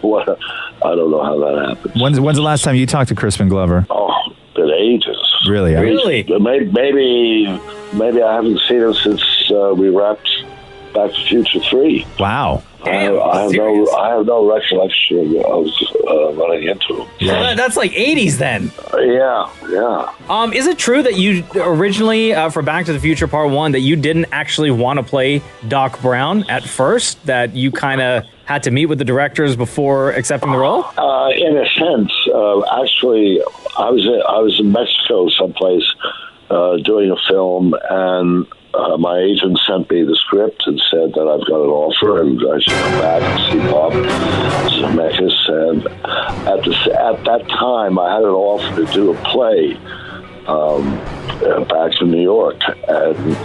I don't know how that happens. When's the last time you talked to Crispin Glover? Oh, been ages. Really? Really? Maybe I haven't seen him since we wrapped Back to the Future 3. Wow. I have no recollection of running into him. Yeah. That's like 80s then. Yeah. Is it true that you originally, for Back to the Future Part 1, that you didn't actually want to play Doc Brown at first? That you kind of had to meet with the directors before accepting the role? In a sense. Actually, I was in Mexico someplace doing a film, and my agent sent me the script and said that I've got an offer and I should come back and see Bob Zemeckis. And at that time, I had an offer to do a play back to New York, and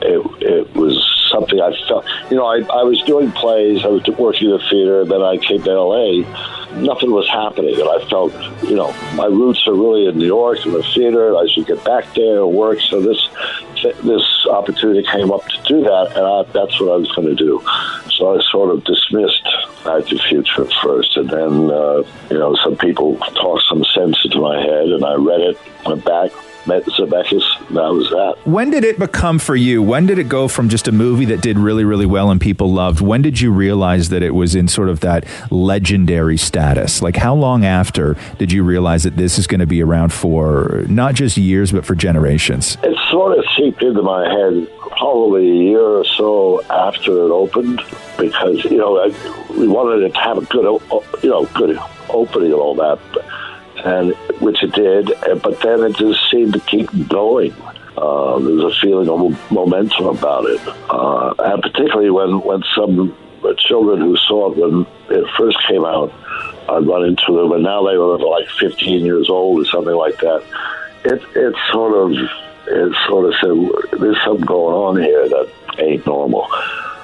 it was something I felt. I was doing plays, I was working in the theater, then I came to L.A. Nothing was happening, and I felt, my roots are really in New York in the theater. I should get back there and work. So this opportunity came up to do that, and that's what I was going to do. So I sort of dismissed Back to the Future at first, and then some people talked some sense into my head, and I read it, went back, met Zemeckis. That was that. When did it become for you? When did it go from just a movie that did really, really well and people loved? When did you realize that it was in sort of that legendary status? Like, how long after did you realize that this is going to be around for not just years, but for generations? It sort of seeped into my head probably a year or so after it opened, because, you know, we wanted it to have a good, good opening and all that, and which it did, but then it just seemed to keep going. There was a feeling of momentum about it, and particularly when some children who saw it when it first came out, I'd run into them, and now they were like 15 years old or something like that. It sort of said, there's something going on here that ain't normal.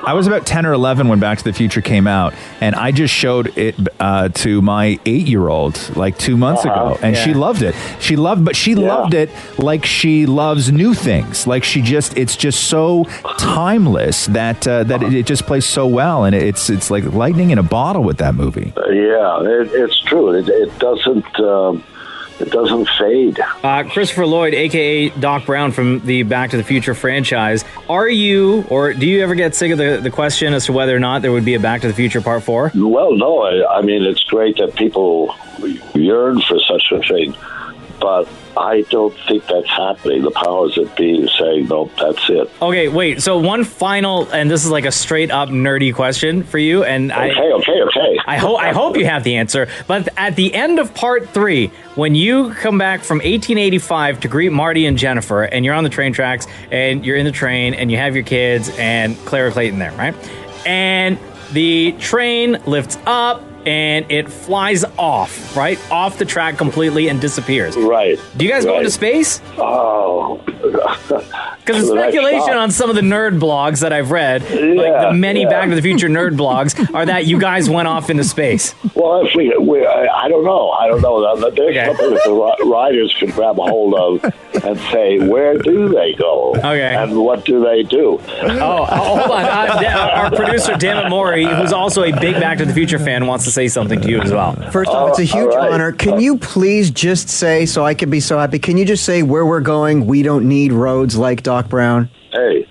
I was about 10 or 11 when Back to the Future came out, and I just showed it to my 8-year-old like 2 months ago, and she loved it. She loved it like she loves new things. Like it's just so timeless that it just plays so well, and it's like lightning in a bottle with that movie. It's true. It doesn't. It doesn't fade. Christopher Lloyd, a.k.a. Doc Brown from the Back to the Future franchise. Are you, or do you ever get sick of the question as to whether or not there would be a Back to the Future Part 4? Well, no. I mean, it's great that people yearn for such a thing, but I don't think that's happening. The powers that be saying, no, that's it. Okay, wait. So one final, and this is like a straight up nerdy question for you. And Okay. I hope you have the answer. But at the end of Part 3, when you come back from 1885 to greet Marty and Jennifer, and you're on the train tracks, and you're in the train, and you have your kids and Clara Clayton there, right? And the train lifts up, and it flies off, right? Off the track completely and disappears. Right. Do you guys go into space? Oh. Because the speculation on some of the nerd blogs that I've read, like the many Back to the Future nerd blogs, are that you guys went off into space. Well, if I don't know. There's something that the riders could grab a hold of and say, where do they go? Okay. And what do they do? Oh, hold on. Our producer, Damnit Maurie, who's also a big Back to the Future fan, wants to say something to you as well. First off, it's a huge honor. Can you please just say, so I can be so happy, can you just say where we're going, we don't need roads like Doc Brown? Hey,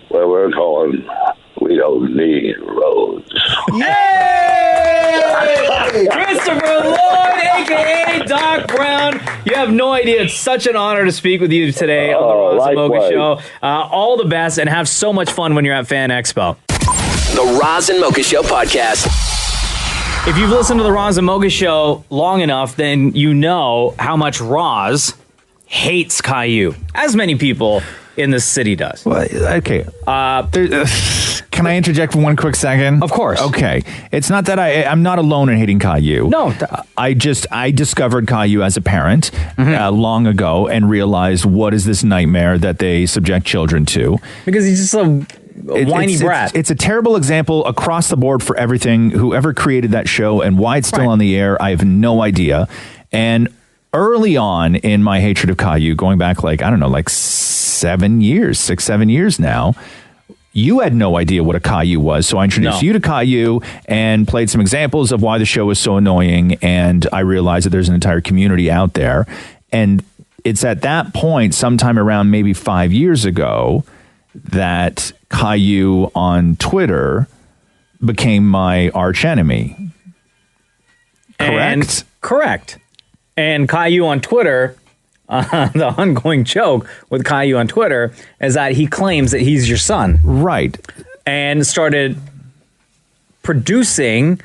where we're going, we don't need roads. Yay! Christopher Lloyd, a.k.a. Doc Brown. You have no idea. It's such an honor to speak with you today on the Roz and Mocha Show. All the best, and have so much fun when you're at Fan Expo. The Roz and Mocha Show podcast. If you've listened to the Roz and Mocha Show long enough, then you know how much Roz hates Caillou, as many people in this city does. Well, okay. Can I interject for 1 quick second? Of course. Okay. It's not that I'm not alone in hating Caillou. No. I discovered Caillou as a parent long ago and realized what is this nightmare that they subject children to. Because he's just a whiny brat. It's a terrible example across the board for everything. Whoever created that show and why it's still on the air, I have no idea. And early on in my hatred of Caillou, going back like 6, 7 years now, you had no idea what a Caillou was. So I introduced you to Caillou and played some examples of why the show is so annoying. And I realized that there's an entire community out there. And it's at that point, sometime around maybe 5 years ago, that Caillou on Twitter became my arch enemy. Correct? Correct. And Caillou on Twitter, the ongoing joke with Caillou on Twitter is that he claims that he's your son. Right. And started producing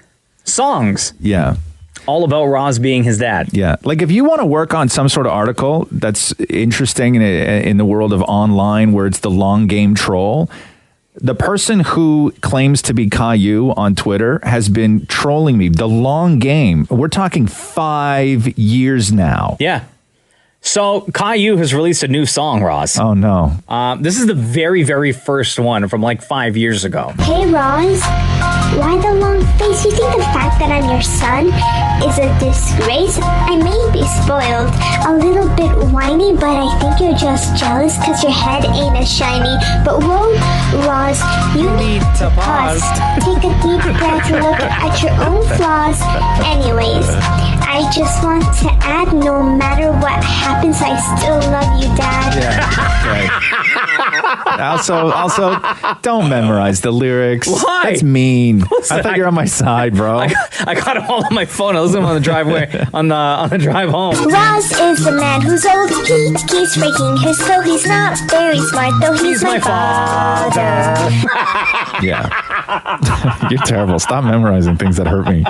songs. Yeah. All about Roz being his dad. Yeah. Like if you want to work on some sort of article that's interesting in the world of online where it's the long game troll, the person who claims to be Caillou on Twitter has been trolling me. The long game. We're talking 5 years now. Yeah. So Caillou has released a new song, Roz. Oh, no. This is the very, very first one from like 5 years ago. Hey, Roz. Why the long face? You think the fact that I'm your son is a disgrace? I may be spoiled, a little bit whiny, but I think you're just jealous because your head ain't as shiny. But whoa, Roz, you need to pause. Take a deep breath, look at your own flaws. Anyways, I I just want to add, no matter what happens, I still love you, Dad. Yeah, also, don't memorize the lyrics. Why? That's mean. I thought you're on my side, bro. I got them all on my phone. I listened to them on the driveway, on the drive home. Roz is the man who's old. He keeps breaking his toe. He's not very smart, though he's my father. Yeah. You're terrible. Stop memorizing things that hurt me.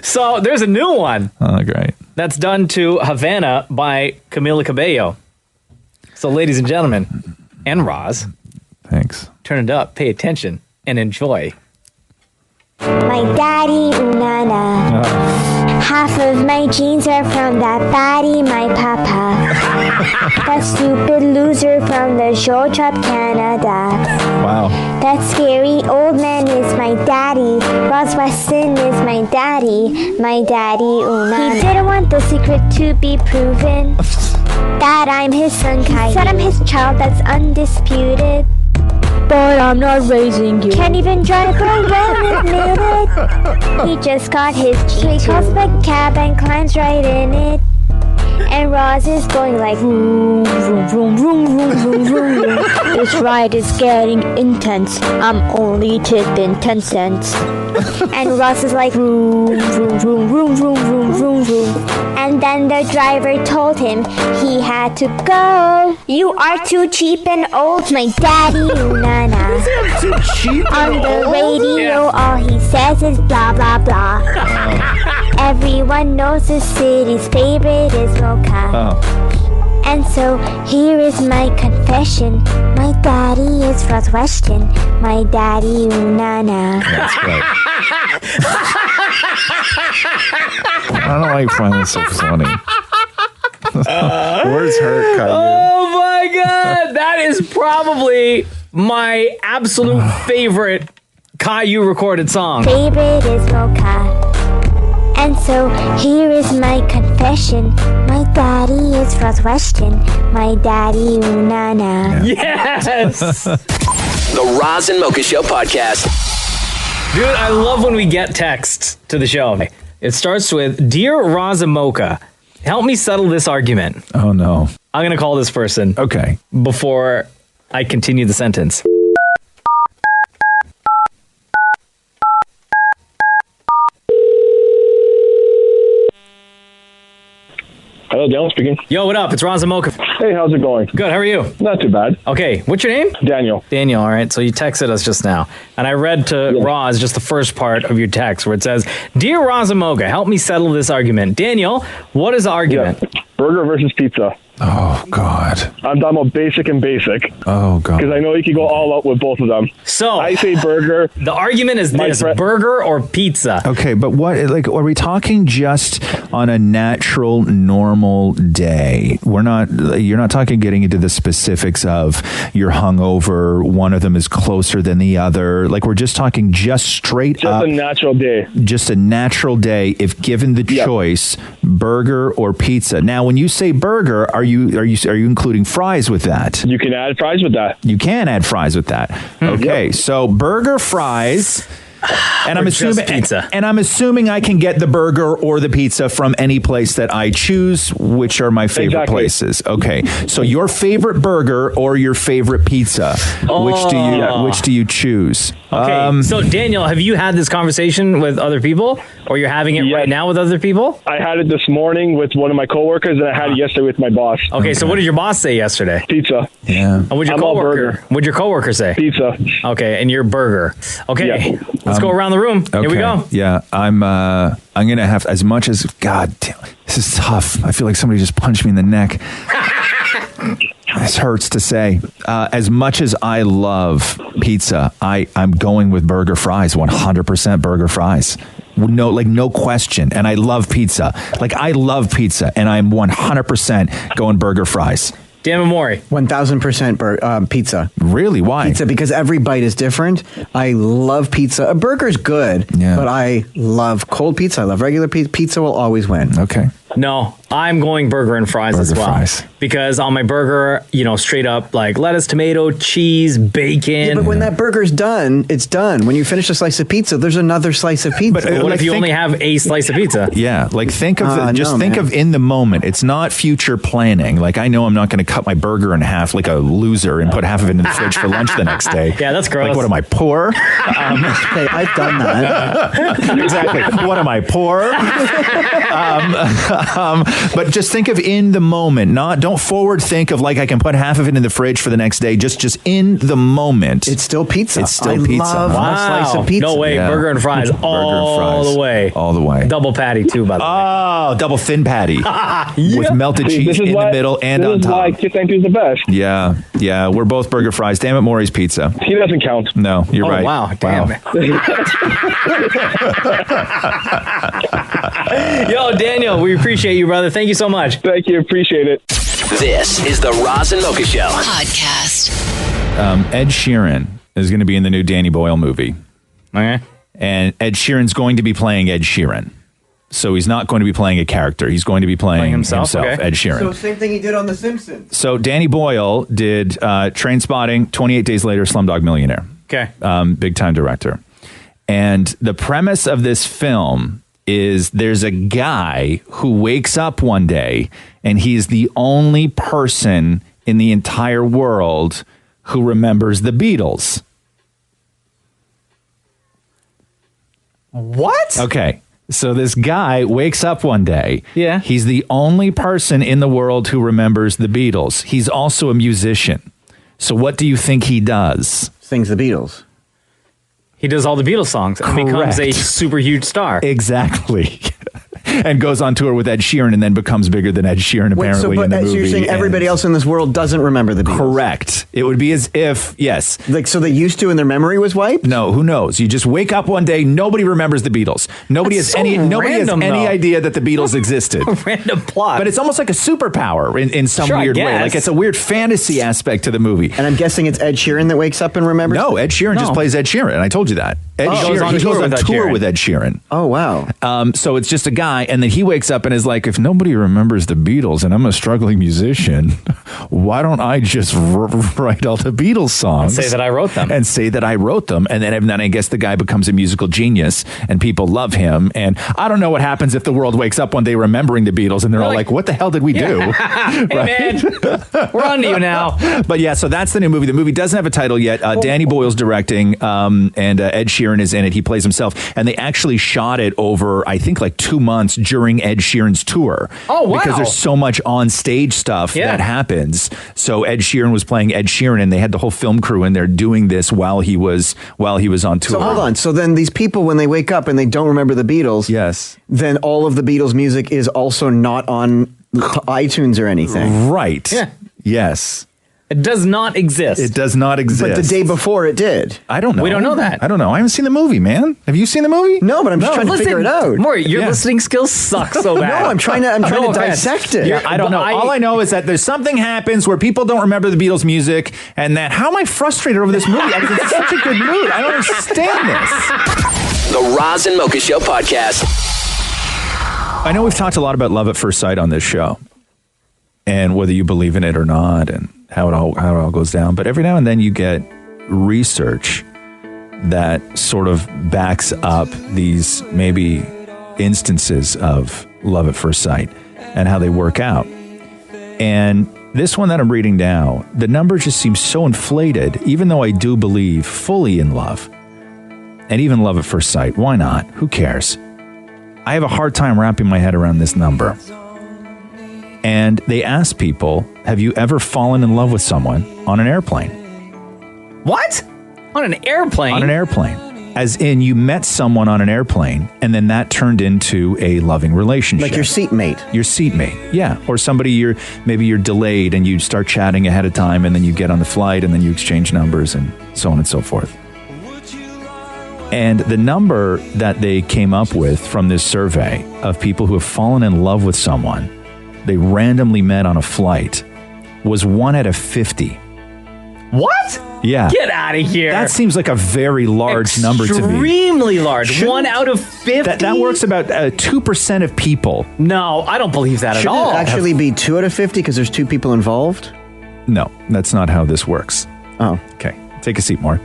So there's a new one. Oh, great. That's done to Havana by Camila Cabello. So, ladies and gentlemen, and Roz. Thanks. Turn it up, pay attention, and enjoy. My daddy, ooh-na-na. Half of my genes are from that body, my papa. That stupid loser from the short trap, Canada. Wow. That scary old man is my daddy. Roz Weston is my daddy. My daddy, ooh-na-na. He didn't want the secret to be proven. That I'm his son, Kai. Said I'm his child, that's undisputed. But I'm not raising you. Can't even drive, but I won't admit it. He just got his G. So he calls up a cab and climbs right in it. And Roz is going like vroom, vroom, vroom, vroom, vroom, vroom, vroom. This ride is getting intense. I'm only tipping 10 cents. And Roz is like vroom, vroom, vroom, vroom, vroom, vroom, vroom, vroom. And then the driver told him he had to go. You are too cheap and old, my daddy, ooh-na-na. Too cheap on the radio, all he says is blah, blah, blah. Everyone knows the city's favorite is Mocha. And so here is my confession. My daddy is Roz Weston. My daddy, ooh-na-na. That's great. I don't know why you find this so funny. Words hurt, Caillou. Oh my God. That is probably my absolute favorite Caillou recorded song. Favorite is Mocha. And so here is my confession. My daddy is Roz Weston. My daddy, ooh-na-na. Yes! The Roz and Mocha Show podcast. Dude, I love when we get texts to the show. It starts with, Dear Roz and Mocha, help me settle this argument. Oh, no. I'm going to call this person. Okay. Before I continue the sentence. Hello, Daniel speaking. Yo, what up? It's Roz and Mocha. Hey, how's it going? Good, how are you? Not too bad. Okay, what's your name? Daniel. Daniel, all right. So you texted us just now. And I read to Roz just the first part of your text where it says, Dear Roz and Mocha, help me settle this argument. Daniel, what is the argument? Yeah. Burger versus pizza. Oh, God. I'm talking about basic and basic. Oh, God. Because I know you can go all out with both of them. So I say burger. The argument is this, burger or pizza? Okay, but what, like, are we talking just on a natural, normal day? You're not talking getting into the specifics of you're hungover, one of them is closer than the other. Like, we're just talking just straight up. Just a natural day. Just a natural day, if given the choice, burger or pizza. Now, when you say burger, are you including fries with that? You can add fries with that. You can add fries with that. Okay, so burger, fries, and I'm assuming pizza. And I'm assuming I can get the burger or the pizza from any place that I choose, which are my favorite places. Okay, so your favorite burger or your favorite pizza, which do you choose? Okay, so Daniel, have you had this conversation with other people, or you're having it right now with other people? I had it this morning with one of my coworkers, and I had it yesterday with my boss. Okay, so what did your boss say yesterday? Pizza. Yeah. And what'd your coworker say? Pizza. Okay, and your burger. Okay, let's go around the room. Okay. Here we go. Yeah, I'm gonna have, as much as, God damn, this is tough. I feel like somebody just punched me in the neck. This hurts to say. As much as I love pizza, I'm going with burger fries, 100% burger fries. No question. And I love pizza. I love pizza, and I'm 100% going burger fries. Damnit Maurie. 1,000% pizza. Really? Why? Pizza, because every bite is different. I love pizza. A burger's good, but I love cold pizza. I love regular pizza. Pizza will always win. Okay. No, I'm going burger and fries as well. Fries. Because on my burger, straight up like lettuce, tomato, cheese, bacon. Yeah, but when that burger's done, it's done. When you finish a slice of pizza, there's another slice of pizza. But what if you only have a slice of pizza? Yeah, like think of think of in the moment. It's not future planning. Like I know I'm not going to cut my burger in half like a loser and put half of it in the fridge for lunch the next day. Yeah, that's gross. Like what am I, poor? Hey, I've done that. Exactly. What am I, poor? But just think of in the moment. Don't forward think of like I can put half of it in the fridge for the next day. Just in the moment. It's still pizza. It's still pizza. Love a slice of pizza. No way. Yeah. Burger and fries all the way. All the way. Double patty too, by the way. Oh, double thin patty with melted cheese in the middle and on top. This is why Kit Thank You is the best. Yeah. We're both burger fries. Damnit Maurie's pizza. He doesn't count. No, you're right. Wow. Damn. Yo, Daniel, we appreciate you, brother. Thank you so much. Thank you. Appreciate it. This is the Roz and Mocha Show podcast. Ed Sheeran is going to be in the new Danny Boyle movie. Okay. And Ed Sheeran's going to be playing Ed Sheeran. So he's not going to be playing a character. He's going to be playing himself, okay. Ed Sheeran. So same thing he did on The Simpsons. So Danny Boyle did Trainspotting, 28 Days Later, Slumdog Millionaire. Okay. Big time director. And the premise of this film is there's a guy who wakes up one day and he's the only person in the entire world who remembers the Beatles. What? Okay. So this guy wakes up one day. Yeah. He's the only person in the world who remembers the Beatles. He's also a musician. So what do you think he does? Sings the Beatles. He does all the Beatles songs and becomes a super huge star. Exactly. And goes on tour with Ed Sheeran and then becomes bigger than Ed Sheeran apparently in the movie. So you're saying everybody else in this world doesn't remember the Beatles? Correct. It would be as if, yes. Like, so they used to and their memory was wiped? No, who knows? You just wake up one day, nobody remembers the Beatles. Nobody has any idea that the Beatles existed. Random plot. But it's almost like a superpower in some weird way. Like it's a weird fantasy aspect to the movie. And I'm guessing it's Ed Sheeran that wakes up and remembers? No, Ed Sheeran just plays Ed Sheeran. I told you that. Ed Sheeran, he goes on tour with Ed Sheeran. Oh, wow. So it's just a guy, and then he wakes up and is like, if nobody remembers the Beatles and I'm a struggling musician, why don't I just write all the Beatles songs? And say that I wrote them. And then I guess the guy becomes a musical genius and people love him. And I don't know what happens if the world wakes up one day remembering the Beatles and they're all like, what the hell did we do? Hey, man, we're on to you now. But yeah, so that's the new movie. The movie doesn't have a title yet. Danny Boyle's directing, and Ed Sheeran is in it. He plays himself. And they actually shot it over, I think, like 2 months during Ed Sheeran's tour. Oh, wow. Because there's so much on stage stuff that happens. So Ed Sheeran was playing Ed Sheeran, and they had the whole film crew in there doing this while he was on tour. So hold on. So then these people, when they wake up and they don't remember the Beatles, yes, then all of the Beatles music is also not on iTunes or anything. Right. Yeah. Yes. It does not exist. It does not exist. But the day before it did. I don't know. We don't know that. I don't know. I haven't seen the movie, man. Have you seen the movie? No, but I'm just trying to figure it out. Maury, your listening skills suck so bad. No, I'm trying to dissect it. I don't know. All I know is that there's something happens where people don't remember the Beatles music, and that how am I frustrated over this movie? I was in such a good mood. I don't understand this. The Roz and Mocha Show podcast. I know we've talked a lot about love at first sight on this show, and whether you believe in it or not, and how it all goes down. But every now and then you get research that sort of backs up these maybe instances of love at first sight and how they work out. And this one that I'm reading now, the number just seems so inflated, even though I do believe fully in love and even love at first sight. Why not? Who cares? I have a hard time wrapping my head around this number. And they asked people, have you ever fallen in love with someone on an airplane? What? On an airplane? On an airplane. As in, you met someone on an airplane, and then that turned into a loving relationship. Like your seatmate. Your seatmate, yeah. Or somebody maybe you're delayed, and you start chatting ahead of time, and then you get on the flight, and then you exchange numbers, and so on and so forth. And the number that they came up with from this survey of people who have fallen in love with someone they randomly met on a flight was 1 out of 50. What? Yeah. Get out of here. That seems like a very large number to me. Extremely large. 1 out of 50? That works about 2% of people. No, I don't believe that at all. Shouldn't it actually be 2 out of 50 because there's 2 people involved? No, that's not how this works. Oh. Okay. Take a seat, more.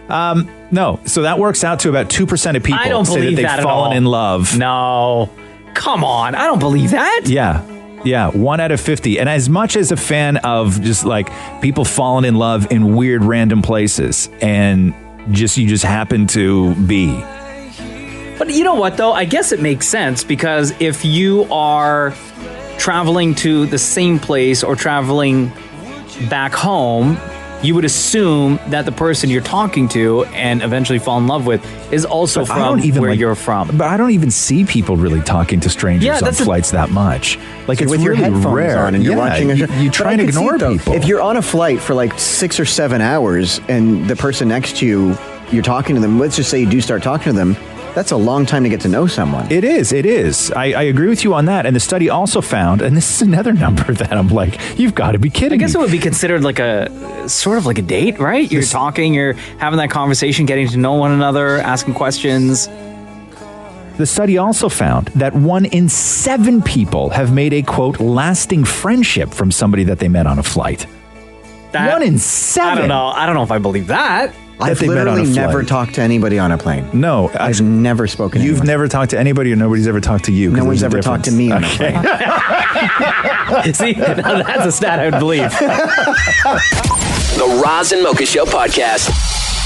No, so that works out to about 2% of people I don't say believe that that they've at fallen all. in love. No. Come on. I don't believe that. Yeah, 1 out of 50. And as much as a fan of just like people falling in love in weird random places and you just happen to be. But you know what, though? I guess it makes sense because if you are traveling to the same place or traveling back home, you would assume that the person you're talking to and eventually fall in love with is also from where you're from. But I don't even see people really talking to strangers on flights that much. Like, So it's with your really headphones rare. on and you're watching a show. You But try I and could see ignore it, though. people. If you're on a flight for like 6 or 7 hours and the person next to you, you're talking to them, let's just say you do start talking to them, that's a long time to get to know someone. It is. I agree with you on that. And the study also found, and this is another number that I'm like, you've got to be kidding me. I guess it would be considered like a sort of like a date, right? You're talking, you're having that conversation, getting to know one another, asking questions. The study also found that 1 in 7 people have made a, quote, lasting friendship from somebody that they met on a flight. 1 in 7. I don't know if I believe that. I've literally never talked to anybody on a plane. No, I've never spoken to You've anyone. never talked to anybody, or nobody's ever talked to you? No 'cause one's there's a ever talked to difference. me on a plane. See, now that's a stat I would believe. The Roz and Mocha Show podcast.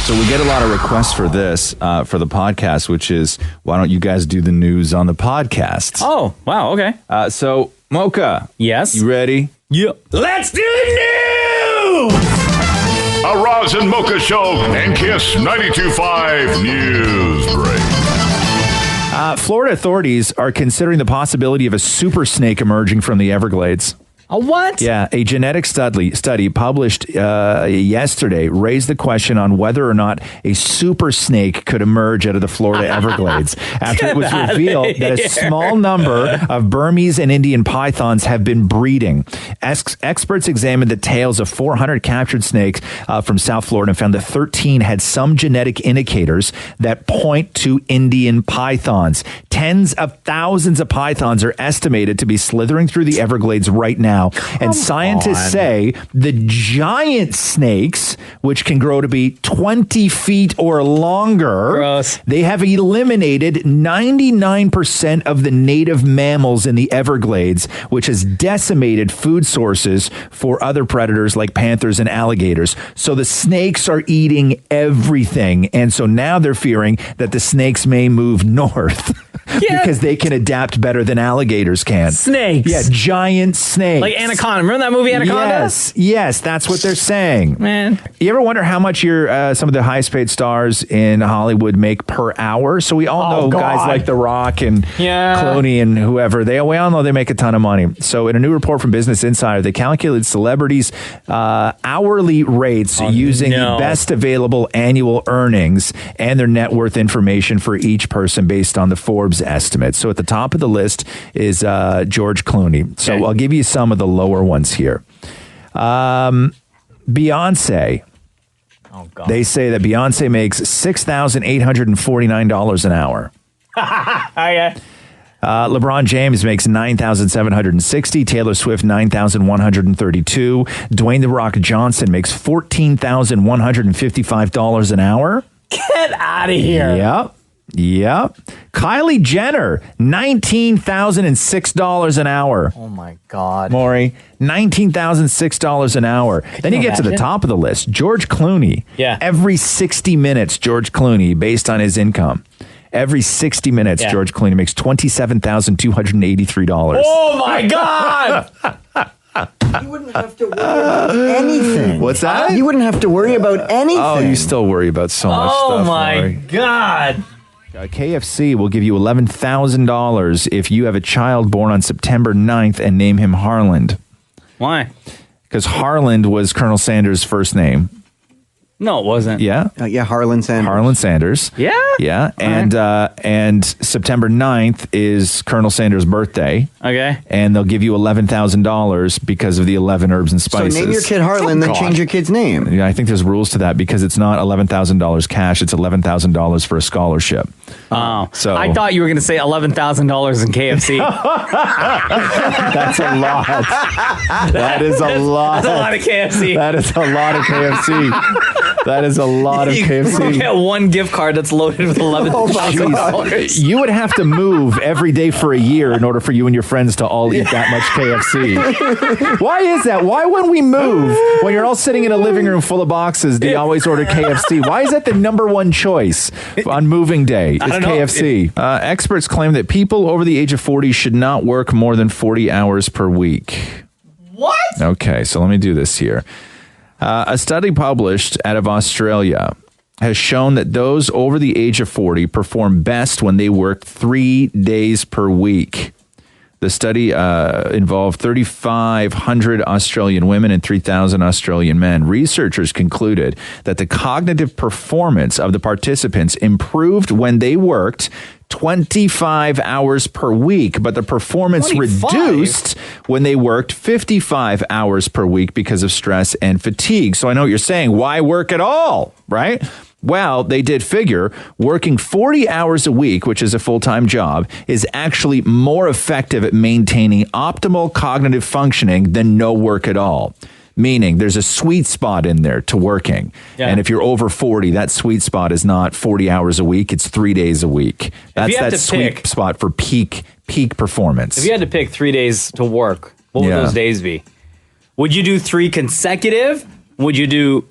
So we get a lot of requests for this, for the podcast, which is, why don't you guys do the news on the podcast? Oh, wow, okay. So, Mocha. Yes? You ready? Yep. Let's do the news! A Roz and Mocha Show and Kiss 92.5 News Break. Florida authorities are considering the possibility of a super snake emerging from the Everglades. A what? Yeah, a genetic study published yesterday raised the question on whether or not a super snake could emerge out of the Florida Everglades after it was revealed that a small number of Burmese and Indian pythons have been breeding. Experts examined the tails of 400 captured snakes from South Florida and found that 13 had some genetic indicators that point to Indian pythons. Tens of thousands of pythons are estimated to be slithering through the Everglades right now. And scientists say the giant snakes, which can grow to be 20 feet or longer, they have eliminated 99% of the native mammals in the Everglades, which has decimated food sources for other predators like panthers and alligators. So the snakes are eating everything. And so now they're fearing that the snakes may move north. Because they can adapt better than alligators can. Snakes. Yeah, giant snakes. Like Anaconda. Remember that movie Anaconda? Yes, that's what they're saying. Man. You ever wonder how much some of the highest paid stars in Hollywood make per hour? So we all know guys like The Rock and Clooney and whoever. We all know they make a ton of money. So in a new report from Business Insider, they calculated celebrities' hourly rates using the best available annual earnings and their net worth information for each person based on the Forbes estimate. So at the top of the list is George Clooney. So I'll give you some of the lower ones here. Beyonce. Oh, God. They say that Beyonce makes $6,849 an hour. Okay. LeBron James makes $9,760. Taylor Swift $9,132. Dwayne "The Rock" Johnson makes $14,155 an hour. Get out of here. Yep. Kylie Jenner, $19,006 an hour. Oh, my God. Maury, $19,006 an hour. Then you get to the top of the list. George Clooney. Yeah. Every 60 minutes, George Clooney, based on his income. Every 60 minutes, George Clooney makes $27,283. Oh, my God. You wouldn't have to worry about anything. What's that? You wouldn't have to worry about anything. Oh, you still worry about so much stuff. Oh, my Maury. God. KFC will give you $11,000 if you have a child born on September 9th and name him Harland. Why? Because Harland was Colonel Sanders' first name. No, it wasn't. Yeah. Yeah, Harlan Sanders. Harlan Sanders. Yeah? Yeah. And September 9th is Colonel Sanders' birthday. Okay. And they'll give you $11,000 because of the 11 herbs and spices. So name your kid Harlan, then change your kid's name. Yeah, I think there's rules to that because it's not $11,000 cash. It's $11,000 for a scholarship. Oh. So I thought you were going to say $11,000 in KFC. That's a lot. That is a lot. That's a lot of KFC. That is a lot of KFC. That is a lot of KFC. You get one gift card that's loaded with $11,000. You would have to move every day for a year in order for you and your friends to all eat that much KFC. Why is that? Why when we move, when you're all sitting in a living room full of boxes, do you always order KFC? Why is that the number one choice on moving day? Is KFC. Experts claim that people over the age of 40 should not work more than 40 hours per week. What? Okay, so let me do this here. A study published out of Australia has shown that those over the age of 40 perform best when they work 3 days per week. The study involved 3,500 Australian women and 3,000 Australian men. Researchers concluded that the cognitive performance of the participants improved when they worked 25 hours per week, but the performance 25? reduced when they worked 55 hours per week because of stress and fatigue. So I know what you're saying. Why work at all, right? Well, they did figure working 40 hours a week, which is a full-time job, is actually more effective at maintaining optimal cognitive functioning than no work at all. Meaning there's a sweet spot in there to working. Yeah. And if you're over 40, that sweet spot is not 40 hours a week. It's 3 days a week. That's that sweet spot for peak performance. If you had to pick 3 days to work, what would those days be? Would you do 3 consecutive? Would you do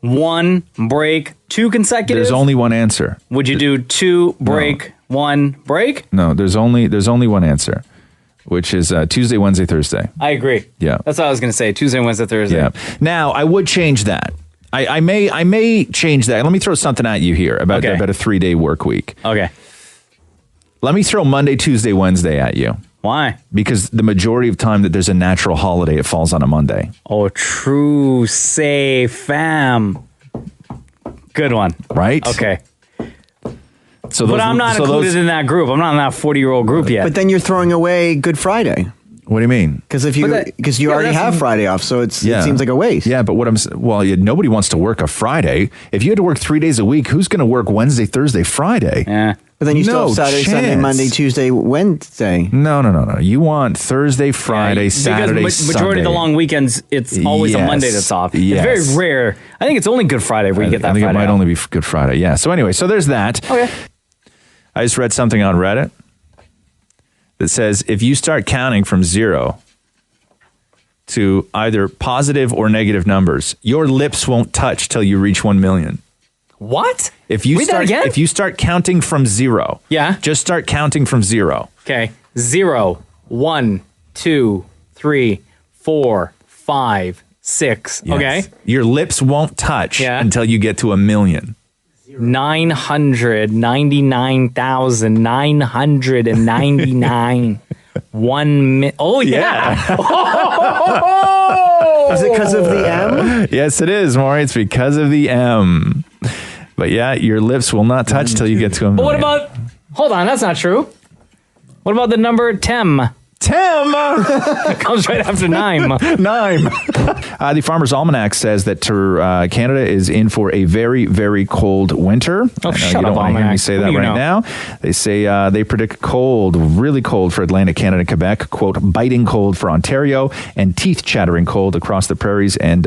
1 break, 2 consecutive? There's only one answer. Would you do 2 break, 1 break? No, there's only one answer, which is Tuesday, Wednesday, Thursday. I agree. Yeah. That's what I was going to say. Tuesday, Wednesday, Thursday. Yeah. Now, I would change that. I may change that. Let me throw something at you here about a 3-day work week. Okay. Let me throw Monday, Tuesday, Wednesday at you. Why? Because the majority of time that there's a natural holiday, it falls on a Monday. Oh, true. Say, fam. Good one. Right? Okay. So but I'm not included in that group. I'm not in that 40-year-old group yet. But then you're throwing away Good Friday. What do you mean? Because you already have Friday off, so it seems like a waste. Yeah, but nobody wants to work a Friday. If you had to work 3 days a week, who's going to work Wednesday, Thursday, Friday? Yeah. But then you still have Saturday, Sunday, Monday, Tuesday, Wednesday. No. You want Thursday, Friday, Saturday, because majority of the long weekends, it's always a Monday that's off. Yes. It's very rare. I think it's only Good Friday where you get that I think Friday it might off. only be Good Friday. Yeah. So anyway, so there's that. Okay. I just read something on Reddit that says if you start counting from 0 to either positive or negative numbers, your lips won't touch till you reach 1 million. What? If you start counting from 0, just start counting from 0. Okay, 0, 1, 2, 3, 4, 5, 6. Yes. Okay, your lips won't touch until you get to 1 million. 999,999. 1 million. Oh yeah. Is it because of the M? Yes, it is, Maury. It's because of the M. But yeah, your lips will not touch till you get to 1 million. But what about? Hold on, that's not true. What about the number 10? It comes right after 9. 9. The Farmer's Almanac says that Canada is in for a very, very cold winter. Oh, you don't want to hear me say that right now. They say they predict cold, really cold for Atlantic Canada and Quebec, quote, biting cold for Ontario, and teeth-chattering cold across the prairies, and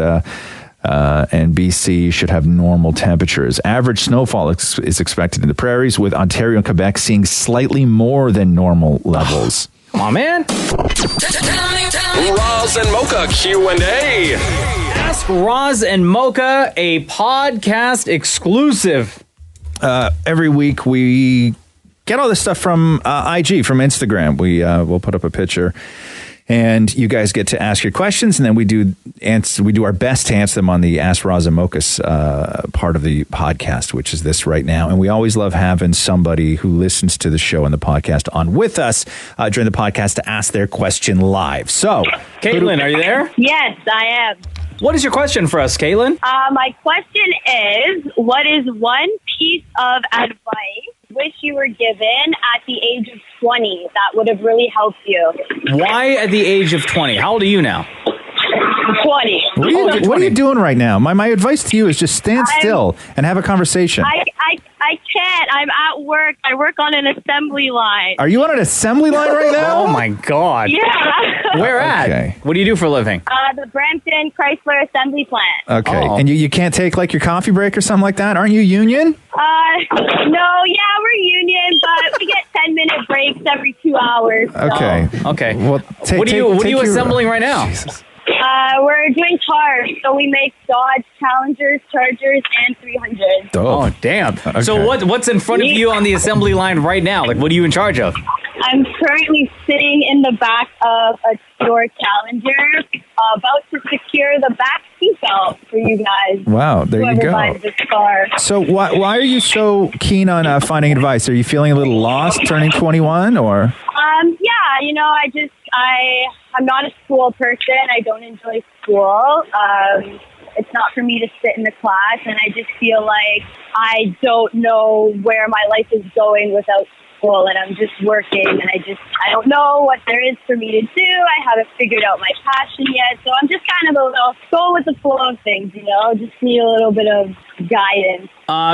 BC should have normal temperatures. Average snowfall is expected in the prairies, with Ontario and Quebec seeing slightly more than normal levels. Come on, man. Roz and Mocha Q&A. Ask Roz and Mocha, a podcast exclusive. Every week we get all this stuff from IG, from Instagram. We'll put up a picture, and you guys get to ask your questions, and then we do our best to answer them on the Ask Roz and Mocha's part of the podcast, which is this right now. And we always love having somebody who listens to the show and the podcast on with us during the podcast to ask their question live. So, Caitlin, are you there? Yes, I am. What is your question for us, Caitlin? My question is, what is one piece of advice wish you were given at the age of 20 that would have really helped you? Why at the age of 20? How old are you now? 20. What are you doing right now? My advice to you is just stand still and have a conversation. I can't. I'm at work. I work on an assembly line. Are you on an assembly line right now? Oh, my God. Yeah. Where at? Okay. What do you do for a living? The Brampton Chrysler Assembly Plant. Okay. Oh. And you can't take like your coffee break or something like that? Aren't you union? No, yeah, we're union, but we get 10-minute breaks every 2 hours. So. Okay. Well, what are you assembling right now? Jesus. We're doing cars, so we make Dodge Challengers, Chargers, and 300s. Oh, damn. Okay. So what's in front of you on the assembly line right now? Like, what are you in charge of? I'm currently sitting in the back of a Dodge Challenger, about to secure the back seatbelt for you guys. Wow, there you Whoever go. buys this car. So why are you so keen on finding advice? Are you feeling a little lost turning 21 or? Yeah, I'm not a school person. I don't enjoy school. It's not for me to sit in the class, and I just feel like I don't know where my life is going without school, and I'm just working, and I don't know what there is for me to do. I haven't figured out my passion yet, so I'm just kind of a little go with the flow of things, just need a little bit of guidance.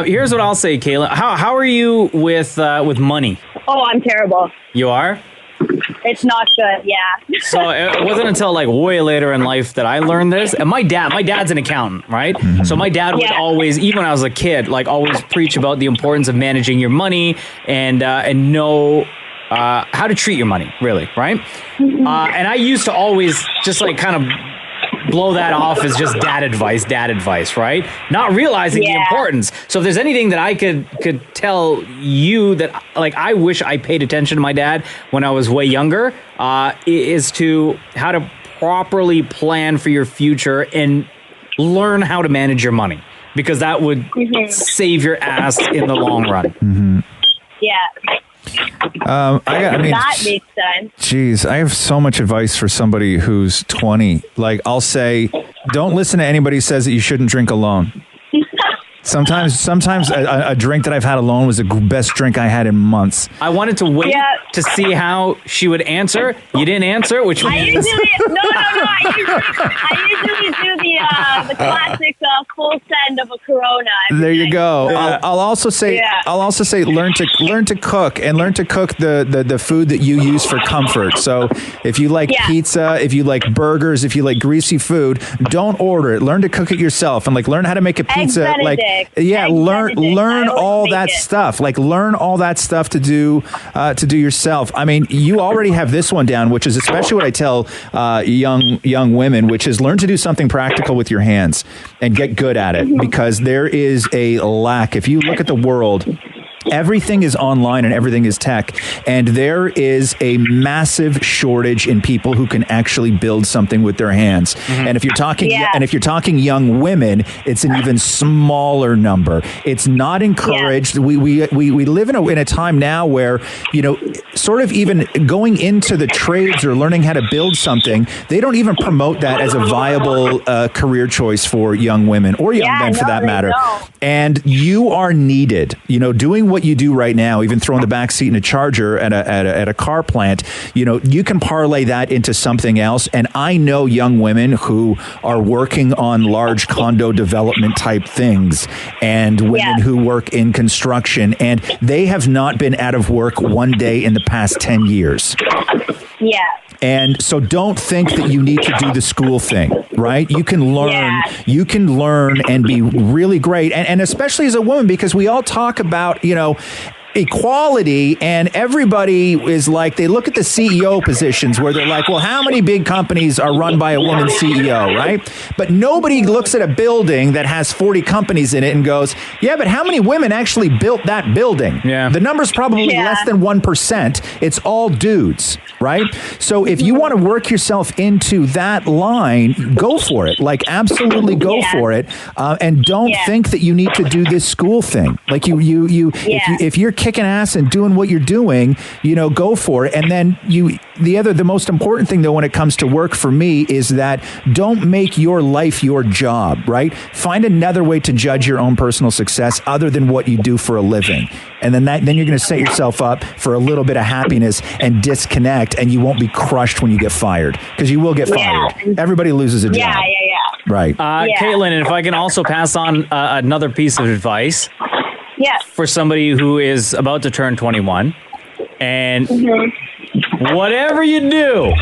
Here's what I'll say, Kayla. How are you with money? Oh, I'm terrible. You are? It's not good, yeah. So it wasn't until like way later in life that I learned this. And my dad's an accountant, right? So my dad would always, even when I was a kid, like always preach about the importance of managing your money and know how to treat your money, really, right? And I used to always just like kind of blow that off as just dad advice, right? Not realizing the importance. So if there's anything that I could tell you that like I wish I paid attention to my dad when I was way younger, is to how to properly plan for your future and learn how to manage your money, because that would save your ass in the long run. Yeah. That makes sense. Geez, I have so much advice for somebody who's 20. Like, I'll say, don't listen to anybody who says that you shouldn't drink alone. Sometimes a drink that I've had alone was the best drink I had in months. I wanted to wait to see how she would answer. You didn't answer, which I usually do the classic full send of a Corona. There you go. So, I'll also say learn to cook, and learn to cook the food that you use for comfort. So if you like pizza, if you like burgers, if you like greasy food, don't order it. Learn to cook it yourself, and like learn how to make a pizza. Learn all that stuff. Like learn all that stuff to do yourself. I mean, you already have this one down, which is especially what I tell young women, which is learn to do something practical with your hands and get good at it, because there is a lack. If you look at the world, everything is online and everything is tech, and there is a massive shortage in people who can actually build something with their hands. And if you're talking young women, it's an even smaller number. It's not encouraged. We live in a time now where, sort of even going into the trades or learning how to build something, they don't even promote that as a viable career choice for young women or young men for that matter. And you are needed, doing what you do right now, even throwing the back seat in a Charger at a car plant, you can parlay that into something else. And I know young women who are working on large condo development type things, and women who work in construction, and they have not been out of work one day in the past 10 years. Yeah. And so don't think that you need to do the school thing, right? You can learn and be really great. And especially as a woman, because we all talk about, equality, and everybody is like, they look at the CEO positions where they're like, well, how many big companies are run by a woman CEO, right? But nobody looks at a building that has 40 companies in it and goes, yeah, but how many women actually built that building? Yeah. The number's probably less than 1%. It's all dudes, right? So if you want to work yourself into that line, go for it. Like, absolutely go for it. And don't think that you need to do this school thing. Like if you're kicking ass and doing what you're doing, go for it. And then the most important thing though, when it comes to work for me, is that don't make your life your job, right? Find another way to judge your own personal success other than what you do for a living. And then you're going to set yourself up for a little bit of happiness and disconnect, and you won't be crushed when you get fired, because you will get fired. Everybody loses a job. Yeah. Right. Caitlin, and if I can also pass on another piece of advice for somebody who is about to turn 21, and whatever you do,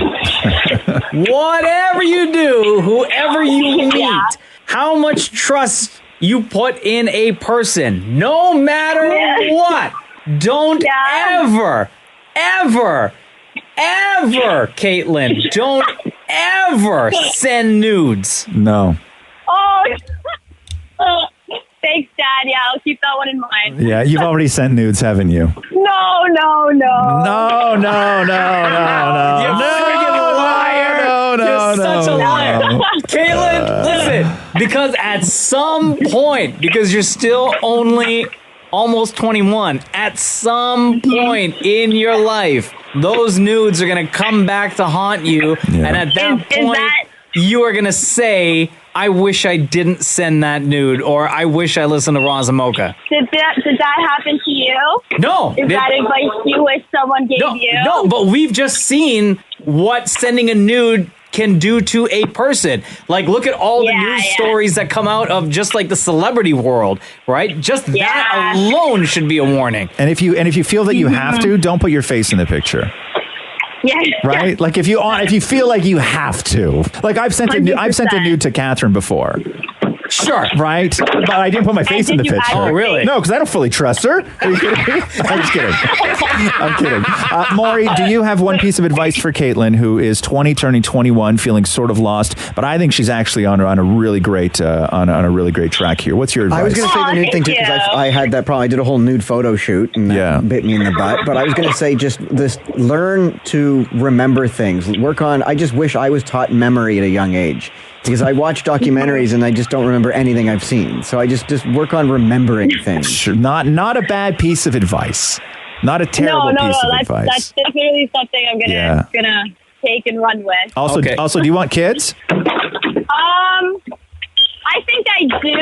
whoever you meet, how much trust you put in a person, no matter what, don't ever, Caitlin, don't ever send nudes. No. Oh, thanks, Dad. Yeah, I'll keep that one in mind. Yeah, you've already sent nudes, haven't you? No. No. You freaking liar. You're such a liar. Caitlin, listen, because at some point, because you're still only almost 21, at some point in your life, those nudes are going to come back to haunt you. Yeah. And at that point, you are going to say, I wish I didn't send that nude, or I wish I listened to Roz Mocha. Did that happen to you? No. Is that advice you wish someone gave you? No, but we've just seen what sending a nude can do to a person. Like, look at all the news stories that come out of just like the celebrity world, right? Just that alone should be a warning. And if you feel that you have to, don't put your face in the picture. Yeah. Right? Like if you feel like you have to. Like I've sent a nude to Catherine before. Sure. Right? But I didn't put my face in the picture. Oh, really? No, because I don't fully trust her. Are you kidding me? I'm just kidding. I'm kidding. Maurie, do you have one piece of advice for Caitlin, who is 20, turning 21, feeling sort of lost, but I think she's actually on a really great on a really great track here. What's your advice? I was going to say the nude thing too, because I had that problem. I did a whole nude photo shoot, and that bit me in the butt. But I was going to say just this: learn to remember things. Work on. I just wish I was taught memory at a young age. Because I watch documentaries and I just don't remember anything I've seen. So I just work on remembering things. Sure, not a bad piece of advice. Not a terrible piece of advice. That's definitely something I'm gonna take and run with. Also, do you want kids? I think I do.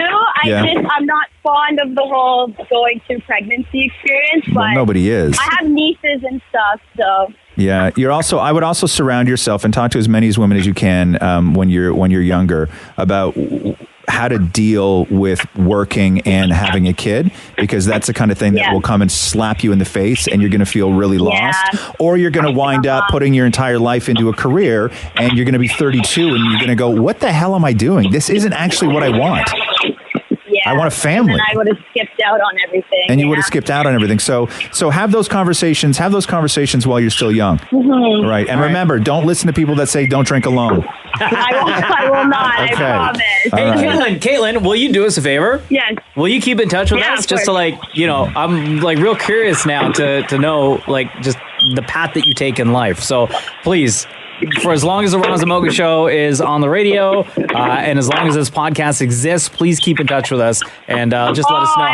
I'm not fond of the whole going through pregnancy experience, but nobody is. I have nieces and stuff, so. Yeah, I would also surround yourself and talk to as many women as you can when you're younger about how to deal with working and having a kid, because that's the kind of thing that will come and slap you in the face and you're going to feel really lost, or you're going to wind up putting your entire life into a career and you're going to be 32 and you're going to go, what the hell am I doing? This isn't actually what I want. I want a family. And I would have skipped out on everything. And you would have skipped out on everything. So have those conversations. Have those conversations while you're still young. Mm-hmm. Right. And remember, don't listen to people that say don't drink alone. I will not. Okay. I promise. Hey, Caitlin, will you do us a favor? Yes. Will you keep in touch with us? Just to I'm real curious now to know just the path that you take in life. So please, for as long as the Roz Mocha Show is on the radio, and as long as this podcast exists, please keep in touch with us and just let us know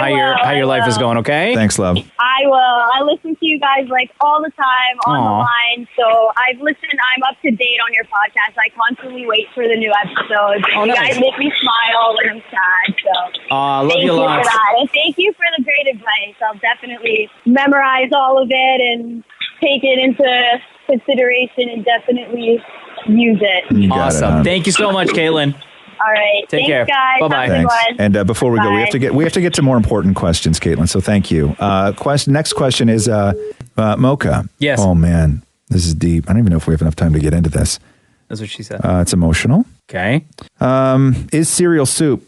how your life is going. Okay? Thanks, love. I will. I listen to you guys all the time on the line. So I've listened. I'm up to date on your podcast. I constantly wait for the new episodes. You guys make me smile when I'm sad. So love thank you for lots. that, and thank you for the great advice. I'll definitely memorize all of it and take it into consideration and definitely use it. Awesome. Thank you so much, Caitlin. All right. Take care. Guys. Bye-bye. Have a good Thanks. one. And before we go, we have to get to more important questions, Caitlin. So thank you. Next question is Mocha. Yes. Oh man, this is deep. I don't even know if we have enough time to get into this. That's what she said. It's emotional. Okay. Is cereal soup?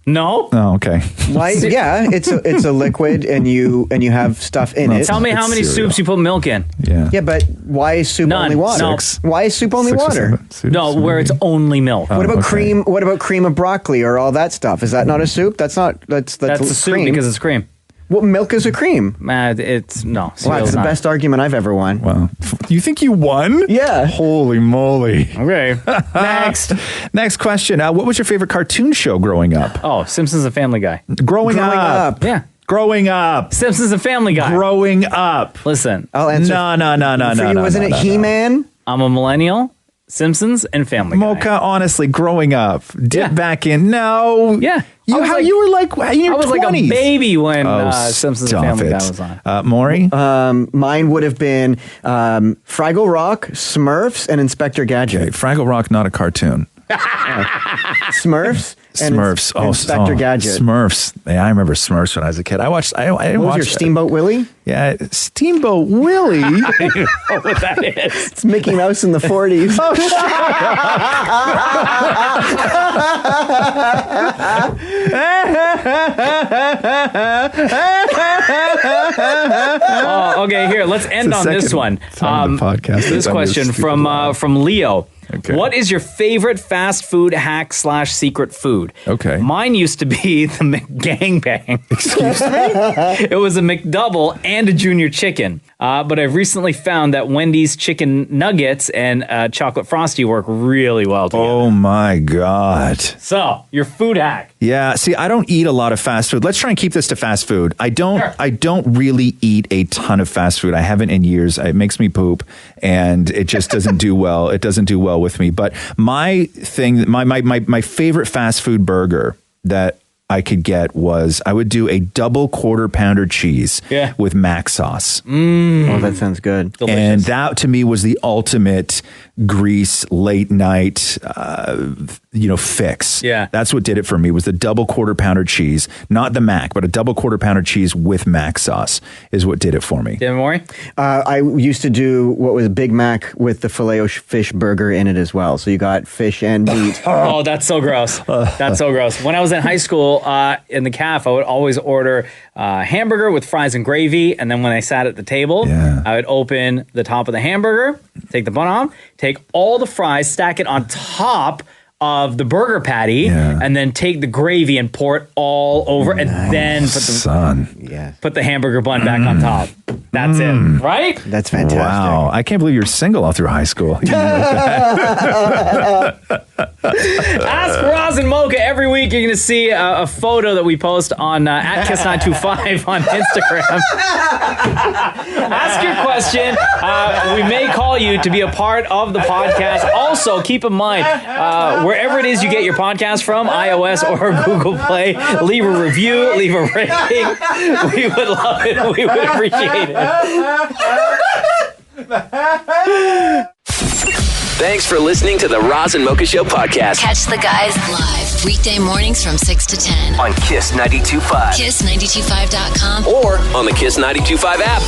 No. Oh, okay. Why? Yeah, it's a liquid, and you have stuff in it. Tell me how many soups you put milk in. Yeah. Yeah, but why is soup only water? No. Why is soup only water? Where it's only milk. What about cream? What about cream of broccoli or all that stuff? Is that not a soup? That's a soup cream. because it's cream. Well, milk is a cream. It's no. Wow, cereal's it's the not. best argument I've ever won. Wow. You think you won? Yeah. Holy moly. Okay. Next question. What was your favorite cartoon show growing up? Oh, Simpsons and Family Guy. Growing up. Yeah. Growing up. Simpsons and Family Guy. Growing up. Listen. I'll answer. No. Wasn't it He-Man? I'm a millennial. Simpsons and Family Guy. Mocha, honestly, growing up, dip back in. No. Yeah. You were like in your 20s. I was like a baby when Simpsons and stop Family it. Guy was on. Maury? Mine would have been Fraggle Rock, Smurfs, and Inspector Gadget. Okay, Fraggle Rock, not a cartoon. Smurfs. And Smurfs. Inspector Gadget. Smurfs. Yeah, I remember Smurfs when I was a kid. I didn't What was watch your Steamboat Willie? Yeah, Steamboat Willie. I don't even know what that is. It's Mickey Mouse in the 40s. Oh, okay, here, let's end on this one. Podcast. This question from Leo. Okay. What is your favorite fast food hack / secret food? Okay. Mine used to be the McGangbang. Excuse me? It was a McDouble and a junior chicken. But I've recently found that Wendy's chicken nuggets and chocolate frosty work really well together. Oh my God. So, your food hack. Yeah, see, I don't eat a lot of fast food. Let's try and keep this to fast food. I don't really eat a ton of fast food. I haven't in years. It makes me poop and it just doesn't do well. It doesn't do well with me. But my thing, my favorite fast food burger that I could get was I would do a double quarter pounder cheese with mac sauce. Oh, that sounds good. Delicious. And that to me was the ultimate grease late night, fix. Yeah. That's what did it for me was the double quarter pounder cheese, not the mac, but a double quarter pounder cheese with mac sauce is what did it for me. Damnit Maurie? I used to do what was Big Mac with the Filet-O-Fish burger in it as well. So you got fish and meat. Oh, that's so gross. That's so gross. When I was in high school in the caf, I would always order hamburger with fries and gravy. And then when I sat at the table, I would open the top of the hamburger, take the bun off, take all the fries, stack it on top of the burger patty, and then take the gravy and pour it all over, and then put the hamburger bun back on top. That's it, right? That's fantastic. Wow. I can't believe you're single all through high school. Ask Roz and Mocha. Every week you're going to see a photo that we post on at Kiss925 on Instagram. Ask your question. We may call you to be a part of the podcast. Also, keep in mind, wherever it is you get your podcast from, iOS or Google Play, leave a review, leave a rating. We would love it. We would appreciate it. Thanks for listening to the Roz and Mocha Show podcast. Catch the guys live weekday mornings from 6 to 10 on Kiss 92.5. Kiss925.com or on the Kiss 92.5 app.